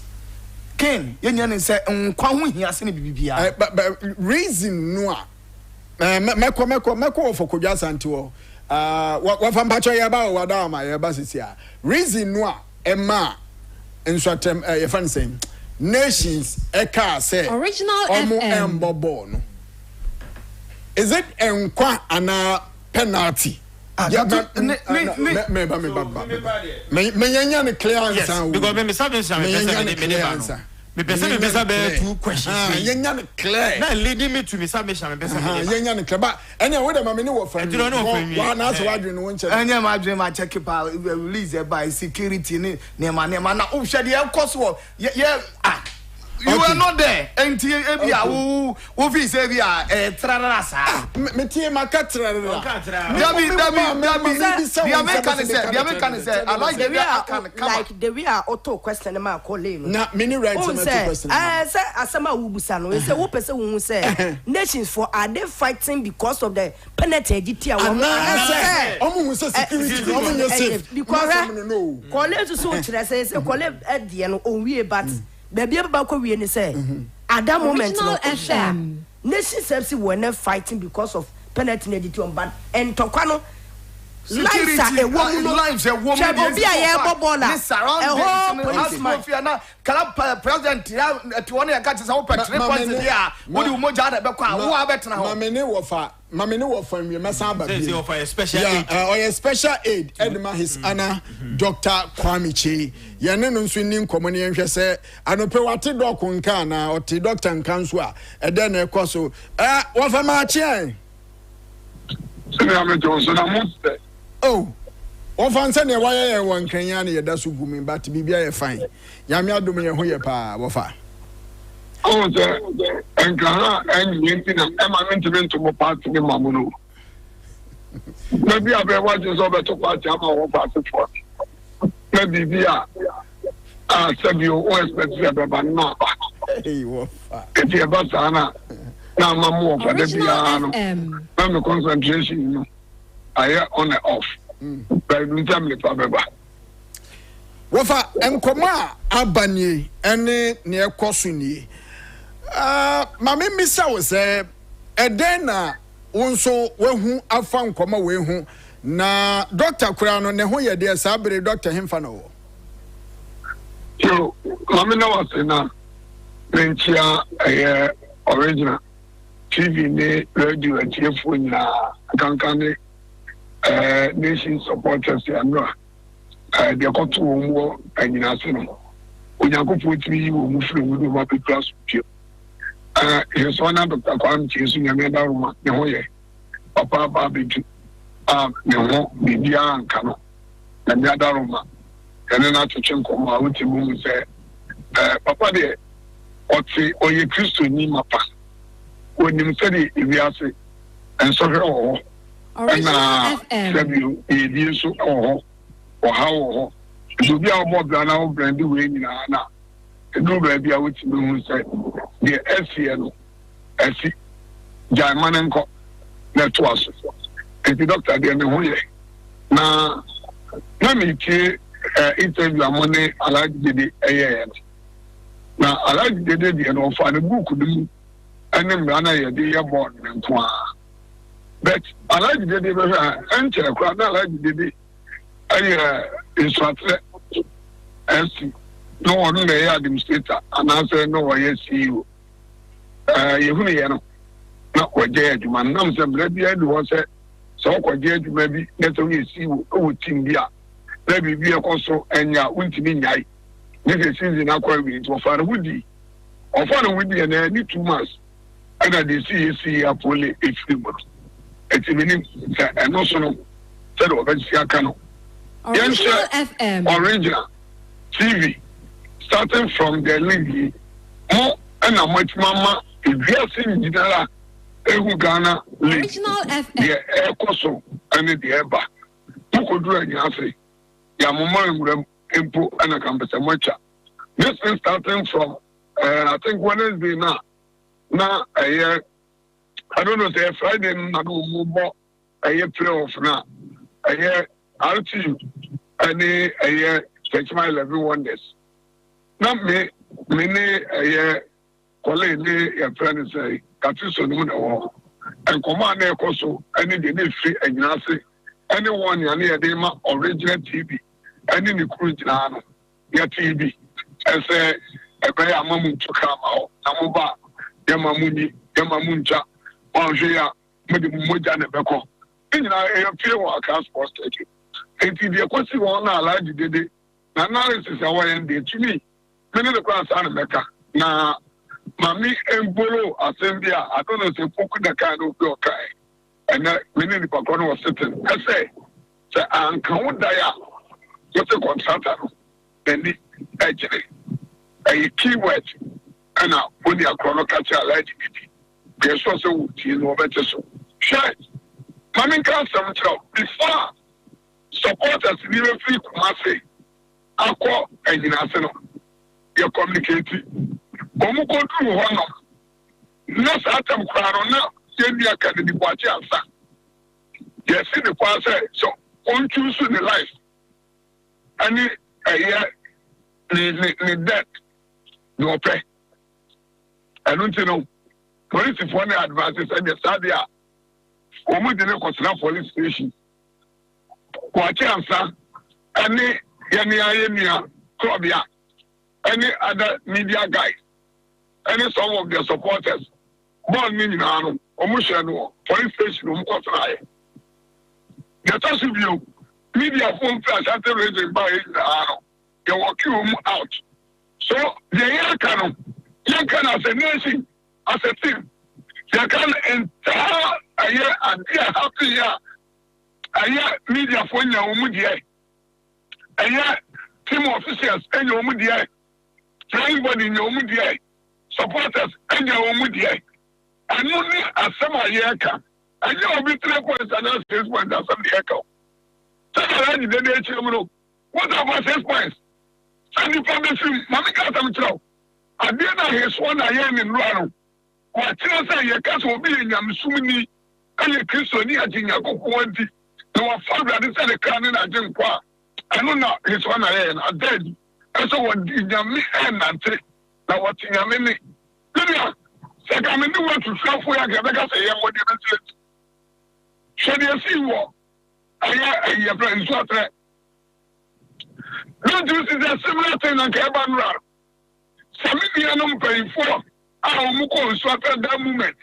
Ken yenya ne say nkwan ho hia se ne bibia but reason no a meko for kodwa santi wo wa fampacho ya ba wa da ma ya ba sisia reason no a ema nswatem ye fan say nations eka say Original omo FM embobo no, is it enkwa ana penalty? Yeah, me yanya ne clear answer. Because me sabe me person me sabe two questions. Yanya ne clear. Na leading me to me sabe me person. Yanya ne clear. But anyway, we dey me no friend. One answer wadwe no won check. Anya ma adwe ma check pa release by security ne ma na o hwe de e cost wo you were not there. Enti ebia wo fi say bia trara sa. Me tie makatra. I like the way I can come. Like the way I auto question ma call in. Na many rights to question. Say asema wubusa no. Say wo pese wo say nations for are they fighting because of the penalty editi a wo. Omo say security, omo you safe. Because no. Call to so kire say call e de no onwie but baby eba ko wie ni say at that moment no nation selbst were not fighting because of penalty editi on but and tokwa no security lives a woman obi a ye bobola police na club president ya atuone ya catch say wo pet 3 points there wo di mo ja na be kwa wo abetena ho mamene wo fa mesa ba bi say for special aid or special aid edma his ana Dr. Kwame Chi yene no nso ni nkomo ne nhwe se anope wate doc nka na ote doctor nka nso a ede na ekoso wo fa ma chi oh, one fan send a wire one Kenyan, ya dasu gumi, but be a fine. Yamia do me a hoya pa, wafa. Oh, and Kana and Yentin and Emma went to my party in Mamuno. Maybe I've been watching over to party, I'm a party for. Maybe we are. Said you always better, but not. Hey, wafa. If you're Basana. Now, Mamu, for the I'm concentration. I on and off. But we tell me, Papa. Wafa, Nkoma, Abani, any near Kosuni. Mammy Missa was a dena also when I found Koma way home. Na Dr. Crown on the Hoya, dear Sabri, Dr. Himfano. So, Mamma was in a Venture original. TV ne radio and telephone na kankane nation supporters ya no de akoto wo anyina se no onyankopɔ tiri wo mu firi wo do ma be class pio so na Dr. Kwame Chi so nyame da roma ne ho ye papa ba beju ne ho bibia anka no na da roma ene na to chenko ma wo ti mu se papa de oti oye Kristo ni mapa when you said it, if you ask it, and so and so or how to be our more than our brand new way in Anna. And no baby, I would say, the SCN, SC, Jaiman and Co. That was and the doctor again. Now, let me interview a money. I like the AM. Now, I like the and offer the book. And then Rana Yadia born and but I like the day, enter a crowd. I like the day. I instructor as no one may administrator, and I say, no, I see you. You not what dead, man. Nam some maybe I do was so what dead, maybe let me see who team here. Maybe be a also and ya wouldn't mean I. This is in Aquarium to Father Woody. Or Father Woody and I need 2 months. And I did see a fully extreme. It's a meaning and also said of Cano. Original FM. Original TV. Starting from the league. More and a much mama is dressing Ginala Ghana League. Original FM. The air coso and the air back. Who could do any answer? Yamama Impo and a campus and watcher. This is starting from I think Wednesday now. Now, I don't know, say Friday, I do more a year playoff now. I hear RTU, and a year stretch my 11 wonders. Not me, a year, colleague, a friend say, Catus on the and command air coso, any day free and Yasi, anyone near Dema original TV, any in the cruise now, your TV, and say, a very amount to come out, Namuba. Yamamuni, Yamamuncha, Angea, Moja Nebeko. In I appear what I sports take it. And if you question one, I like the day. Analysis away and day to me. Many of the class are Mecca. Now, Mammy and Bolo, Assemblia, I don't know if you put the kind of your guy. And many of the Pacon was sitting. I say, I'm coming there. What's a contractor? Then the actually a keyword. And now, when you are chronoculture LGBT, there's also no better so. Shine. Coming can't some job before supporters even free Kumasi, Aqua, and in Arsenal. You're communicating. Omuko do one of Nurse Atom Crown now, India can be watching outside. Yes, in the past, so on choose the life. And a year, the debt, no pay. I don't know. Police if one advances and the Sadia, Omo didn't consider police station. Kwachiansa, any Yania, Krobia, any other media guys, any some of their supporters, born Minano, Omushano, police station, Umkotrai. The toss of you, media phone flash at the raising by you're walking out. So the Yankano as a nation, as a team, they can entire a year and happy year. A year media phone your Umudia. A year team officials and your Umudia. Everybody in your Umudia. Supporters and your Umudia. And only a summer year can. And you will be 3 points and 6 points and some echo. So what about 6 points? And the problem Mamika Tamcho. I didn't his one I am in Rano. What I your cast will be in Yamsumi and your Christian Yajinya. Our father decided to come in and drink. I don't know his one I am. I dead. And so what did you and say? Now what's in your minute? Lydia, second, I mean, you want to self where I can say, what you said. Should you see what? I have friends. Don't you see a similar thing on Cabanra? Some Indian paying for our Muko sweater that moment.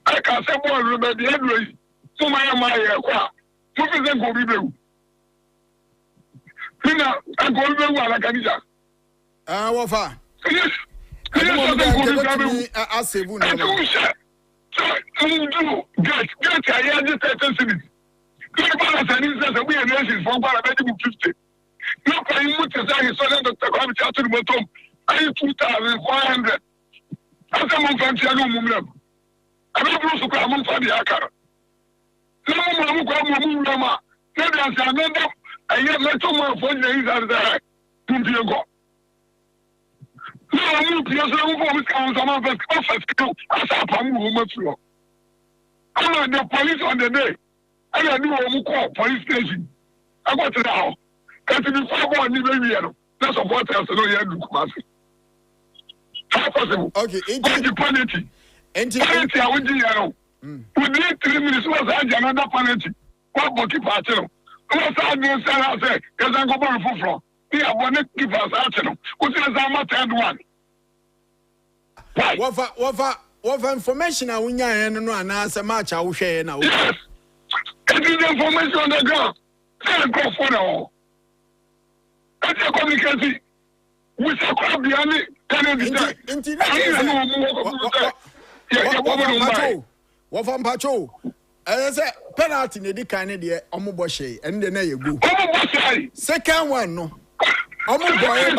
I can say, boy, remember the address. So my Moving them go be blue. Now, I go be blue like a ninja. Wafa. Yes. I say, you get I had this cities. Good balance and instance, we are nations from Parametric 50. No paying much as I saw Dr. Comity out to the bottom. I 2,400. As a month from Tiago Mumlem. I don't know to come on for the Akara. No one will come on. Maybe I say another. I have met someone for the Israel that to be a god. No one will be a woman office as a palm woman floor. I know the police on the day. I don't know who call police station. I got it now. Can't be far on the baby. That's what else I know you have to come. How possible? Okay, the penalty. Penalty, I would do. Within 3 minutes, was another penalty. What book keep at you? What's I do? I say, because I go back for floor. Yeah, one keep us at you. What is our 10-1? What information I win and answer match I will share now. Yes, it is information on the ground. Say go for now. That's a communication. We say crap behind it. What from Pacho? As a penalty, the kind of the Omoboshe, and the Nay go. Second one, no. Omoboy,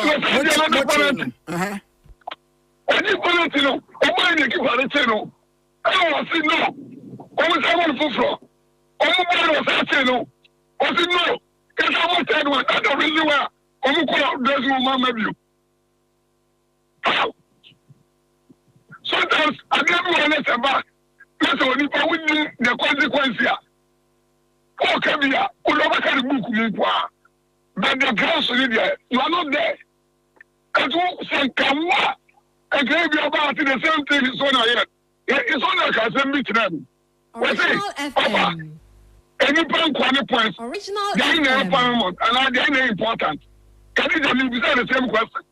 I just want to know. I give a channel. I don't see no. Almost I want to floor. Omoboy was a channel. Was it no? Because I want to know. I don't really well. Omoboy does no mamma view. How? Sometimes I never want to back. That's only for winning the consequence here. Oh, come here. We don't have a book. But the girls you are not there. And who say, come on. And gave you about the same thing is on here. It's on like I said, meet them. Original FM. Any point, 20 points. Original FM. And I didn't important. Can you tell me the same question?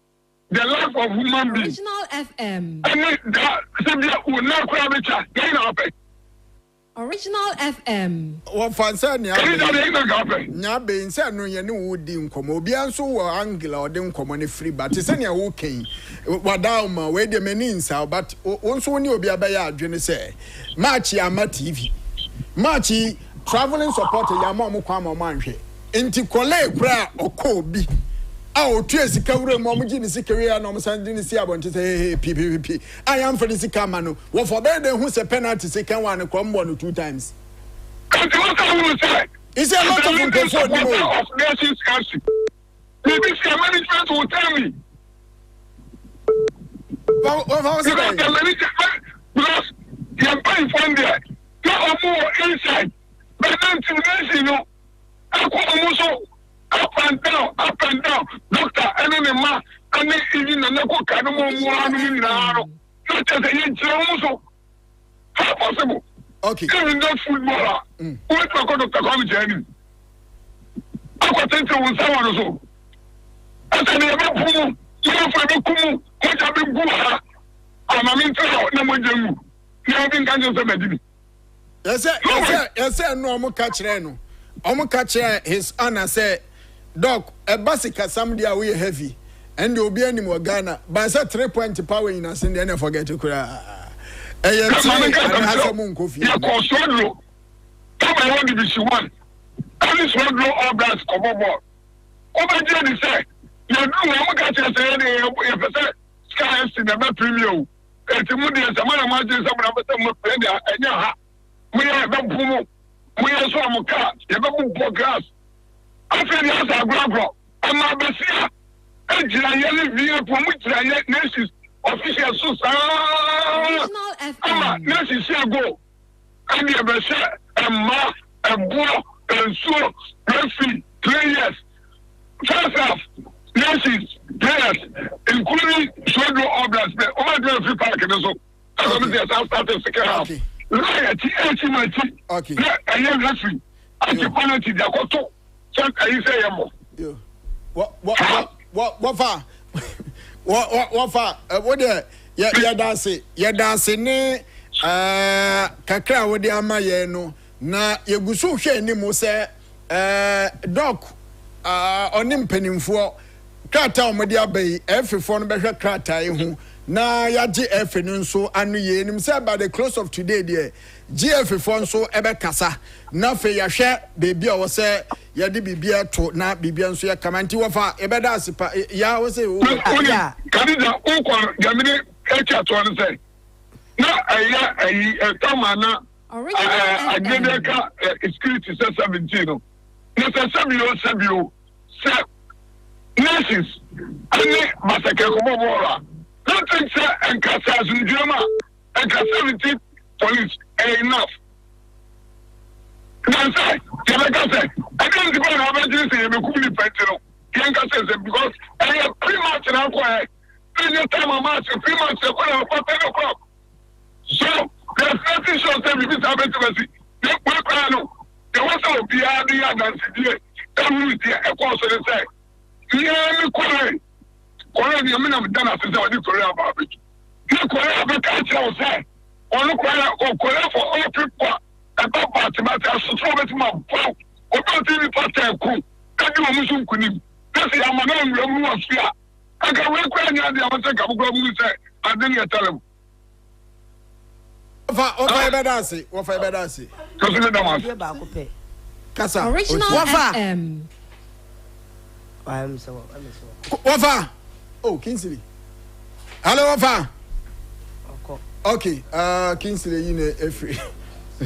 The life of human beings. Original FM. And that will not grab it. Gain up it. Original FM. What fancy? Nyabe said no, you know, would dim come. Obianso or Angela or dim come on a free, but it's any walking. What down, where the means are, but also when you be a bayard, you say, Marchi, I'm a TV. Marchi, traveling supporter, Yamamu Kwama Manche. Into Cole, Bra or Kobe. Oh, Tracy Kawre, Momiji, the career, no, Sandini, see, I want to say, hey, PPP. I am for the Sikamano. What for them who's a penalty, second one, come 1 or 2 times? Is there a lot of control? Maybe some management will tell me. What was it? Because you're paying for there. You are more inside. But then to you know, I call up and down, doctor, and then the man, and then even the local Canamo, not as a young. How possible? Okay. Even that footballer, who is Dr. Comity? akɔtete wo nsa wɔ no so ɛsɛ ne yɛbɛpo mu yɛbɛfa bɛku mu mogya bɛgu ha amame nterɛ na mogya mu na obi nka nkyɛ sɛ madi bi yɛsɛ no ɔmo ka kyerɛ no ɔmo ka kyerɛ his honor sɛ doc ɛba sikasam deɛ a woyɛ heavy ɛnde obi anim wɔ Ghana ba sɛ 3 point power nyina sen deɛ ne forget koraa ɛyɛ asɛ mu nkɔ fie yɛkɔ sodro kama wɔ division 1 ɛne sodro all blacks kɔbɔ bɔɔl wobɛgye ne sɛ yɛduru ɔmo ka kyerɛ sɛ yɛpɛ sɛ sky fc na bɛ premier o ɛti mu deɛ sɛ mana magye sɛ mona bɛ sɛ mopɛ deɛ ɛnyɛ ha moyɛ yɛbɛpo mu moyɛ so a mo kaa yɛbɛbu bɔ grass afei deɛ asɛ agorɔgorɔ ɛma bɛsi a ɛgyina yɛ ne vie po mu gyina yɛ nations official so saa ama nations yɛ go ɛne yɛbɛhyɛ ɛma ɛboɔ nsuo referee players first half nations players including Sodro Oblast but over the free park and so I'm just started second half right okay I am referee at the penalty they got to so I say yamo what there ya dance ne kakra wo de ama ye no na yegusu hwe ni mo se doc onim panimfo krata omode abai efefo no behwe krata hu na yaje efe no nso anu ye nim say by the close of today there GFFo nso ebe kasa na fe yahwe bebi a wo se yade bibia to na bibia nso ya kamanti wo fa ebe da asipa ya wo se o ya kadida ukwa gamine echa to no say na aya tama na agedeka security 17 no na sabio se nations ani masake ko bobora nothing say enkasa zunjuma enkasa 17 police enough na say yabeka say again the one abajin say yebeku ni pentiro yanka say because pretty much na ko any time match pretty much ko na 10 o'clock so there's nothing short say we have to see we no the one so be adi dance die every day e ko so say yeah me Korea ni amina mdana sasa wadi Korea about it ni Korea be ka tell say onu Korea for all people about party matter so bet ma wow o to ti party ku kadi o musu nkuni pese amana nwura mu afia aka we Korea ni adi amase ka bugura mu say adeni etalem Ofa ebedasi kasi ne dama kasa Original FM Wafa. Oh, Kingsley. Hello, Wafa. Okay. Kingsley, you know, every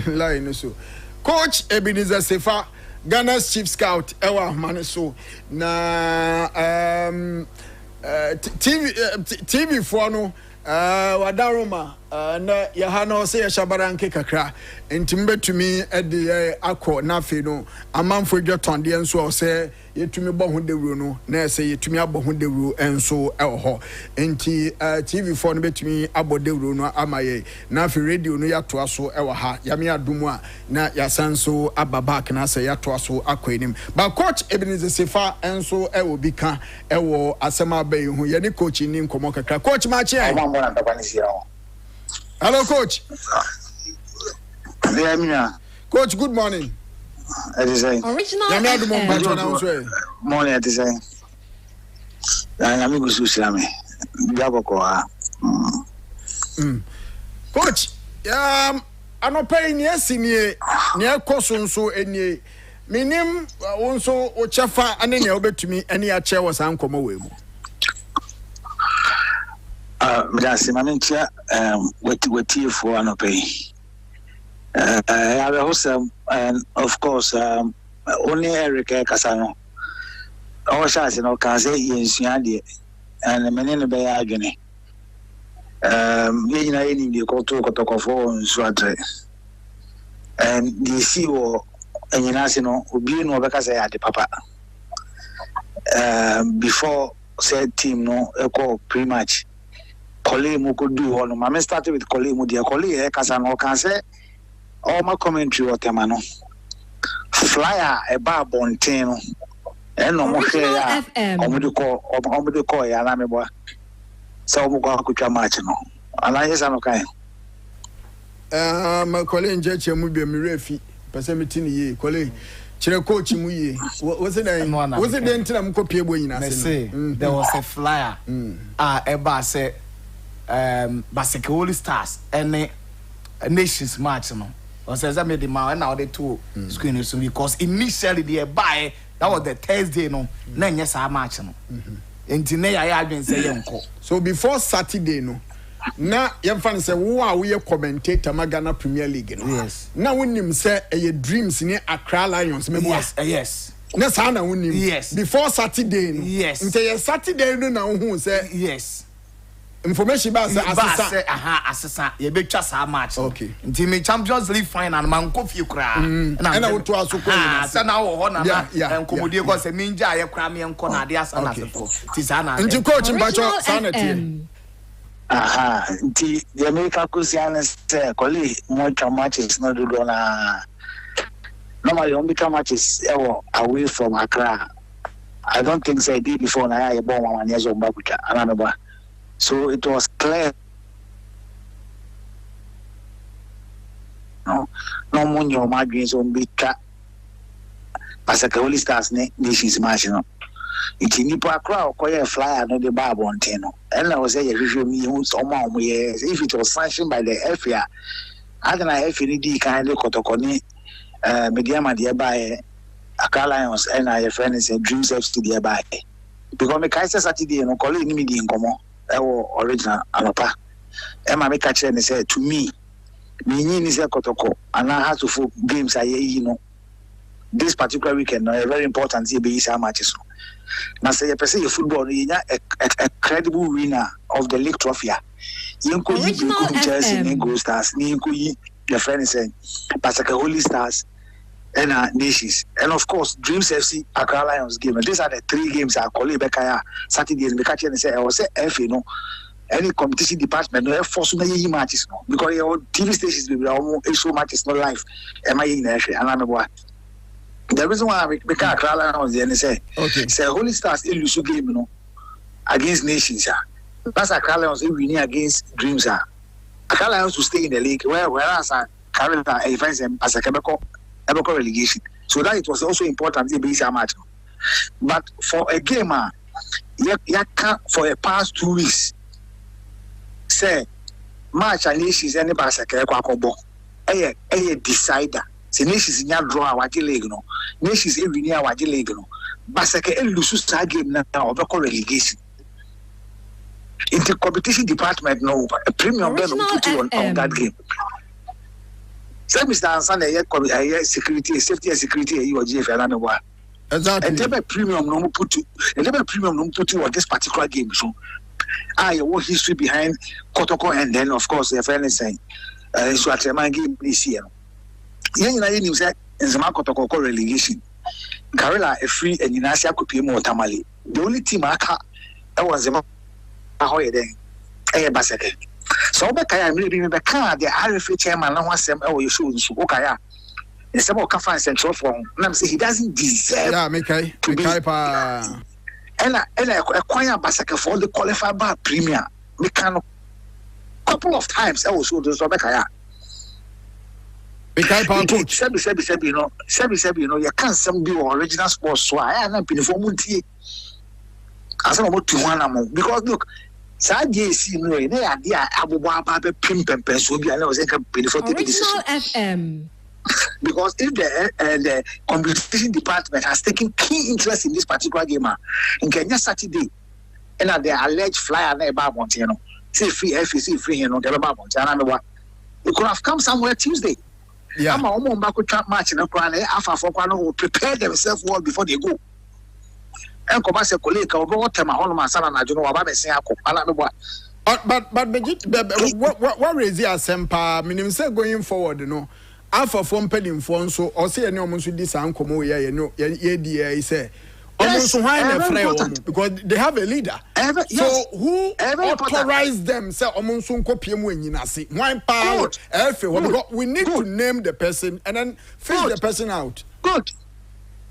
line so. Coach Ebenezer Sefa, Ghana's chief scout, Ewa Maneso. Na TV for no. Wadaroma na yahano se yashabaranke kakra entimbe tumi ede akọ na fe no amanfo dwoton de enso se yetumi bɔ ho dewuro no na se yetumi abɔ ho dewuro enso ɛwɔ hɔ enti TV4 no betumi abɔ dewuro no amaye na fe radio no yatoa so ɛwɔ ha yame adumu a na yasanso ababa kana se yatoa so akɔ enim ba coach Ebenezer Sefa enso ɛwɔ bika ɛwɔ asema bayi ho ye ne coach ni nkomo kakra coach ma che hello coach coach good morning Original morning at say amigo susame coach anopai ni asinie ne ekoso nso enie minim wonso o chefa ane ne obetumi ane ya che wosan komo we mu Mdasi mamintia wetie for anopai I host and of course only Eric Casano. Our shots in can say in Siandi and the men be agony. In the Koto Kotoko and Swatre. And the CEO and Yanasino will be no because I had the papa. Before said team no echo pretty much. Colleague could do all. Mamma started with colleague, dear colleague Casano can say. All my commentary watermano flyer a bar bontain and no more share omudi call ya na meboa so omo go akutwa match no ala yes anokai ma kole nje chemu bi mi refi pese mitini ye kole chire coach mu ye was it ntina mkopie bo nyina se there was a flyer eba say Baseke Holy Stars and Nations match no or says I made the man now the two screen so because initially they buy that was the Thursday no na yes our match no enti I been say yenko so before Saturday no na yemfa say wo a we commentator Magana Premier League no yes na wonim say e dreams ni Accra Lions me yes na sa na wonim yes before Saturday no yes nte Saturday no na wo say yes information ba say assessor ye betwa sa match okay nti me Champions League final man ko fie kura na wo to aso ko na sa na wo ho na enkomodie ko say minja ye kura me enko na de asa na sefo ti sa na nti coach mbacho sanity nti the American Christians kole mo matches no do na normally only matches away from Accra. I don't think say did before na ya born 1 years old babucha anameba. So it was clear. No money my dreams on bika. Baseke Holy Stars Nations match no. It nipa Accra okoye flyer no the bar bonten no. And I was say you me who someone if it was sanctioned by the FA. I don't know if you need kind of kotokoni media by Accra Lions and I friend is Dreams FC thereby. Because me kai Saturday no call ni me di nkomo original anapa. E ma me catch and say to me ni say kotoko and I have to full games aye no. This particular weekend a very important be matches. Now say you person football a credible winner of the league trophy. Yenko yi Chelsea ni Gold Stars ni yenko yi the friend is saying Baseke Holy Stars and Nations and of course Dreams FC Accra Lions game. And these are the 3 games I call Bekaya Saturday and catch and say I was say FA no any competition department no force no yi matches no because your TV stations be almost show matches no live am I in FA and I'm boy. The reason why we can't Accra Lions then say say Holy Stars lose game no against Nations that's Accra Lions winning against Dreams Accra Lions to stay in the league whereas Carolina events as a chemical relegation. So that it was also important to be a match. But for a game, for a past 2 weeks, say match and Nations any Baseke Kwakobo, a decider. Say Nations in your draw our league no. Nations every near our league no. Baseke lose game now over relegation. In the competition department, no a premium bet put on that game. So Mr. Ansan security, safety and security you are GF and one. Exactly. And the premium no put you on this particular game. So what history behind Kotoko and then of course the friend is saying so at my game this year. You say in Zama Kotoko relegation. Karela a free and Inasia could be more tamale. The only team I was Zama Ahoy then Baseke. So Bekaya maybe Beka the RFA chairman now wants them you should Okaya. And some of Kafa Central form. And say he doesn't deserve to be and acquire Baseke for the qualified bar premier. We can couple of times also do so Bekaya. Sebi you know you can't some be original sports so I am been for Munti. As I'm about to one because look JC no e na dia abobo aba be pimpempe so bia na o say can pay for the decision FM because if the competition department has taken key interest in this particular game in Kenya Saturday and the alleged flyer na eba bonte no say free FCC free here no the eba bonte na me wa it could have come somewhere Tuesday ama omo mba ko twa match na kwa na afafo kwa no prepare themselves well before they go. And come say colleague over tema hono masana na jono waba be sen akọ ala me boa but what raise your sempa minim say going forward no alpha form pedim for so or say any omo so di san komo ye no ye di say almost so why na free because they have a leader so who authorized them say omo so nkopie mu anyina se why power we need to name the person and then fish the person out. Good.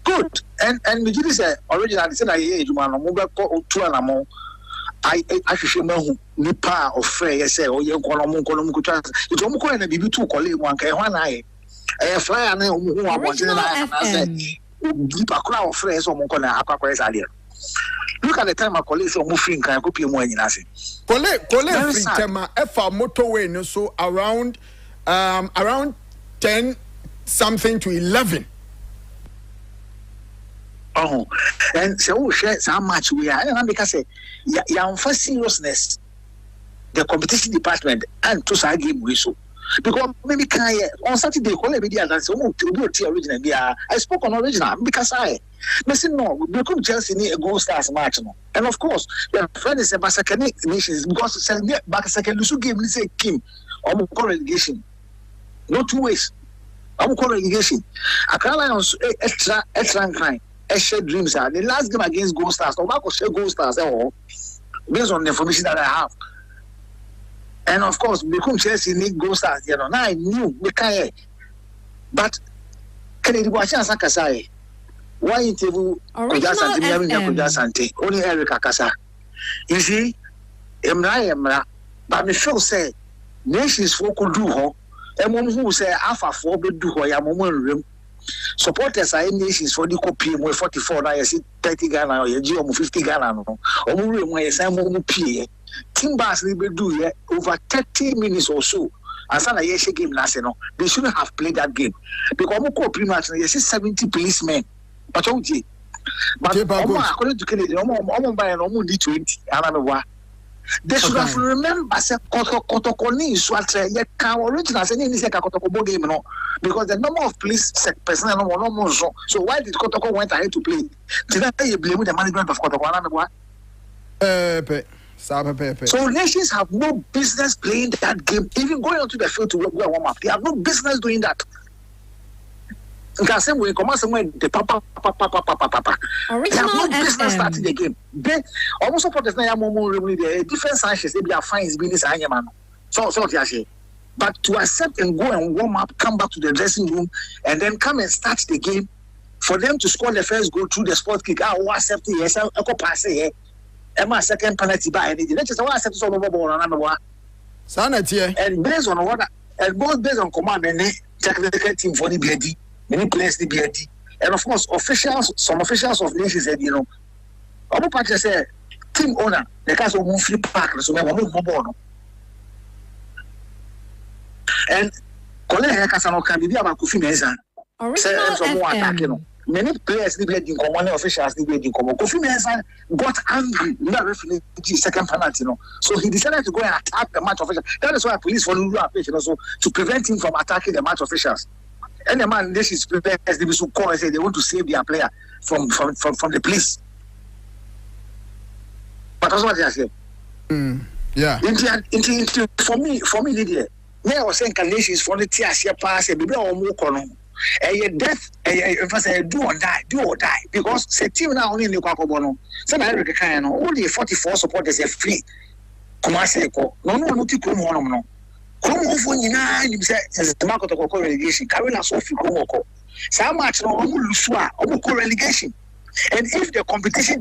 Good. And Mijidi said originally said I hear you man move to an amount. I should know Nipa or Frey say oh you kono chance. It's almost going to be two colleague one one eye. A fly and who I want to say Nipa crowd Frey so mukona aqua idea. Look at the time my colleagues are moving can copy more in us. Colleague free time F motorway no so around 10 something to 11. Oh, and so share how much we are. And because yeah, for seriousness, the competition department and to say game we so because maybe can on Saturday call every day and say oh to be original. Yeah, I spoke on original because I say no, we become Chelsea need a Gold Stars match no. And of course, your friend is a Basakane nations because Basakane Lusu game we say Kim or relegation. No two ways. I'm calling relegation. I can't lie on extra crime. Share dreams are the last game against Gold Stars. No matter share Gold Stars based on the information that I have. And of course, become Chelsea need Gold Stars. You know, now I knew we can't. But can you watch us Akasai? Why interview Sante? Only Eric Akasa. You see, Emra, but me feel say nations folk could do ho. And one who say Alpha 4 be do ho ya moment. Supporters are nations for the copy 44 now you see 30 Ghana or you 50 Ghana no or we say more pay team bars we do over 30 minutes or so as an yes game last no they shouldn't have played that game because we pretty much you see 70 policemen but according to Kennedy almost by almost 20 they should have remember say Kotokoni Swatre yet can original say ni say Kotoko game no because the number of police personnel no more so why did Kotoko went ahead to play did I blame the management of Kotoko so nations have no business playing that game even going onto the field to warm up they have no business doing that. Because same way, come somewhere the papa. They have no business starting the game. They almost supporters now more the different sanctions. They be fines being this man. So I say. But to accept and go and warm up, come back to the dressing room, and then come and start the game, for them to score the first goal through the sport kick. I will accept it. Yes, I could pass it. And my second penalty by anything. Let's just accept some more on another one. Sanity. And based on what, and both based on command and technical team for the BD. Many players the BID. And of course, some officials of nations said, you know, other parties say, team owner, the case of free park, so we move more. And colleague Casano can be about Kofi Mensah. Say some more attacking. Many players the BID in common, officials the BID in common. Kofi Mensah got angry, not referee second penalty, so he decided to go and attack the match officials. That is why police follow you also to prevent him from attacking the match officials. And the man, this is prepared as they will call and say they want to save their player from the police. But that's what they are saying. Yeah. For me, Lydia, I was saying nations for the TSC pass a baby or more column. A death, a do or die. Because the team now only in the Quacobono. Some American kind only 44 supporters are free. Comaseko, no, no. Come over in the market of relegation, carrying us off Komoko. So much no Lusua, Omoko relegation. And if the competition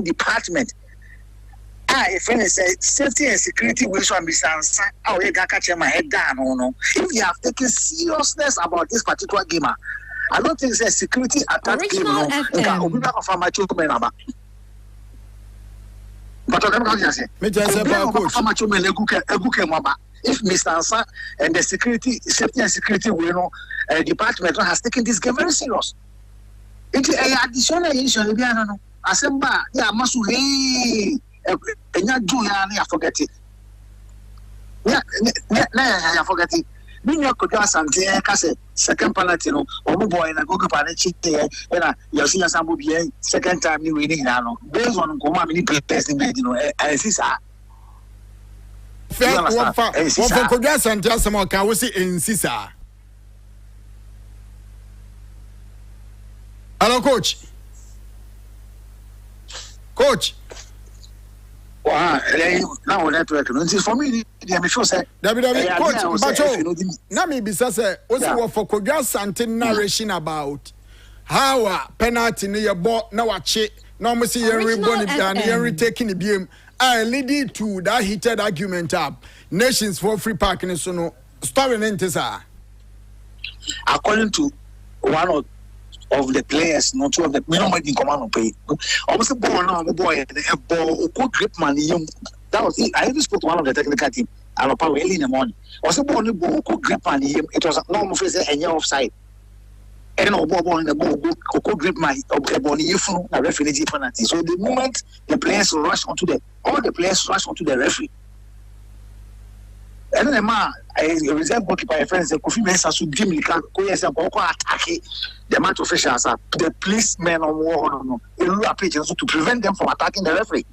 department, if say safety and security will show me sans, oh, you got catch my head down, no. If you have taken seriousness about this particular game, I don't think it's a security attack game, no. But I'm going to say, if Mr. Ansa and the safety and security department has taken this game very serious. It's an additional issue. I said, yeah, must we and not do I forget it. Yeah, I forget it. When you could just say second penalty, or boy and a good penalty, and you see us second time you winning now. Based on Goma many players in I see that. What could just and tell someone can we see in Sisa? Hello, coach. Now network. For me, I'm sure say. Coach, Bacho. Now me bisa say, also for Kodwa Sante narration about how penalty ne yebo na wache na mo say yen rebon and yen retaking the BM I lead to that heated argument up nations for free parking so no story nentesa according to one of the players, not two of the nobody in command of pay. Almost a boy now, a boy, a ball, who grip money. That was it. I even spoke to one of the technical team. I don't know early in the morning. Was a boy who grip money. It was a normal face and you're offside. And no ball in the ball, who grip my body, you from a referee penalty. So the moment the players rush onto the referee. And then the man, I resemble my friends, the Kofi Mensah should give me attack the match officials, the policemen on war, to prevent them from attacking the referee.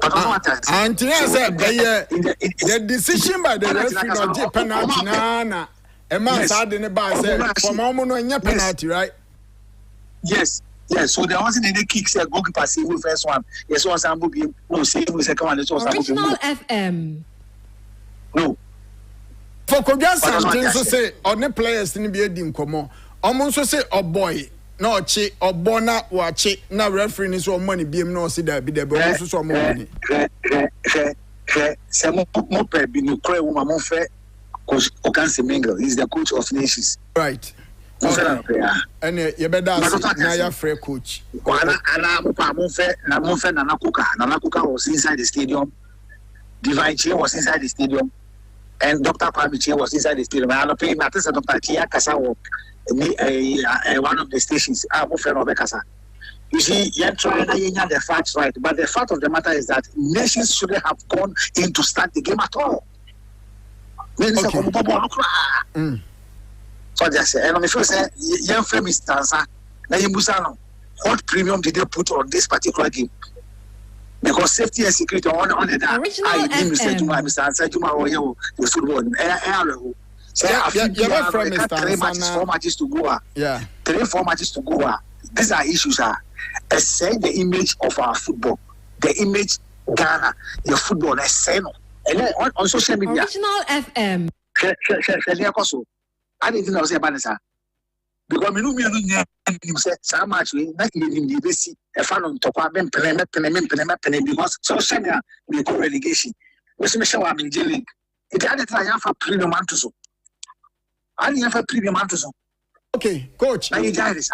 And the decision by the referee not the penalty, Nana. A man said in the bar said, for Momo and your penalty, right? Yes. So there wasn't any kicks, a goalkeeper save the first one. Yes, was a movie, no, save the second one. Original FM. No. For Kogan something so say on the players in the dim come almost say oh boy no chi or bona wachi na referee ni so money BM no see that be there but also so money say mo pe bi no cry woman mo fe coach Okansi Mingle. He's the coach of nations, right? And you better now your free coach mo fe Nana Kuka was inside the stadium. Divine Chair was inside the stadium, and Dr. Kwame Chair was inside the stadium. I don't pay Dr. Chia Kasa one of the stations. You see, you're trying to get the facts right, but the fact of the matter is that nations shouldn't have gone in to start the game at all. Okay. So they say, and if you say, young friend is Tansa, what premium did they put on this particular game? Because safety and security on that. I didn't say to my Mr. Sajuma the football. So 3 matches, 4 matches to go. Yeah. 3-4 matches to go. These are issues. Say the image of our football, the image Ghana, the football, and then on social media. Original FM. I didn't know say about this. Because me no say so much we not even the basic a fan on top of them because social media we call relegation. We say me show am in J League. It had to try for premium mantuso. I didn't have premium mantuso. Okay, coach. Now you guys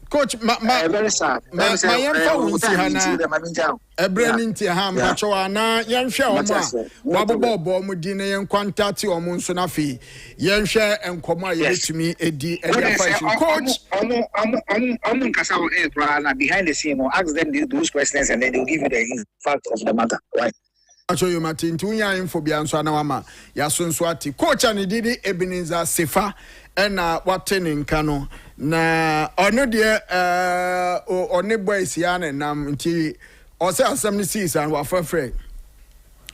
coach, very sad. My phone is Hana. A branding to ham, Pachoana, Yan Shama, Wabbo, Mudina, and Quantati or Monsonafi, Yan share and Koma to me, Eddie, coach. I'm Casao behind the scene or ask them those questions and then they'll give you the fact of the matter, right? I show you Martin Tunya info Bianso Anawama, Yasun Swati, coach and Didi Ebenezer Sefa. And what in Kano na ono de one boys yan nam nti o say asem ni season wa frefre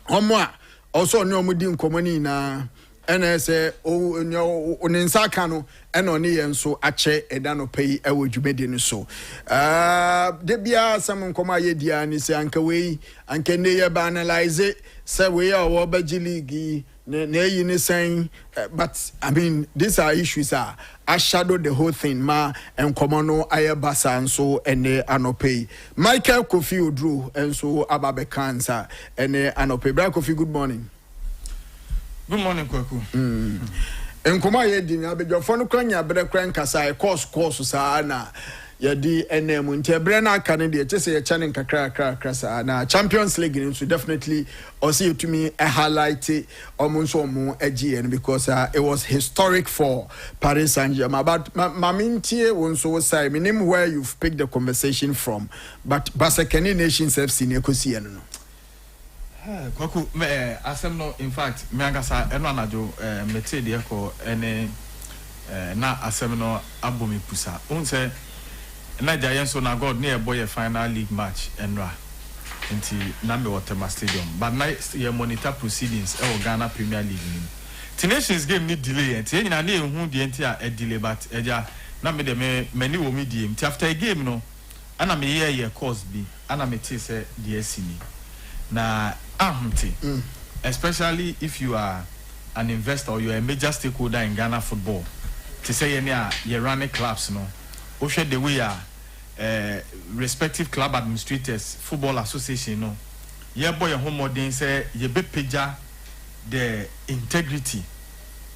omo a also no mudi nkomani na ena say o nsa ka no ena oni yen so ache eda no pay e wodwumedi ni so de bia asem nkoma ye dia ni say anka we anka ne ye ba analyze say we are wo baji league but I mean these are issues I shadow the whole thing ma and komono ayabasa and so ene anope Michael Kofi Odru and so ababe cancer ene anope Bra Kofi good morning Kwaku enkoma ye di na bejo fo no kwanya bre kran kasa course sa na yadi enem nti bre na aka ne de chese ye chane kakra sa na Champions League so definitely or see to me a highlight omunso mu AGN because it was historic for Paris Saint-Germain but mamintie wonso say minim where you've picked the conversation from but Basekeni Nations FC ne kosi eno no Kwaku asem no in fact me angasa eno anajo mete de ko ene na asem no abomi pusa unse na Giants so na God near boy a final league match enra nti na me Waterma Stadium but na ye monitor proceedings e Ghana Premier League ni Nations game ni delay nti nyina na ehun de nti a delay but eja na me de many wo medium nti after a game no ana me ye course bi ana me te say DSC ni na ahunti especially if you are an investor or you are a major stakeholder in Ghana football to say any you running clubs no the way respective club administrators, football association, no, yeah, boy, your home modern say you be pija the integrity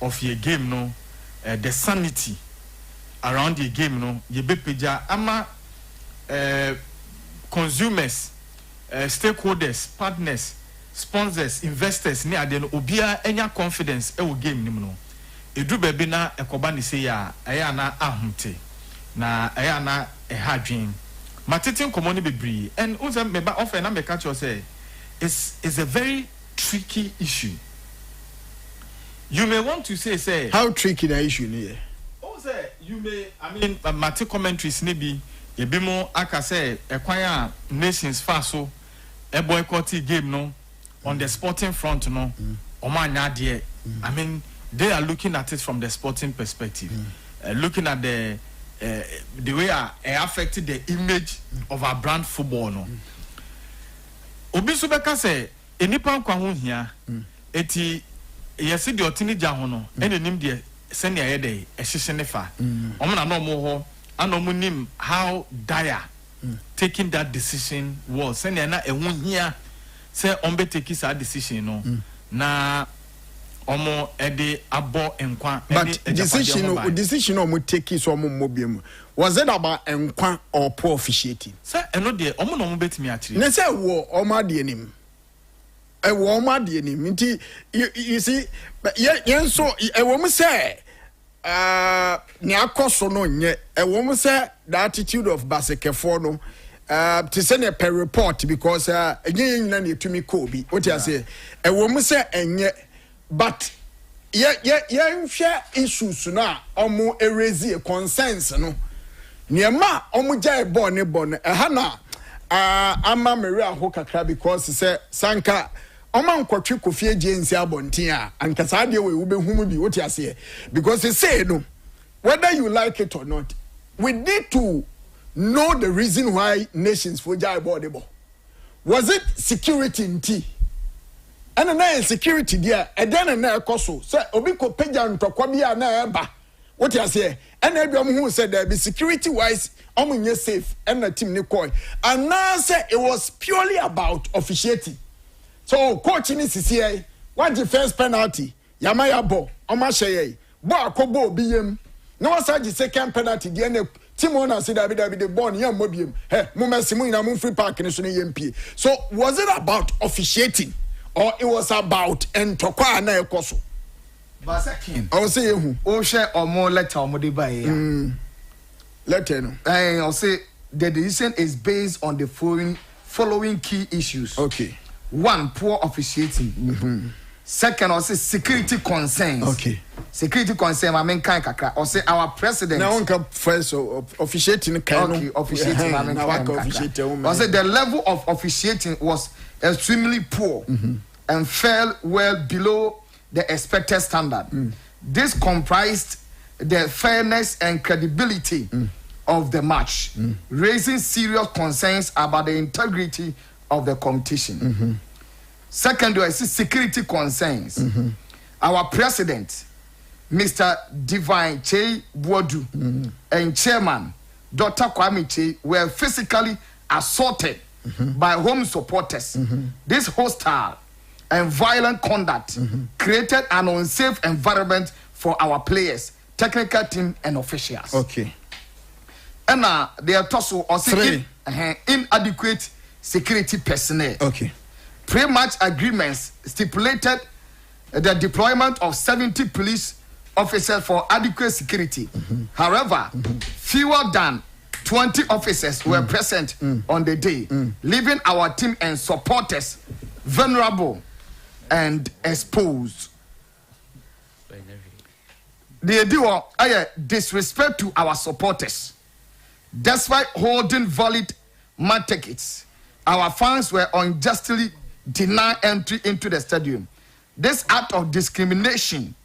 of your game, no, the sanity around the game, no, you be pija ama consumers, stakeholders, partners, sponsors, investors, near then obia any confidence e game no. Edu baby na ekoba ni say ya na ahunte na na ehadwen matetin komoni bebree and unse meba offer na me catch you say it's a very tricky issue. You may want to say how tricky the issue here. Oh say you may mate commentaries ni bi ebi mo aka say ekwan a nations fa so e boycott game no on the sporting front no omanya de they are looking at it from the sporting perspective, looking at the way it affected the image of our brand football. No, Obi Subeka say enipa kwa ho hia eti yesi de otini gya ho no enenim de sene ayede ehihye ne fa omo na no mo ho anomu nim how dire taking that decision was sene na ehun hia say ombe take that decision no na omo ede abo enkwa but decision omo take so omo mobiem was it about enkwa or poor officiating say eno de omo no mo betimi akire ne say wo omo ade nim e wo omo ade nim nti you see yen so e wo mo say ne akoso no nye e wo mo say the attitude of basekefo no to send a per report because again na ne tumi ko bi what you say e wo mo say enye but share issues na omo erase concerns no niema omo jai born ha na ama meri aho kakra because say sanka omo nkotwe Kofi agency abonten a anka sa de we behumu bi what you say because they say no whether you like it or not we need to know the reason why nations for jai born was it security in tea and na security there and then na ekoso say obi ko pagya ntokwa bia na eba what you say and everyone who said there be security wise omunye safe and na team ni coy and now say it was purely about officiating so coach ni CCA what the first penalty yamaya ball omasheye ball akobo obi yem na wasa the second penalty there na team owner say that be the ball yam mobiem hey mo mercy mo ina mo free park ni so na yempie so was it about officiating or it was about entokwa na ekoso Basakin I was say who o share omo letter omo de buy letter no I'll say the decision is based on the following key issues. Okay. One, poor officiating. Second, I'll say security concerns. Okay. Security concern, I mean, I'll say our president. Now, one first officiating. Okay, officiating. I mean, I'll say the level of officiating was extremely poor and fell well below the expected standard. This comprised the fairness and credibility of the match, raising serious concerns about the integrity of the competition. Second, I see security concerns. Our president, Mr. Divine Che Boadu, and chairman, Dr. Kwame Che, were physically assaulted by home supporters. This hostile and violent conduct created an unsafe environment for our players, technical team, and officials. Okay. And they are also inadequate security personnel. Okay. Pre-match agreements stipulated the deployment of 70 police officers for adequate security. However, fewer than 20 officers were present on the day, leaving our team and supporters vulnerable and exposed. They do disrespect to our supporters. Despite holding valid match tickets, our fans were unjustly denied entry into the stadium. This act of discrimination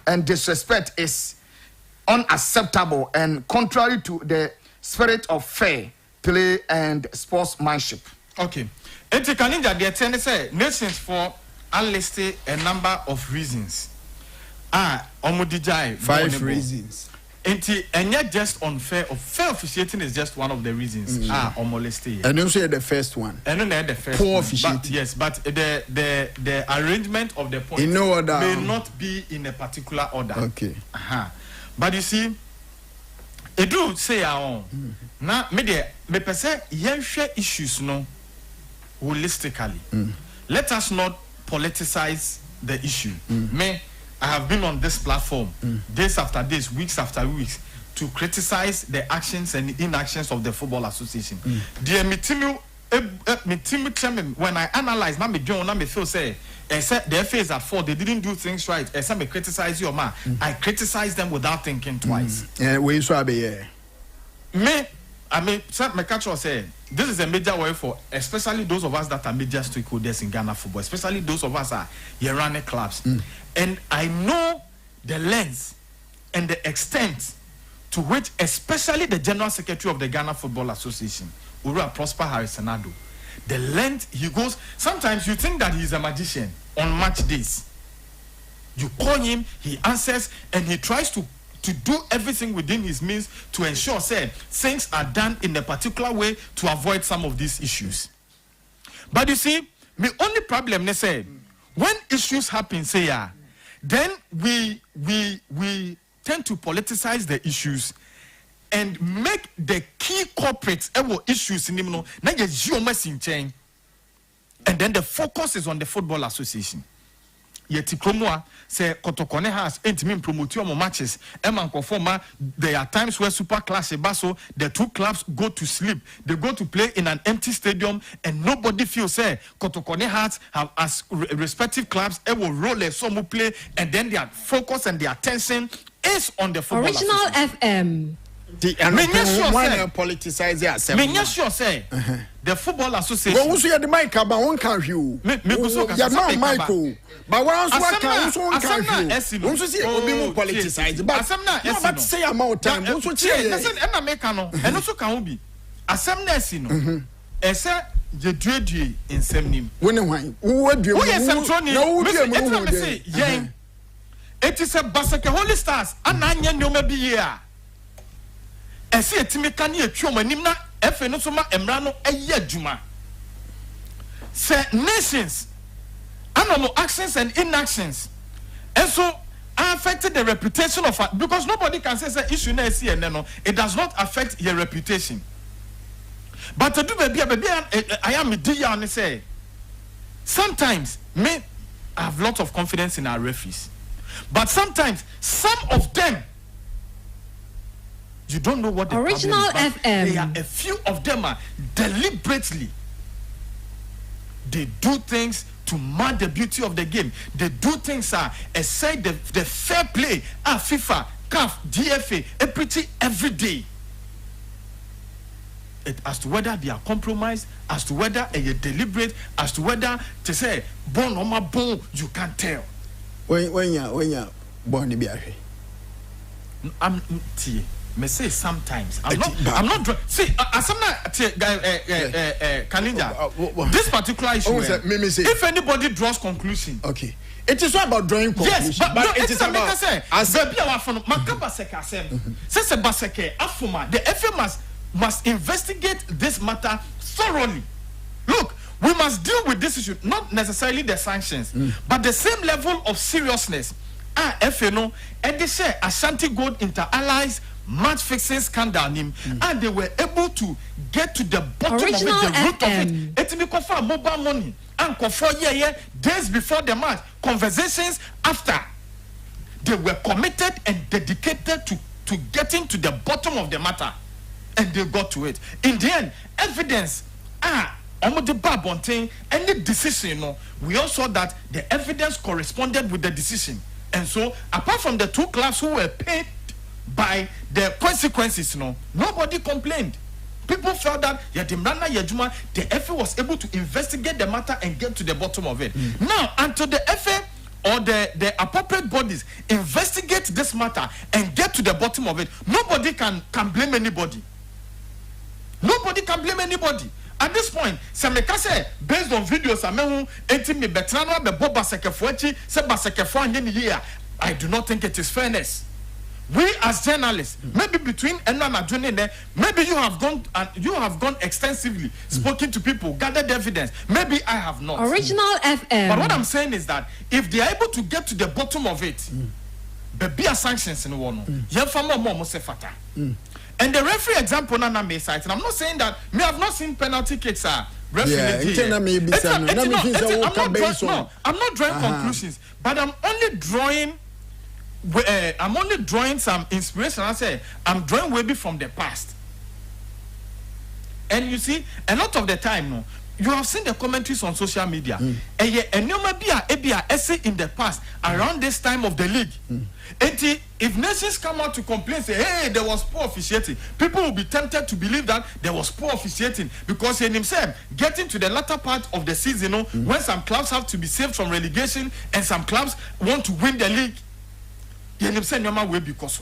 and disrespect is unacceptable and contrary to the spirit of fair play and sportsmanship. Okay. Eti kaninja de tell say nations for unlisted a number of reasons. Omodijai 5 reasons. And yet just unfair officiating is just one of the reasons. Almost here. And also the first one. And then the first poor one. officiating. But, yes, but the arrangement of the points may not be in a particular order. Okay. But you see, it do say now me pese yenhwe issues no holistically. Let us not politicize the issue. I have been on this platform days after days, weeks after weeks, to criticize the actions and inactions of the Football Association. When I analyze, now me feel say, the FA is at fault. They didn't do things right. Me criticize you, man. I criticize them without thinking twice. We so be say this is a major way for especially those of us that are major stakeholders in Ghana football, especially those of us are running clubs. And I know the length and the extent to which, especially the General Secretary of the Ghana Football Association, Ura Prosper Harrisenado, the length he goes. Sometimes you think that he's a magician on match days. You call him, he answers, and he tries to do everything within his means to ensure things are done in a particular way to avoid some of these issues. But you see, the only problem is when issues happen, then we tend to politicize the issues and make the key corporates issues in and then the focus is on the Football Association. Yeti Kromwa say Kotokone has intimate promote matches. There are times where Super Clash Basso, the two clubs go to sleep. They go to play in an empty stadium and nobody feels Kotokone Hearts have as respective clubs will roll a some play and then their focus and their attention is on the Football Original FM. The Football Association. Well, who's the mic about one country? You're not Michael. But what else? What country? Who's the Obimu politicized? But say about time. Who's the listen, and Americano, and also can be. Assembly, no. Esa je due in semnim. Who do you say? Yen. It is a Basake Holy Stars, and Nanya no maybe here. I see a Timikani a chuma nimna Efenosoma Emrano a year juma. Say nations, animal actions and inactions, and so affected the reputation of because nobody can say issue na see and no, it does not affect your reputation. But to do baby, I am a dear and say sometimes I have lots of confidence in our referees, but sometimes some of them. You don't know what the Original problem is, FM. There are a few of them are deliberately. They do things to mar the beauty of the game. They do things aside the fair play. FIFA, CAF, DFA, every day. As to whether they are compromised, as to whether they are deliberate, as to whether to say born or my bone, you can't tell. When you're born to be a I'm me say sometimes I'm not see Kaninja this particular issue if anybody draws conclusion okay it is not about drawing conclusion yes but it is about as the FA must investigate this matter thoroughly. Look, we must deal with this issue, not necessarily the sanctions but the same level of seriousness. FA no and they say Ashanti Gold Inter Allies match fixing scandal and they were able to get to the bottom Original of it, the root FM. of it. It's me for mobile money and for days before the match, conversations after. They were committed and dedicated to getting to the bottom of the matter, and they got to it. In the end, evidence any decision, we all saw that the evidence corresponded with the decision, and so apart from the two clubs who were paid by the consequences, nobody complained. People felt that the FA was able to investigate the matter and get to the bottom of it. Now, until the FA or the appropriate bodies investigate this matter and get to the bottom of it, nobody can blame anybody. Nobody can blame anybody. At this point, based on videos, I do not think it is fairness. we as journalists, maybe between Eno and Adjuni there, maybe you have gone extensively, spoken to people, gathered evidence. Maybe I have not. Original FM. But what I'm saying is that if they are able to get to the bottom of it, there be a sanctions in one. And the referee example Nana may cite, and I'm not saying that me have not seen penalty kicks are referee. I'm not drawing conclusions, but I'm only drawing some inspiration. I say I'm drawing way from the past. And you see, a lot of the time, no, you have seen the commentaries on social media. And you may be a essay in the past around this time of the league. And if nations come out to complain, say, hey, there was poor officiating, people will be tempted to believe that there was poor officiating because in himself, getting to the latter part of the season, you know, when some clubs have to be saved from relegation and some clubs want to win the league, in himself, no matter where because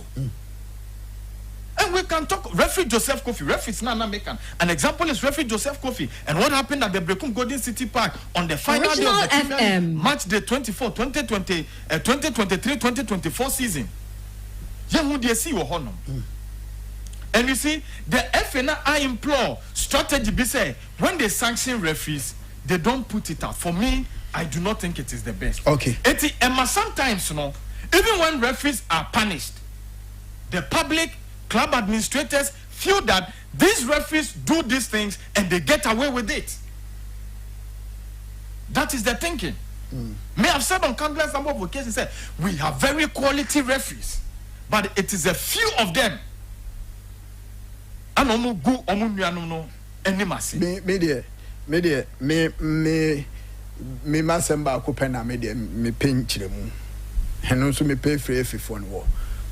and we can talk referee Joseph Kofi. Referee is not American. An example is referee Joseph Kofi. And what happened at the Brekum Golden City Park on the final day of the match day 24, 2023-2024 season. And you see, the FNA, I implore strategy be say when they sanction referees, they don't put it out. For me, I do not think it is the best. Okay. And sometimes, you know, even when referees are punished, the public, club administrators feel that these referees do these things and they get away with it. That is the thinking. May have said on countless number of occasions, said we have very quality referees, but it is a few of them. And no go no any massive. Me masemba kupena me pinchire mu. And also me pay free phone war.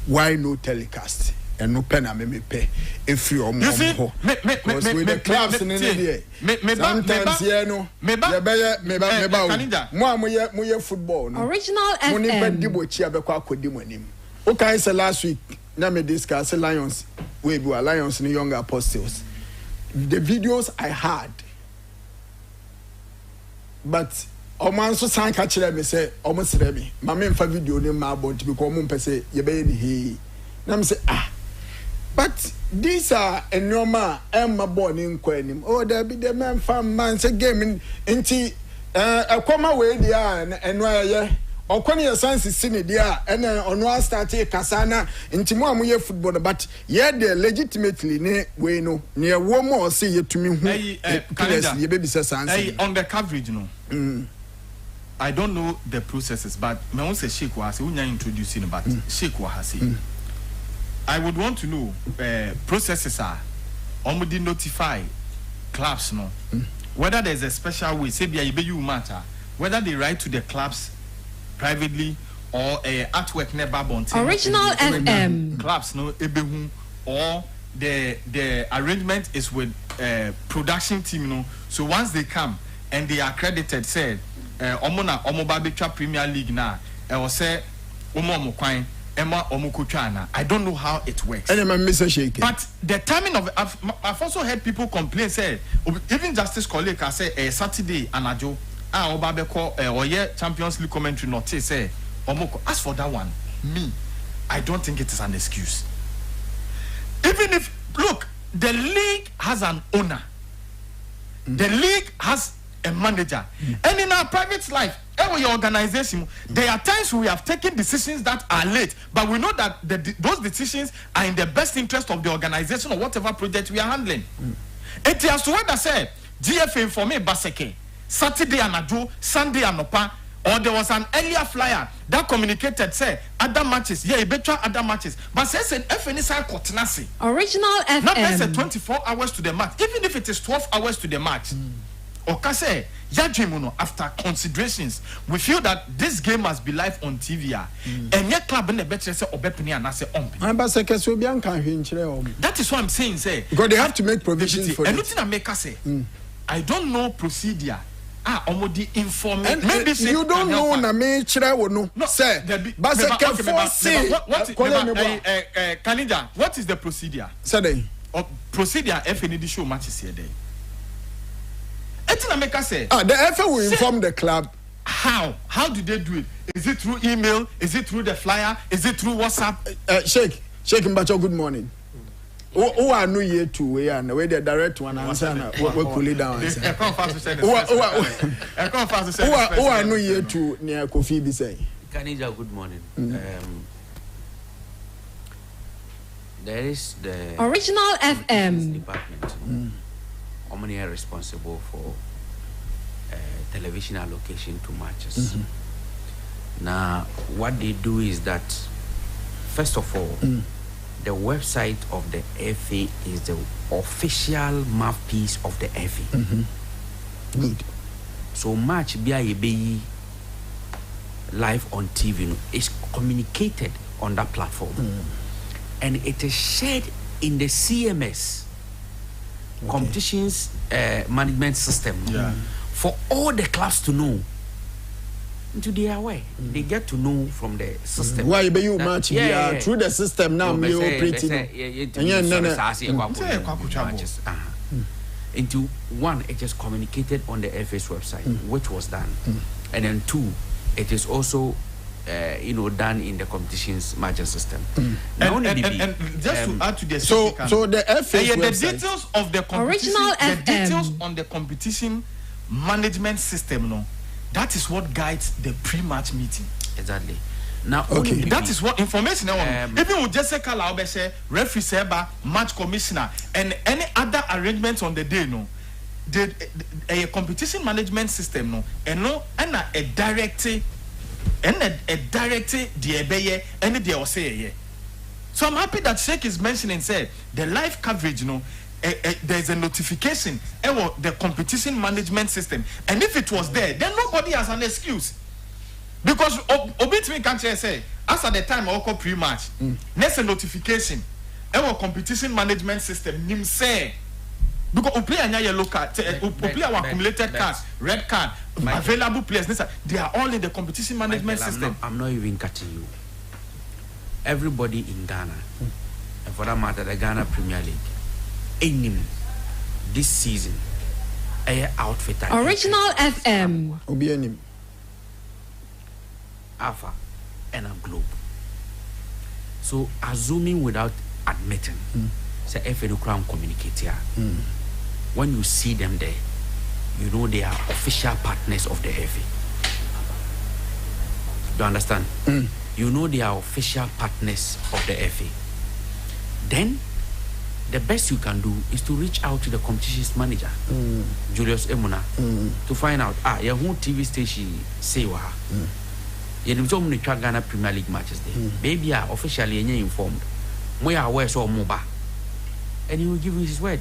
Why no telecast? And no pen me pay if you are more. Because with the clubs in India, sometimes yeah no. Me football. No. Original FM. Money bed dibo chia be kwa kodi monim. Okay, say last week na me discuss Lions. We do Lions in Young Apostles. The videos I had, but oman so san ka kire me say omo sere me. Ma me mfa video ni ma about because omo pese ye be ni he. Na me say but these are a normal Emma born in Quenim. Oh, there be the man from man say game into a comma way there and where or when your sons is seen there and on one start Casana into more football, but yet they legitimately way no near one more say you to me. Your baby says on the coverage, you know. I don't know the processes, but my own say Sheikh was introducing about Sheikh Wahasi. I would want to know processes are already notify clubs no whether there's a special way say you matter whether they write to the clubs privately or artwork never bond Original FM clubs no ebehu or the arrangement is with production team no so once they come and they are accredited said omo Babetwa Premier League na or say omo kwan Emma Omukutana. I don't know how it works. But the timing of I've also heard people complain, say, even Justice colleague can say Saturday and Ajo, Obabeko or Champions League commentary not say Omoko. As for that one, me, I don't think it is an excuse. Even if look, the league has an owner, the league has a manager, and in our private life, every organization, there are times we have taken decisions that are late, but we know that those decisions are in the best interest of the organization or whatever project we are handling. It has to what I say, GFA informe Baseke, Saturday and Adu, Sunday and Opa, or there was an earlier flyer that communicated, say, other matches, yeah, better other matches, but says an FNSI Kotinasi. Original FM. Not less than 24 hours to the match, even if it is 12 hours to the match. Okase Yajimuno, after considerations, we feel that this game must be live on TV. And yet club in the better say Obepini and I say that is what I'm saying, say because they have to make provisions for it. And nothing I make us say I don't know procedure. Omodi inform maybe you don't know na me chire wo no say but say Kanija, what is the procedure? Say procedure FND show matches here day. The FA will inform the club How do they do it? Is it through email? Is it through the flyer? Is it through WhatsApp? Sheikh Mbacho, good morning. Who are new year to we and where the direct one answer we cool it down. Who are new year to near Kofi be say? Kanija, good morning. There is the Original FM department. How many are responsible for television allocation to matches? Now, what they do is that, first of all, the website of the FA is the official mouthpiece of the FA. Good. So match be live on TV is communicated on that platform, and it is shared in the CMS competitions management system for all the clubs to know. Into their way, they get to know from the system. Why be you match through the system now? Me operating. Into one, it is communicated on the FA's website, which was done, and then two, it is also done in the competitions margin system. And just to add to the so the FA's the website. details of the competition, the details on the competition management system, that is what guides the pre-match meeting. Exactly. Now, that is what information. Even with Jessica Laubese, referee Seba, match commissioner, and any other arrangements on the day, a competition management system, and a directive, the So I'm happy that Sheikh is mentioning, say, the live coverage, there's a notification about the competition management system, and if it was there, then nobody has an excuse, because Obitmi can't say as at the time I call pre-match, there's a notification about competition management system. Nim say because we play a yellow card, we play our accumulated cards, red card, available players. They are all in the competition management system. I'm not even cutting you. Everybody in Ghana, and for that matter, the Ghana Premier League. This season, outfit Original FM Obianim Alpha and a Globe. So assuming without admitting, say FA no crown communicate here. When you see them there, you know they are official partners of the FA. Do you understand? You know they are official partners of the FA. Then the best you can do is to reach out to the competitions manager, Julius Emuna, to find out, your whole TV station say wa. You know, some Ghana Premier League matches there. Maybe officially informed. We are aware so mobile. And he will give you his word.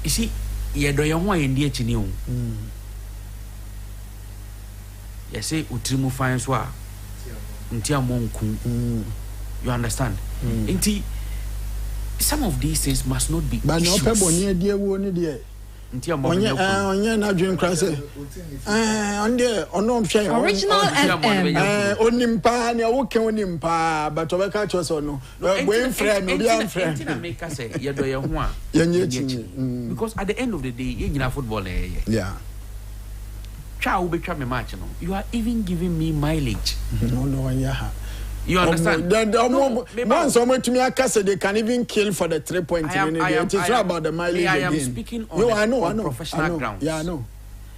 You see, you do your one in the HNU. You say, Utrimu finds wa. You understand? Some of these things must not be but issues. No pebble dear one dear. Not drink crass. On there, or no shame. Original FM. Onimpa, near walking on impa, but over catch us or no. Going friend, no young friend. Make us say, you're doing one. Because at the end of the day, you're football. Yeah. Child will be trying match. You are even giving me mileage. No, yeah. You understand? Once someone to me, I can say they can even kill for the 3 point. It is about the mileage. I am speaking on professional grounds. Yeah, I know.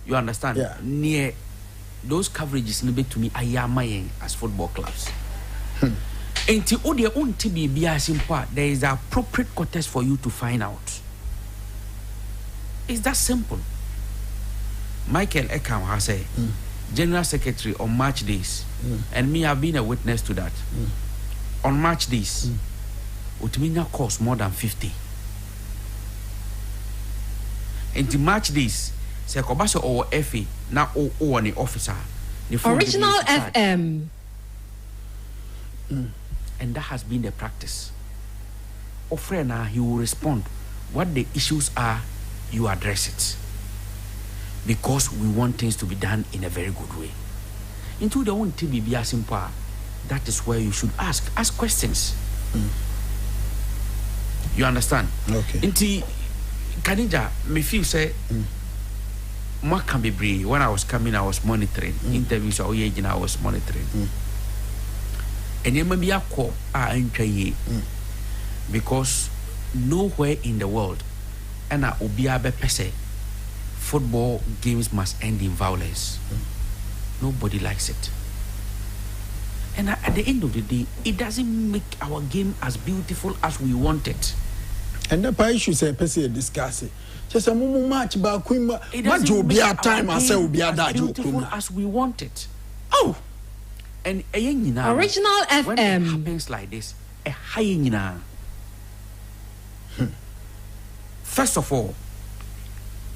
You understand? Yeah. Near those coverages, maybe to me, I am as football clubs. Until all their own TB there is an appropriate contest for you to find out. It's that simple. Michael Ekam has said, General Secretary on match days, and me have been a witness to that. On match days, Utminya costs more than 50. And the match days, say Kobaso or FA now or an officer. Original FM. And that has been the practice. Ofrena, he will respond. What the issues are, you address it. Because we want things to be done in a very good way. Into the own TBB simple, that is where you should ask questions. You understand? Okay. Into Kanija, me feel say what can be brave? When I was coming, I was monitoring interviews. I was monitoring. And then maybe I call because nowhere in the world, and I obiabe pese, football games must end in violence. Nobody likes it. And at the end of the day, it doesn't make our game as beautiful as we want it. And the pie should say, "Pese discuss it." Just a moment match back. It doesn't make our game as beautiful as we want it. Oh, and Original FM. When it happens like this, a hyena. First of all,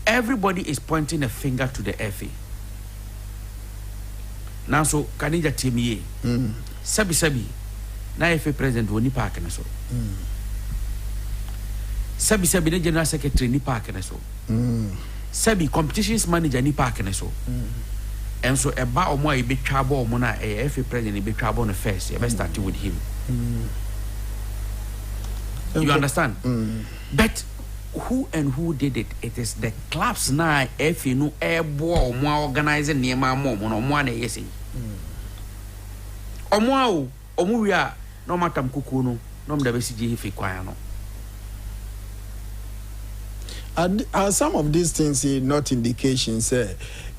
everybody is pointing a finger to the FA. Now, so Kanija Timiye, Sabi, na FA president woni park na so. Sabi, the general secretary ni park na so. Sabi, competitions manager ni park na so. And so eba omo e be twabo omo na FA president e be twabo no first. You start with him. You understand? But who did it? It is the clubs now. If you know, more organizing near my mom on one yes. We are no matter kukuno, no the BCG if you are some of these things not indications?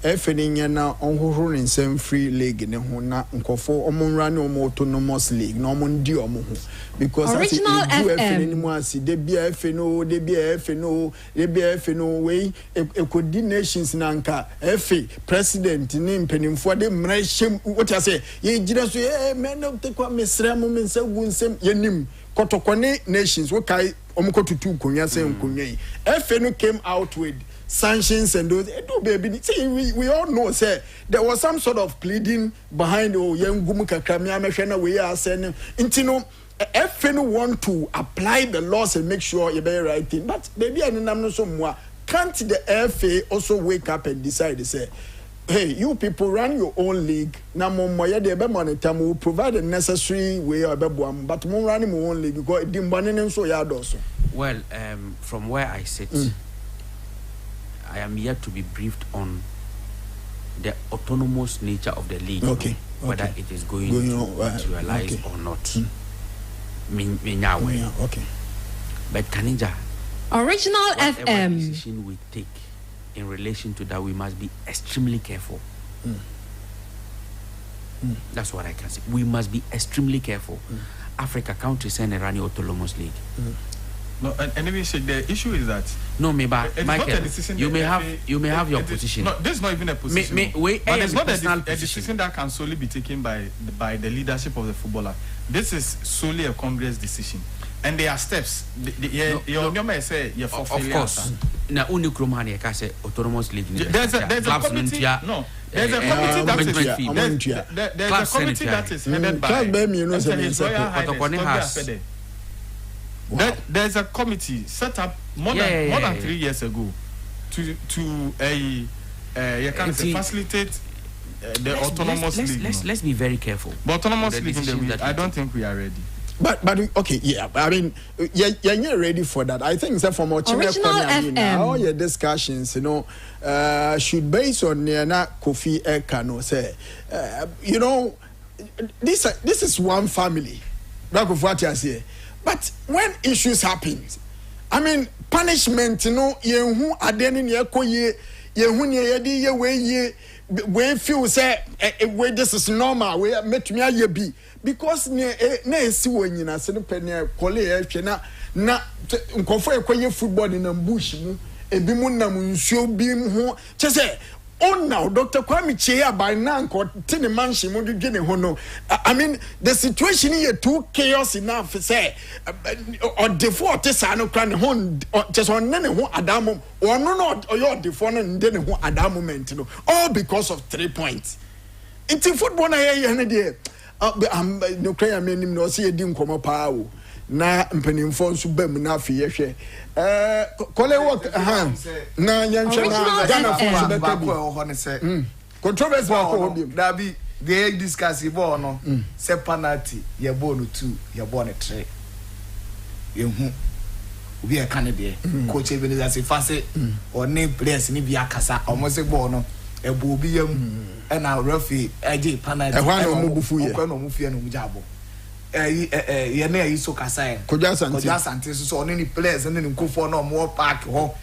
If any na on in same free league in na nkofo omon run autonomous league no mon di omo ho because as you do anymore see they be FNO they be FNO they be FNO way e coordinations na nka FA president ni mpanimfo de mrahye what you say ye gira so men no take kwa mesra mo mensa gunsem yenim kotokone nations wo kai omokotutu konwa se nkonwa yi FNO came out with sanctions and those baby. See, we all know say there was some sort of pleading behind young Gumuka Kramia Meshana we are saying intino FN want to apply the laws and make sure you be right thing. But baby and no so more. Can't the FA also wake up and decide to say, hey, you people run your own league. Now moya de be monitor will provide the necessary way or but mo run your own league because it didn't so ya also. Well, from where I sit, I am yet to be briefed on the autonomous nature of the league, whether it is going to materialize or not. Okay. But Kanija, Original whatever FM decision we take in relation to that, we must be extremely careful. That's what I can say. We must be extremely careful. Africa countries send a running autonomous league. No, and even say the issue is that Michael, you may have your position. No, this is not even a position. But it's not a decision that can solely be taken by the leadership of the footballer. This is solely a Congress decision, and there are steps. Of course. Now, only Kromani can say autonomous league. There's a committee. No, there's a committee that is headed by His Royal Highness. There's a committee set up more than 3 years ago to facilitate the autonomous league. Let's be very careful. But autonomous league, I don't think we are ready. But okay, yeah. I mean, you're not ready for that. I think that from all your discussions, should base on Kofi Ekano say, this is one family. Back of what you say. But when issues happen, I mean, punishment, yehu adeni yekoye, yehu yedi ye we feel say we this is normal. We metumi aye bi because na esi wonyina se no pene kole ehwe na nkofo ekoye football in ambush mu ebi mu nam nsuo bi ho chese now, Dr. Kwame Chea by Nanko, Tini Manshi, Mugini Hono. I mean, the situation here too chaos enough to say, or default is an okran hon, just on any one Adamo, or no, or your default and then one Adamo, all because of 3 points. It's in football, I hear you. I'm no clear, meaning no see a dim come up. Na mpanimfo nso bam na afie hwe kole work na yanhwe na Ghana for the back ho ne se controversy ba ko bi da bi they discuss ball no se penalty ye ball no 2 ye ball no 3 ye hu we are candidate coach even as if I say or name players ni bi akasa almost a ball no e bo bi yam and our referee AJ Panay e hwan no mo bufu ye ko no mo fie no mo jabo ye na yi so kasa e Koja Sante so oni ni players ni nkofo no mo park ho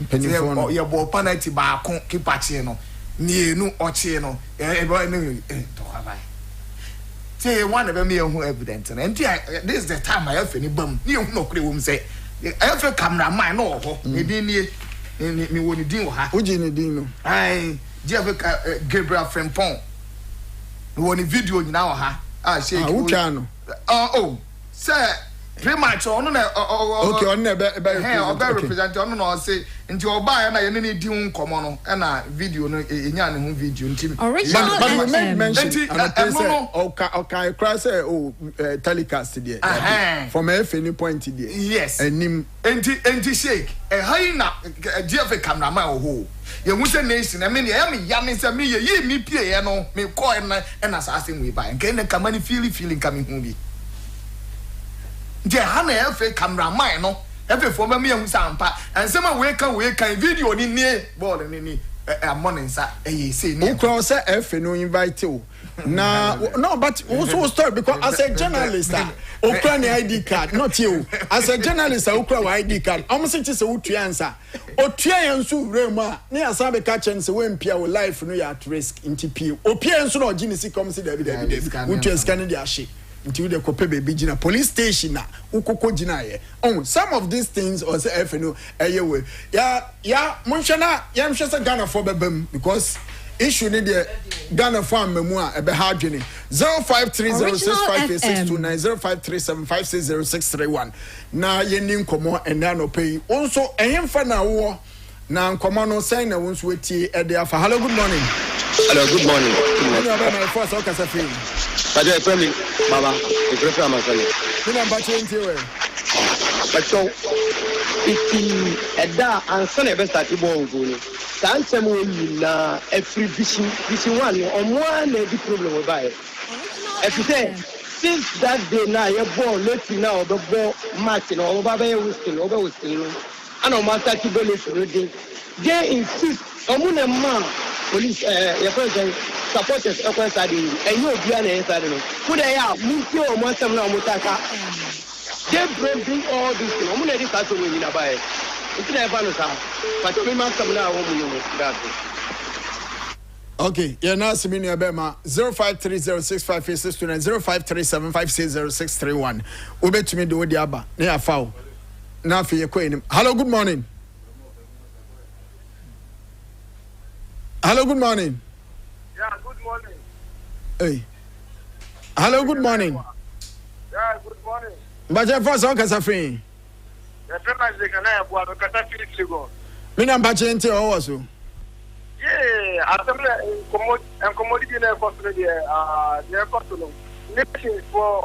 ye bo penalty ba ko keeper che no ni enu oche no e bo ni to habai say one of me who evident and this is the time I have any bum ni hu no kure wo say I feel cameraman no ho e din ni me woni din wo ha uji ni din no ai Jeff Gabriel Frimpong woni video nyina wo ha shake ucha no oh say pretty much on na okay on na be represent on na say nti oba ya na ye ne di hu komo no na video no enya ne hu video nti but you made mention and I say okay cry say telecast there from any point there yes enim enti shake high na GF cameraman ho ye hu say nation I mean ya me say me ye mi pie ye no me call na sa say we buy nke ne kamani feeling coming hu bi je hana efe cameraman no efe for me hu sampa and some we can video ni ball ni morning sa say ni ukro say efe no invite you na no but also story because as a journalist ukra ni ID card not you as a journalist ukra ID card am say say utua answer otua yansu remu a na yasa be ka chen say we mpia wo life no ya at risk ntp opia yansu na oginisi come say David utua scan dia she until the kope baby gina police station na ukoko gina ye some of these things or say FNO we ya munchana ya mhwese Ghana for bebam because issue ni the Ghana for memu a ebe ha adwene 0530658629 0537560631 na yeni nkomo ena no pay also ehemfa na wo na nkomo no sign na wonso wetie e dey afa hello good morning good morning my first okasafi Baje family baba e prefer amasale mina bache ntiwe bacho iti eda ansana be start bon go sansem oyi na every vision one omo na di problem we buy if you say since that day now you born late now the ball match no omo baba you still and o ma start go late no dey they insist omo na man police your friend supporters outside and you be an inside no put there muti o mo sem na mo taka they bring all this thing omo na dey start we ni na buy it's never no sir but me man come now omo you that okay yeah now see me near bema 0530658629 0537560631 obetumi de odi aba na ya fawo na afi ye kwenim hello good morning yeah good morning hey hello good morning yeah good morning baje for so kasa free the famous they can have what kasa free go mina baje nti o wo so yeah asemble commodity na cost no the cost no nation for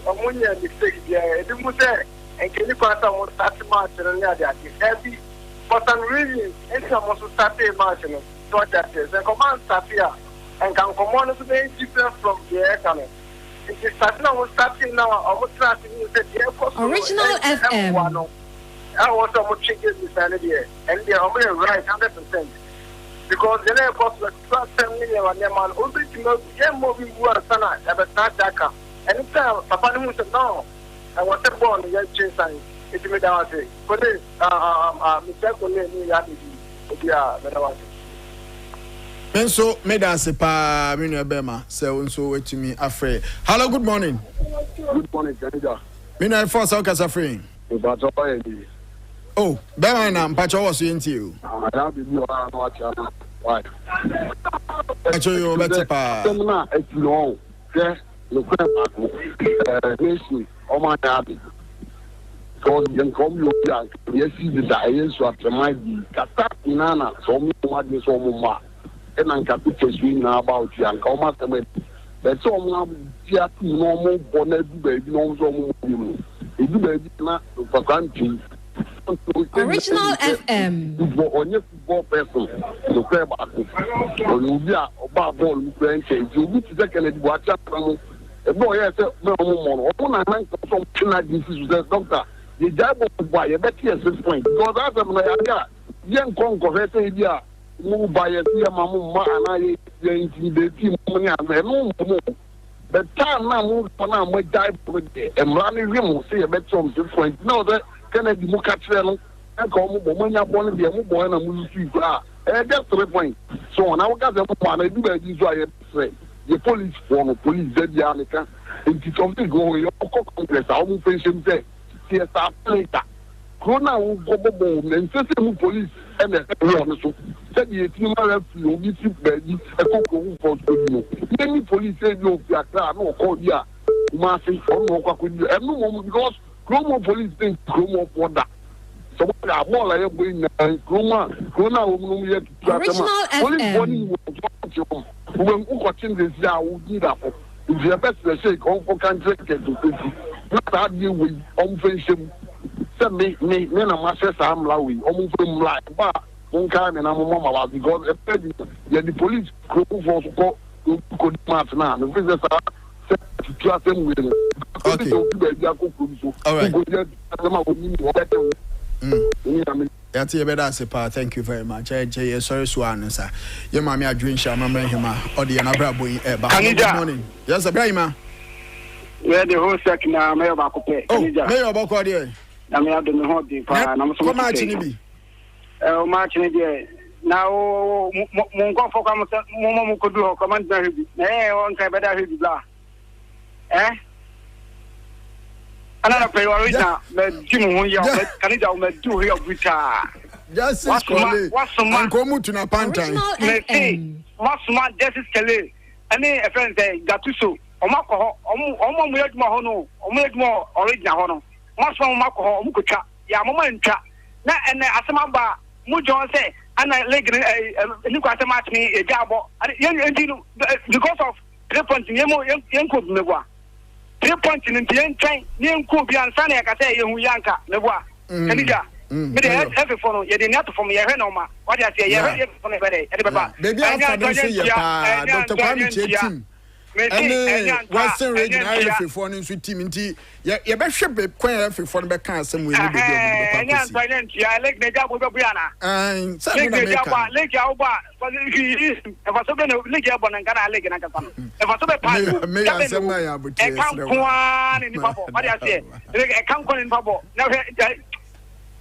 omunya mistake there e mu say en keni kwata mo start match no ya dey heavy for some reason en some so start match no so that is the command start here and can come on to be different from the economy. It is starting now, I was starting the Original FM. I was almost changing this idea, and they are right 100%. Because the next cost was 12 million and the man only to know the moving work, ever start Dhaka. And it's Papa said, no, I was born in the change sign. It's me down to it. For this, Mr. Colin, yeah, Menso medase pa menu bema se unso wetumi afre hello good morning Janija menu force o kasa free bacho ye oh bema na mpacho wo so yenti o ada bi o na wacha na why bacho yo bete pa na etino je no kwa ko nation o ma na bi so yen kom yo ya yesi de da yesu atema di kata inana so mo ma de so mo ma and capitalism now about you and come at them. But so normal bonnet baby no so baby for country. Original FM. On your football person, the prayer back. You be a ball, you can you to second watch up. A boy, yes, no more. Open a hand from China, this is the doctor. ye jabo boy ye better 6 points because that's na ya yen konko he say dia mu buy see mamu ma ana ye intimidate mu ni ame no mu but time na mu na mo jai emra ni wi mu say ye better 6 points no that Kennedy mu ka kire no enka mu bo manya bo no de mu bo na mu su a just 3 points so na we got them man do ba di so aye say the police for no police dey dia nika into something go your complex how mu pension say theater later corona wo go bo men say mu police and the no so said the team ma fi obi ti ba di e ko ko for no any police say no fi akra no call dia ma say for no kwa ko di e no because Chroma police think Chroma border. So what are more like going Chroma woman police body when watching this year would need up. If you best to say come for country get to 50. Not that you with unfinished send me a master Sam Lawi, almost from like but one time and I'm a mama because the police Chroma for could march now. The visitors are Okay. All right. Yati yebeda sepa, thank you very much. Sorry Swan sir. Your mommy are drinking Shamama Hima or the Anabra boy. Good morning. Yes, Abraham. Yeah, the whole second Mayor Bacope. Oh, Mayor Bacope. I may have been hobby. Come much in it. March in it. Now, Mongo for Momo could do command. Eh, one time better blah. Eh? Another priority now, but Jim, you can it do here with just what's some man come to Napanta? What's my justice Kelly? Any friend say Gatuso, or Marco, or make more original honor. What's wrong, Marco, Mukucha, Yamamanta? And Asamaba, Mujon say, and I like a new match me a job because of 3 points in Yanko Newa. 3 points in the end train, Nim Kubi and Sani, I say, Yanka, Newa, Canida. But every phone, you didn't have to from your Renoma. What I say, you're from a baby, I'm Dr. Kwame and Western Region Irish phone in sweet team in tea. You better ship a quail for the back somewhere. I like the job with Brianna. And Lake Alba, but if I saw Lake Alba and Gana Lake and Akapam. If I saw a come one in the bubble. What I say, I can't go in bubble. Now,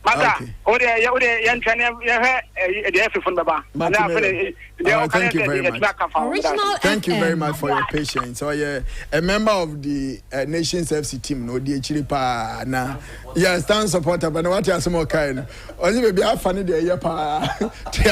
Mata, or the young China, the effort from the bar. Thank you very much. Thank you very much for your patience. So, yeah, a member of the Nations FC team, no, the Chilipa, now, yeah, stand supporter, but what you are some more kind. Only be a funny day, yeah,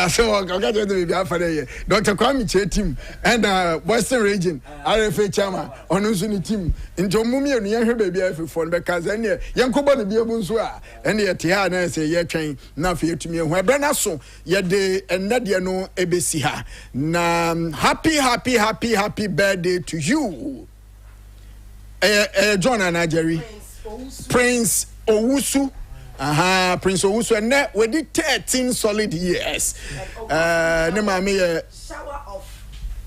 so I got to be a funny. Dr. Kwame team and Western Region, RFA Chama, on Usuni team, in Jomumi and young baby every phone because then young Kuba be a Bunsua, and the Tiana say, yeah, train, now for you to me, where Branasso, yet the and Nadia no ABCH. Na happy birthday to you. John and Jerry. Prince Owusu. Prince Owusu and net we did 13 solid years.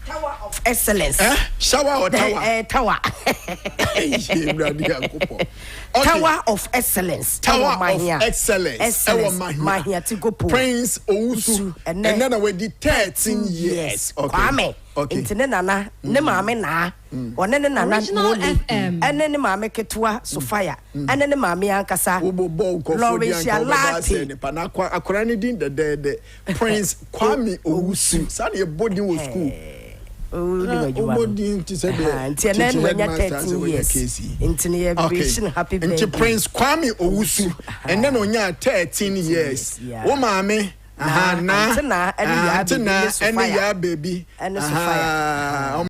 Tower of excellence. Shower or tower? Tower. Tower of excellence. Tower of excellence. Mahia to go Prince Owusu. And then we did 13 years. Okay. Okay. Nana, ne mame na. One nana. Original FM. And then mame ketua Sophia. And then mame ankasa. Laurentia Lati. Panakwa akurani din the Prince Kwame Owusu. Sani body was school. Happy birthday. Prince Kwame Owusu. And then on ya 13 years. Oh, mommy. Antina, and ya baby. And